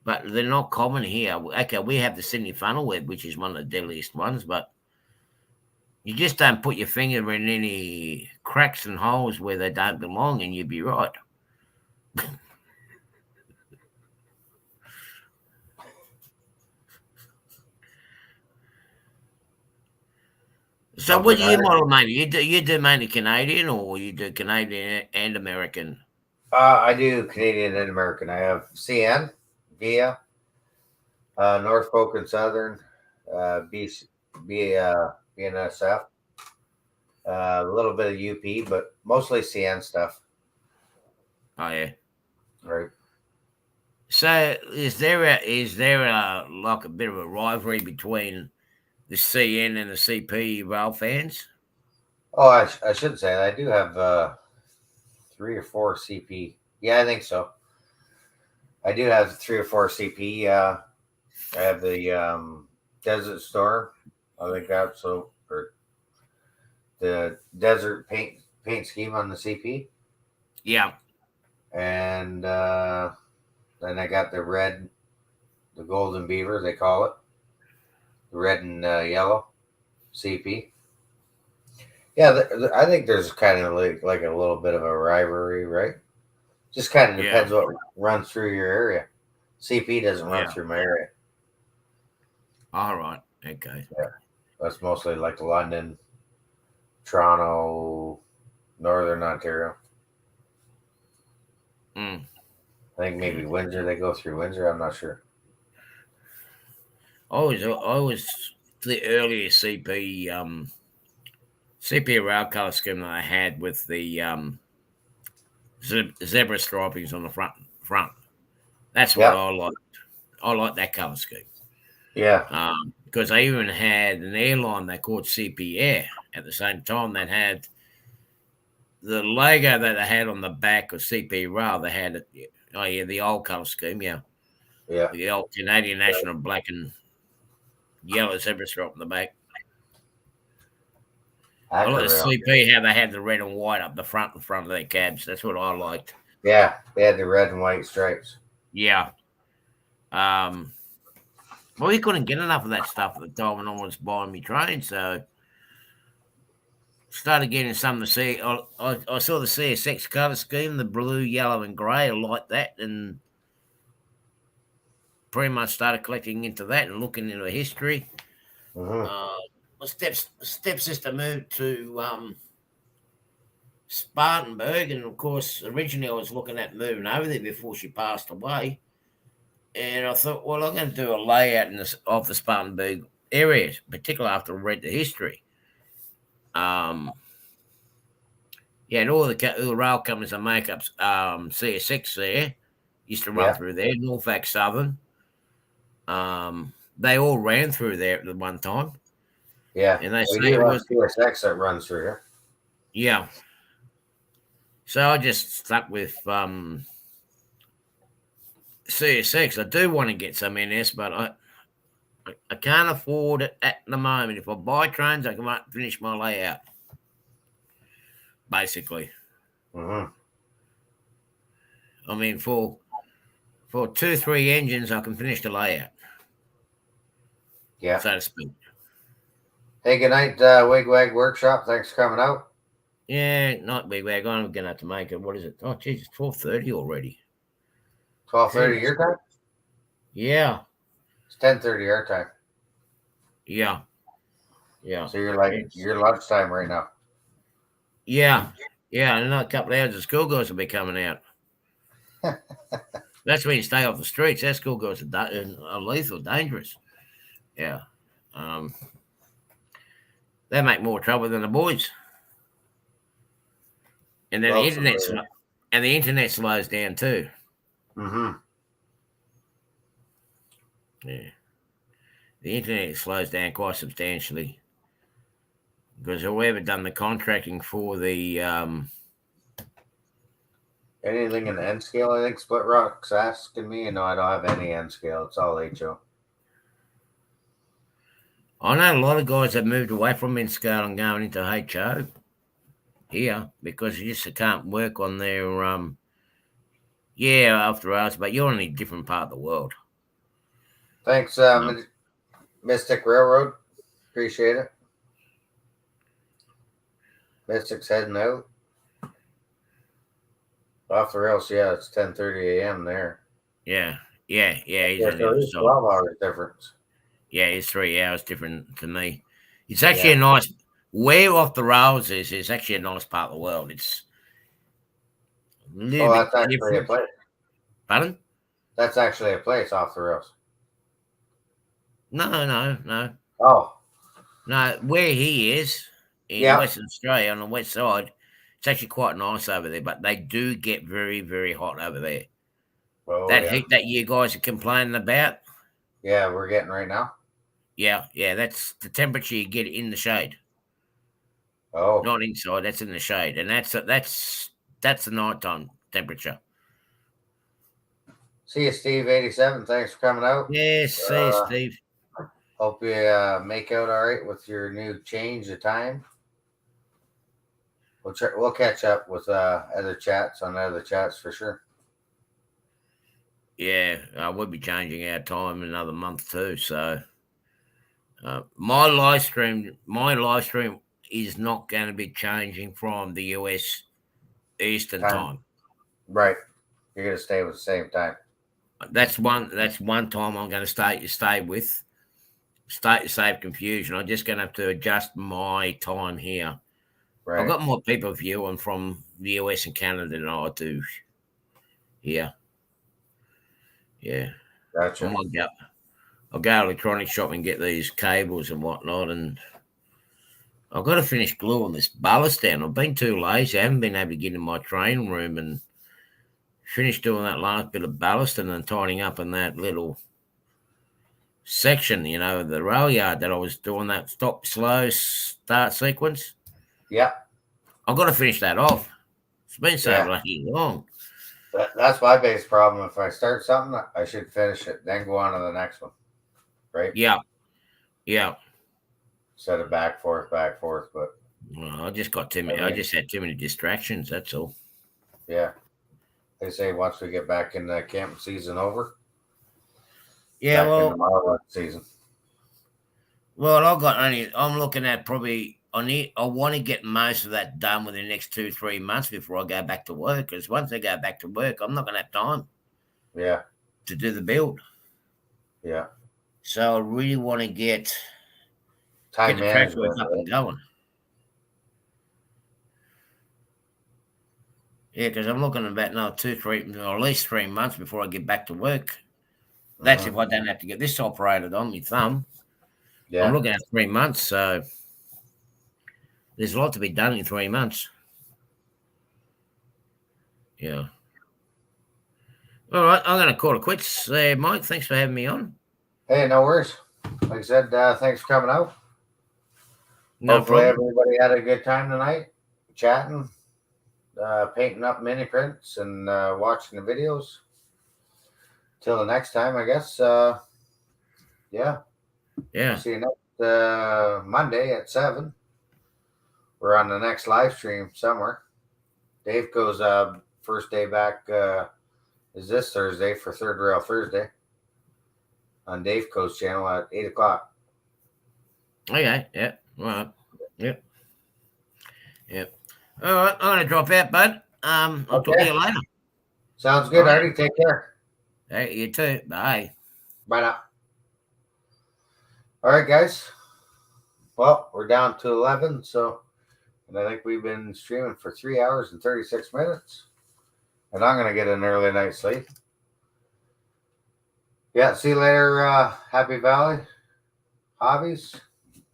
But they're not common here. Okay, we have the Sydney funnel web, which is one of the deadliest ones, but you just don't put your finger in any cracks and holes where they don't belong, and you'd be right. So, what do you model, mate? You do mainly Canadian, or you do Canadian and American? I do Canadian and American. I have CN, VIA, Norfolk and Southern, BC, BNSF, a little bit of UP, but mostly CN stuff. Oh yeah. Right. So, is there a like a bit of a rivalry between the CN and the CP rail fans? Oh, I should say I do have 3 or 4 CP. Yeah, I think so. I do have 3 or 4 CP. I have the Desert Storm. I think that's so for the desert paint scheme on the CP. Yeah. And then I got the golden beaver, they call it, the red and yellow CP. Yeah, I think there's kind of like a little bit of a rivalry, right? Just kind of depends what runs through your area. CP doesn't run through my area. All right. Okay. Yeah, that's mostly like London, Toronto, Northern Ontario. Mm. I think maybe Windsor. They go through Windsor. I'm not sure. I was the earliest CP rail color scheme that I had with the zebra stripings on the front. That's what I liked. I like that color scheme. Yeah. Because I even had an airline they called CP Air at the same time that had the logo that they had on the back of CP Rail. They had the old color scheme, Yeah. the old Canadian National black and yellow zebra stripe on the back. I like the Rail. CP how they had the red and white up the front of their cabs. That's what I liked. Yeah, they had the red and white stripes. Yeah. Well, we couldn't get enough of that stuff at the time when I was buying my train, so started getting some of the I saw the CSX colour scheme, the blue, yellow, and grey. I liked that, and pretty much started collecting into that and looking into history. Mm-hmm. My stepsister moved to Spartanburg, and of course, originally I was looking at moving over there before she passed away. And I thought, well, I'm going to do a layout of the Spartanburg area, particularly after I read the history. Yeah, and all the rail companies that make up CSX there used to run through there, Norfolk Southern. They all ran through there at the one time. Yeah, and they we say do it have was CSX that runs through here. yeah. So I just stuck with CSX. I do want to get some NS, but I can't afford it at the moment. If I buy trains, I can finish my layout. Basically, Mm-hmm. I mean for 2-3 engines, I can finish the layout. Yeah. So to speak. Hey, good night, Wigwag Workshop. Thanks for coming out. Yeah, not big bag. I'm gonna have to make it. What is it? Oh, geez, it's 12:30 already. 12:30 your time. Yeah, It's 10:30 our time. yeah. So you're lunchtime right now. Yeah. In another couple of hours, the schoolgirls will be coming out. That's when you stay off the streets. That schoolgirls are lethal, dangerous. Yeah. They make more trouble than the boys. And then the internet slows down too. Mm-hmm. Yeah. The internet slows down quite substantially. Because whoever done the contracting for the Anything in the N scale? I think Split Rock's asking me. No, I don't have any N scale. It's all HO. I know a lot of guys have moved away from N scale and going into HO here because you just can't work on their after hours, but you're in a different part of the world. Thanks, Mystic Railroad. Appreciate it. Mystic's heading out. Off the rails, yeah, it's 10:30 a.m. there. Yeah. He's So it's 12 hours difference. Yeah, it's 3 hours different to me. It's actually a nice. Where off the rails is actually a nice part of the world. It's a little bit that's actually different. a place. Pardon? That's actually a place off the rails. No. Oh. No, where he is in Western Australia on the west side, it's actually quite nice over there, but they do get very, very hot over there. Oh, that heat that you guys are complaining about. Yeah, we're getting right now. Yeah, that's the temperature you get in the shade. Oh. Not inside, that's in the shade. And that's the nighttime temperature. See you, Steve 87. Thanks for coming out. Yes, see you, Steve. Hope you make out all right with your new change of time. We'll catch up with other chats on other chats for sure. Yeah, we'll be changing our time in another month too. So my live stream is not going to be changing from the US Eastern time. Right, you're going to stay with the same time. That's one time I'm going to stay with. To save confusion. I'm just going to have to adjust my time here. Right. I've got more people viewing from the US and Canada than I do here. Yeah. Gotcha. I'll go electronic shop and get these cables and whatnot, and I've got to finish gluing this ballast down. I've been too lazy. I haven't been able to get in my train room and finish doing that last bit of ballast and then tidying up in that little section, the rail yard that I was doing that stop, slow, start sequence. Yeah. I've got to finish that off. It's been so bloody long. That's my base problem. If I start something, I should finish it, then go on to the next one. Right? Yeah. Instead of back, forth, but Well, I just got too many. I just had too many distractions. That's all. Yeah. They say once we get back in the camping season over, Yeah, back in the marlin season. well, I got only. I'm looking at probably. I want to get most of that done within the next 2-3 months before I go back to work. Because once I go back to work, I'm not going to have time Yeah. to do the build. Yeah. So I really want to get Time the track work management. up and going. Yeah, because I'm looking at about now 2-3, or at least 3 months before I get back to work. That's if I don't have to get this operated on my thumb. Yeah. I'm looking at 3 months, so there's a lot to be done in 3 months. Yeah. All right, I'm going to call it quits there, Mike. Thanks for having me on. Hey, no worries. Like I said, thanks for coming out. No Hopefully problem. everybody had a good time tonight, chatting, painting up mini prints, and watching the videos. Till the next time, I guess. Yeah. Yeah. See you next Monday at 7. We're on the next live stream somewhere. Dave goes first day back is this Thursday for Third Rail Thursday on Dave Co's channel at 8 o'clock. Okay. Yeah. All right. Yep. Yep. All right. I'm going to drop out, bud. I'll talk to you later. Sounds good, Artie. Take care. Hey, you too. Bye. Bye now. All right, guys. Well, we're down to 11, and I think we've been streaming for 3 hours and 36 minutes. And I'm going to get an early night sleep. Yeah, see you later, Happy Valley Hobbies.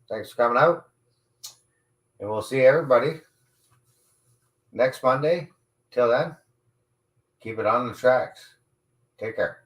Thanks for coming out. And we'll see everybody next Monday. Till then, keep it on the tracks. Take care.